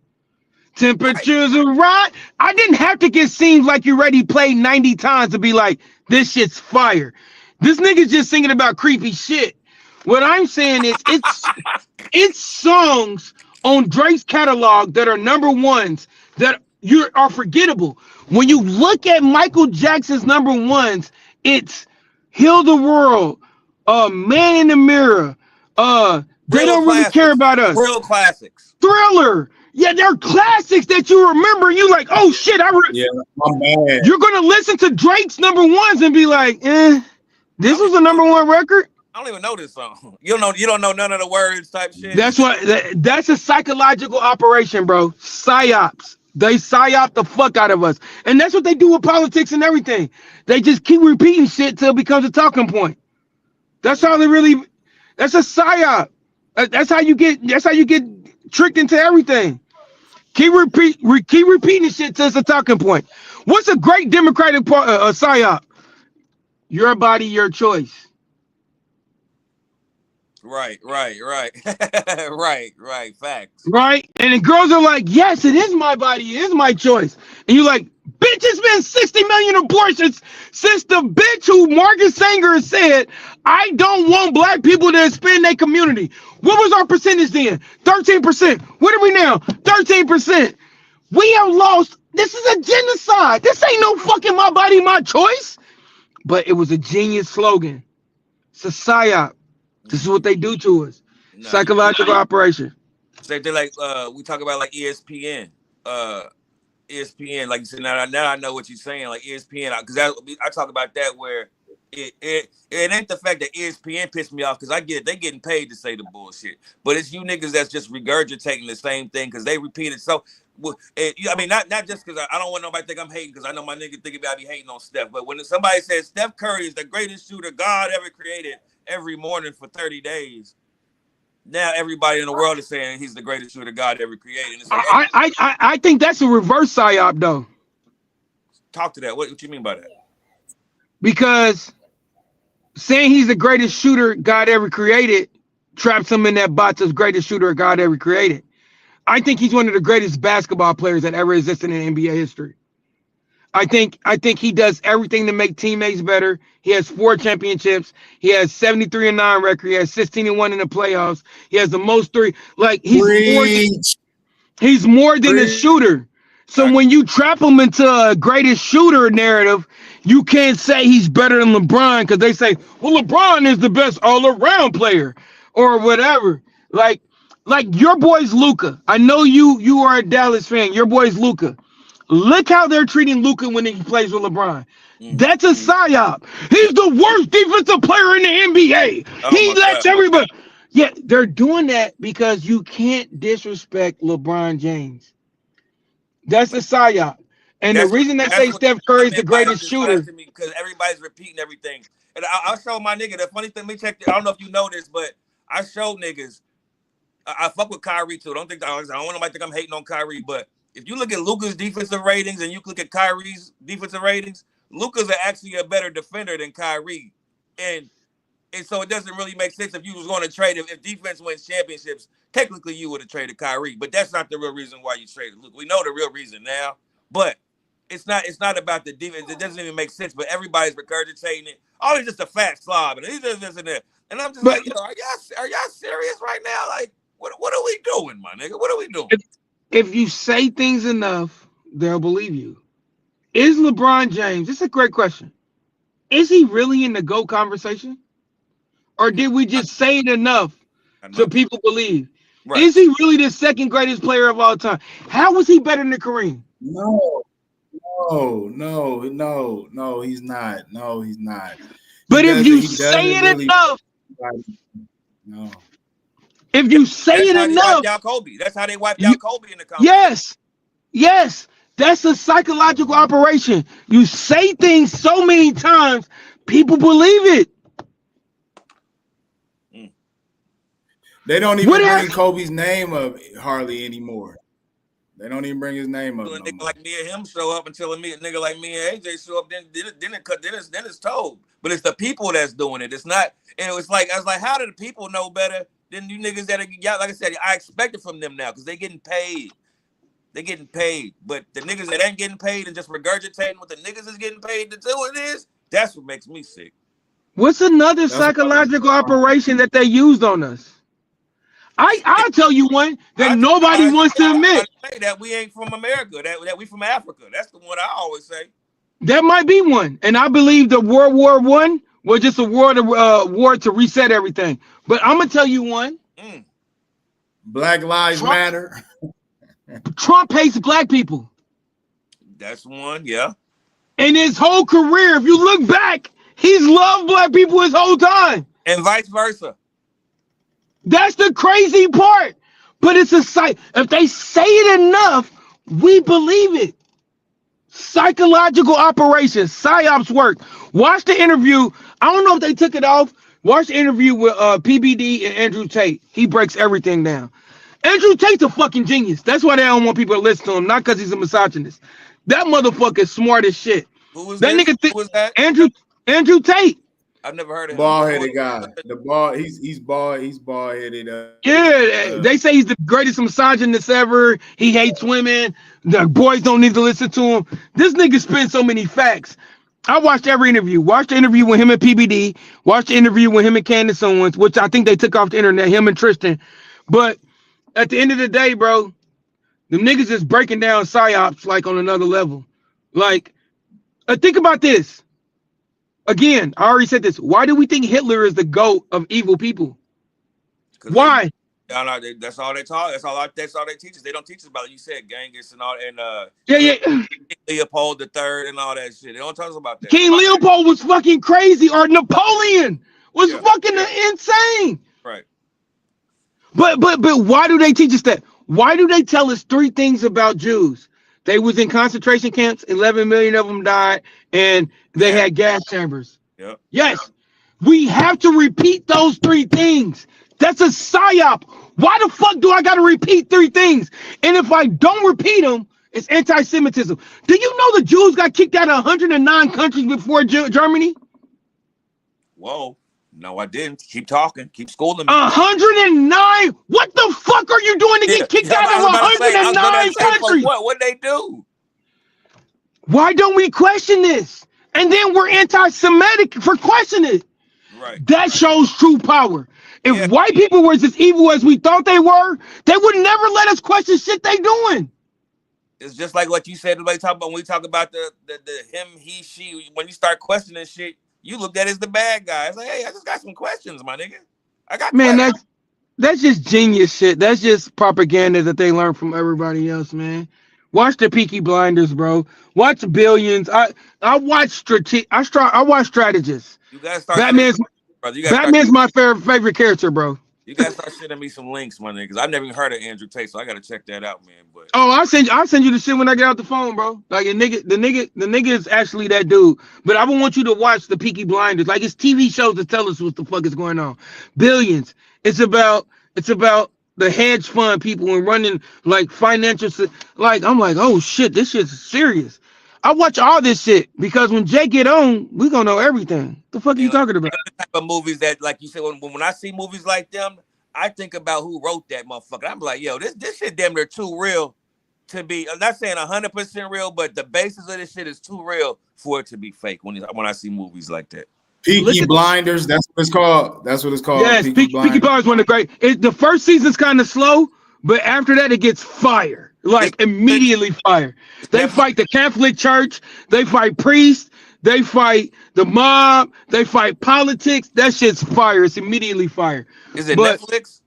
Temperatures are right. I didn't have to get Seems Like You Ready played 90 times to be like, this shit's fire. This nigga's just singing about creepy shit. What I'm saying is it's songs on Drake's catalog that are number ones that are forgettable. When you look at Michael Jackson's number ones, it's Heal the World, Man in the Mirror, They Don't Really Care About Us. Real classics. Thriller. Yeah, they're classics that you remember. You like, oh shit, yeah, my man. You're gonna listen to Drake's number ones and be like, this was a number one record. I don't even know this song. You don't know none of the words type shit. That's a psychological operation, bro. Psyops. They psyop the fuck out of us. And that's what they do with politics and everything. They just keep repeating shit till it becomes a talking point. That's how that's a psyop. That's how you get tricked into everything. Keep repeating shit till it's a talking point. What's a great democratic psyop? Your body, your choice. Right. Right. Facts. Right. And the girls are like, yes, it is my body, it is my choice. And you're like, bitch, it's been 60 million abortions since the bitch who Margaret Sanger said, I don't want black people to expand their community. What was our percentage then? 13%. What are we now? 13%. We have lost. This is a genocide. This ain't no fucking my body, my choice. But it was a genius slogan. It's a psyop. This is what they do to us. Psychological operation. Same thing like we talk about like ESPN. ESPN, like you said, now I know what you're saying, like ESPN, because I talk about that where it ain't the fact that ESPN pissed me off, because I get it, they getting paid to say the bullshit, but it's you niggas that's just regurgitating the same thing because they repeat it. So, I mean, not just because I don't want nobody to think I'm hating, because I know my nigga think about me hating on Steph, but when somebody says Steph Curry is the greatest shooter God ever created every morning for 30 days, now everybody in the world is saying he's the greatest shooter God ever created. It's like, I think that's a reverse psyop though. Talk to that. What you mean by that? Because saying he's the greatest shooter God ever created traps him in that box as greatest shooter God ever created. I think he's one of the greatest basketball players that ever existed in NBA history. I think he does everything to make teammates better. He has 4 championships. He has 73-9 record. He has 16-1 in the playoffs. He has the most 3. Like he's more than a shooter. So when you trap him into a greatest shooter narrative, you can't say he's better than LeBron because they say, well, LeBron is the best all-around player or whatever. Like your boy's Luka. I know you are a Dallas fan. Your boy's Luka. Look how they're treating Luka when he plays with LeBron. That's a psyop. He's the worst defensive player in the NBA. He lets everybody. Yeah, they're doing that because you can't disrespect LeBron James. That's a psyop. And the reason they say Steph Curry is the greatest shooter. Because everybody's repeating everything. And I'll show my nigga. The funny thing, let me check. I don't know if you know this, but I showed niggas. I fuck with Kyrie too. I don't want nobody to think I'm hating on Kyrie, but if you look at Luka's defensive ratings and you look at Kyrie's defensive ratings, Luka's actually a better defender than Kyrie. And so it doesn't really make sense if you was going to trade him. If defense wins championships, technically you would have traded Kyrie, but that's not the real reason why you traded Luka. We know the real reason now, but it's not about the defense. It doesn't even make sense, but everybody's regurgitating it. Oh, he's just a fat slob, and he's just this and that. And I'm just like, yo, are y'all serious right now? Like, what are we doing, my nigga? What are we doing? If you say things enough, they'll believe you. Is LeBron James, this is a great question. Is he really in the GOAT conversation? Or did we just say it enough so people believe? Right. Is he really the second greatest player of all time? How was he better than Kareem? No, he's not. No, he's not. But if you say it enough, no. If you say it enough, that's how they wiped out Kobe in the conversation. Yes, that's a psychological operation. You say things so many times, people believe it. They don't even bring Kobe's name up hardly anymore. They don't even bring his name up. A nigga like me and him show up until a nigga like me and AJ show up. Then it's told. But it's the people that's doing it. It's not. And it's like I was like, how do the people know better than you niggas that are? Like I said, I expect it from them now because they're getting paid. They're getting paid. But the niggas that ain't getting paid and just regurgitating what the niggas is getting paid to do it is, that's what makes me sick. What's another psychological operation that they used on us? I'll tell you one that nobody wants to admit. Say that we ain't from America, that we from Africa. That's the one I always say. That might be one. And I believe the World War I was just a war to reset everything. But I'm going to tell you one. Black Lives Matter. Trump hates black people. That's one, yeah. In his whole career, if you look back, he's loved black people his whole time. And vice versa. That's the crazy part. But it's a sight. If they say it enough, we believe it. Psychological operations, psyops work. Watch the interview. I don't know if they took it off. Watch the interview with PBD and Andrew Tate. He breaks everything down. Andrew Tate's a fucking genius. That's why they don't want people to listen to him, not because he's a misogynist. That motherfucker is smart as shit. Who was that? Who was that? Andrew Tate. I've never heard of him. Bald-headed guy. He's bald-headed. They say he's the greatest misogynist ever. He hates women. The boys don't need to listen to him. This nigga spins so many facts. I watched every interview. Watched the interview with him and PBD. Watched the interview with him and Candace Owens, which I think they took off the internet, him and Tristan. But at the end of the day, bro, them niggas is breaking down psyops like on another level. Like, think about this. Again, I already said this. Why do we think Hitler is the GOAT of evil people? Why? That's all they taught. That's all they teach us. They don't teach us about, you said, Genghis and all, and Leopold III and all that shit. They don't tell us about that. King Leopold was fucking crazy, or Napoleon was fucking insane. Right. But why do they teach us that? Why do they tell us 3 things about Jews? They was in concentration camps, 11 million of them died, and they had gas chambers. Yep. Yes. We have to repeat those 3 things. That's a psyop. Why the fuck do I got to repeat 3 things? And if I don't repeat them, it's anti-Semitism. Do you know the Jews got kicked out of 109 countries before Germany? Whoa. No, I didn't. Keep talking. Keep schooling me. 109. What the fuck are you doing to get kicked out of 109 countries? What'd they do? Why don't we question this? And then we're anti-Semitic for questioning it. Right. That shows true power. If Yeah. white people were as evil as we thought they were, they would never let us question shit they doing. It's just like what you said when we talk about the him, he, she. When you start questioning shit, you looked at it as the bad guy. It's like, hey, I just got some questions, my nigga. I got questions. That's just genius shit. That's just propaganda that they learn from everybody else, man. Watch the Peaky Blinders, bro. Watch Billions. I watch I watch Strategists. You gotta start. Batman's my favorite character, bro. You gotta start sending me some links, my nigga, because I've never even heard of Andrew Tate, so I gotta check that out, man. But I'll send you the shit when I get out the phone, bro. Like the nigga is actually that dude. But I want you to watch the Peaky Blinders. Like it's TV shows to tell us what the fuck is going on. Billions. It's about the hedge fund people and running like financial. Like I'm like, oh shit, this shit's serious. I watch all this shit because when Jay get on, we gonna know everything. The fuck are you talking about? The type of movies that, like you said, when I see movies like them, I think about who wrote that motherfucker. I'm like, yo, this shit damn near too real to be. I'm not saying 100% real, but the basis of this shit is too real for it to be fake. When I see movies like that. Peaky Blinders, that's what it's called. That's what it's called. Yes, Peaky Blinders one of the great. The first season's kind of slow, but after that it gets fire. Like immediately fire. They fight the Catholic Church. They fight priests. They fight the mob. They fight politics. That shit's fire. It's immediately fire. Is it Netflix?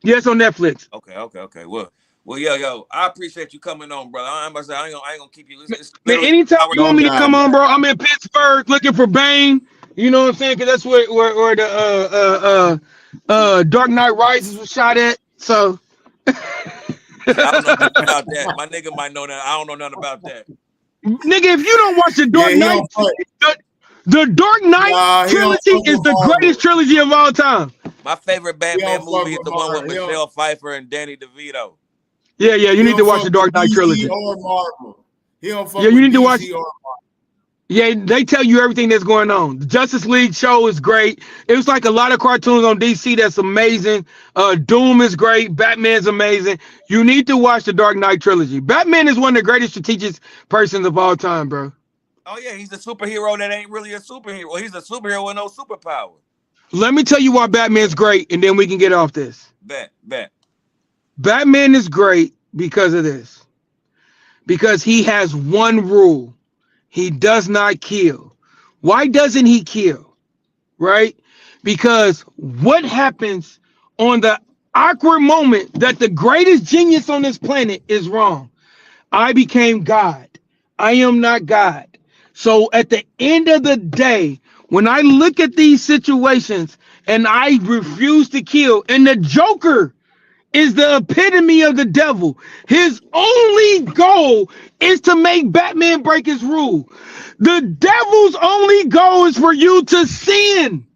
Yes, on Netflix. Okay. Well, yo, I appreciate you coming on, brother. I ain't gonna keep you. Man, anytime you want me to come on, bro, I'm in Pittsburgh looking for Bane. You know what I'm saying? Because that's where the Dark Knight Rises was shot at. So. I don't know nothing about that. My nigga might know that. I don't know nothing about that. Nigga, if you don't watch the Dark Knight, the Dark Knight trilogy is the greatest trilogy of all time. My favorite Batman movie is the one with Michelle Pfeiffer and Danny DeVito. Yeah, you need to watch the Dark Knight trilogy. You need to watch. Yeah, they tell you everything that's going on. The Justice League show is great. It was like a lot of cartoons on DC that's amazing. Doom is great. Batman's amazing. You need to watch the Dark Knight trilogy. Batman is one of the greatest strategic persons of all time, bro. Oh yeah, he's a superhero that ain't really a superhero. He's a superhero with no superpower. Let me tell you why Batman's great, and then we can get off this. Bet. Batman is great because of this. Because he has one rule. He does not kill. Why doesn't he kill? Right? Because what happens on the awkward moment that the greatest genius on this planet is wrong? I became God. I am not God. So at the end of the day, when I look at these situations and I refuse to kill, and the Joker is the epitome of the devil. His only goal is to make Batman break his rule. The devil's only goal is for you to sin.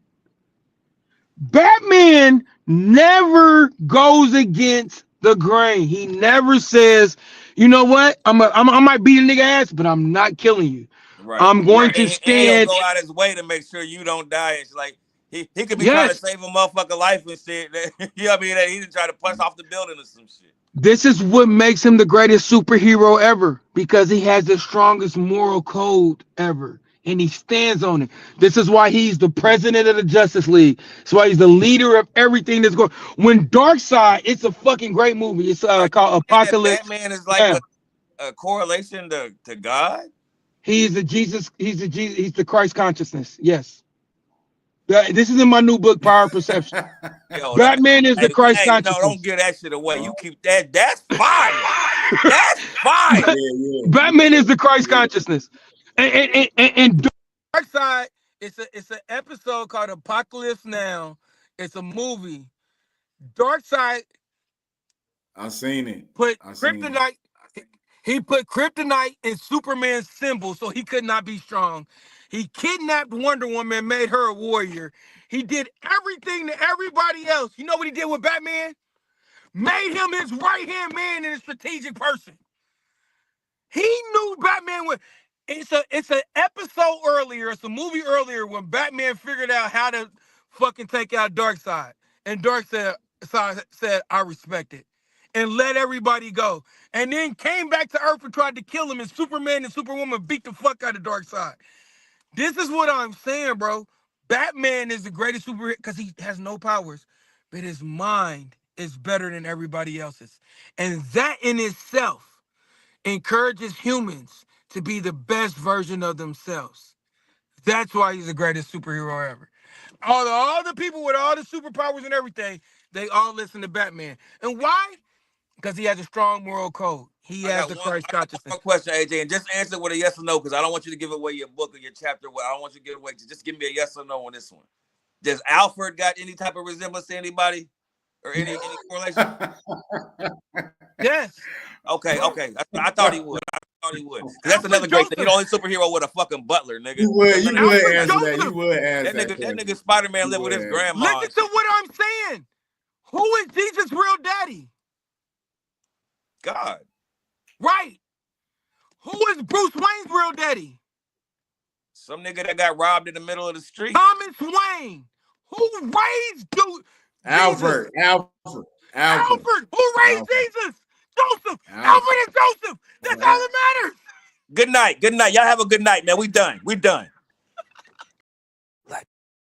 Batman never goes against the grain. He never says, you know what? I might beat a nigga ass, but I'm not killing you. Right. I'm going to stand. He'll go out his way to make sure you don't die. It's like he could be trying to save a motherfucker life and shit. You know what I mean? He didn't try to punch off the building or some shit. This is what makes him the greatest superhero ever, because he has the strongest moral code ever, and he stands on it. This is why he's the president of the Justice League. That's why he's the leader of everything that's going. When Darkseid, it's a fucking great movie. It's called Apocalypse. Batman is like a correlation to God. He's the Christ consciousness. Yes. This is in my new book, Power of Perception. Yo, Batman is the Christ consciousness. No, don't give that shit away. You keep that. That's fine. That's fine. Yeah. Batman is the Christ consciousness. And Darkseid, it's an episode called Apocalypse Now. It's a movie. Darkseid. I've seen it. Kryptonite. He put kryptonite in Superman's symbol so he could not be strong. He kidnapped Wonder Woman, made her a warrior. He did everything to everybody else. You know what he did with Batman? Made him his right-hand man and a strategic person. He knew Batman would. It's an episode earlier, it's a movie earlier when Batman figured out how to fucking take out Darkseid. And Darkseid said, I respect it. And let everybody go. And then came back to Earth and tried to kill him. And Superman and Superwoman beat the fuck out of Darkseid. This is what I'm saying, bro. Batman is the greatest superhero because he has no powers, but his mind is better than everybody else's. And that in itself encourages humans to be the best version of themselves. That's why he's the greatest superhero ever. All the people with all the superpowers and everything, they all listen to Batman. And why? Because he has a strong moral code. He has the Christ consciousness. One question, AJ, and just answer with a yes or no, because I don't want you to give away your book or your chapter. I don't want you to give away. Just give me a yes or no on this one. Does Alfred got any type of resemblance to anybody, or any correlation? Yes. Okay. I thought he would. That's another great thing. He's the only superhero with a fucking butler, nigga. You would answer that. You would answer that. That nigga Spider-Man lived with his grandma. Listen to what I'm saying. Who is Jesus' real daddy? God. Right. Who is Bruce Wayne's real daddy? Some nigga that got robbed in the middle of the street. Thomas Wayne. Who raised Alfred. Who raised Jesus? Joseph. Alfred and Joseph. That's all that matters. Good night. Y'all have a good night, man. We done.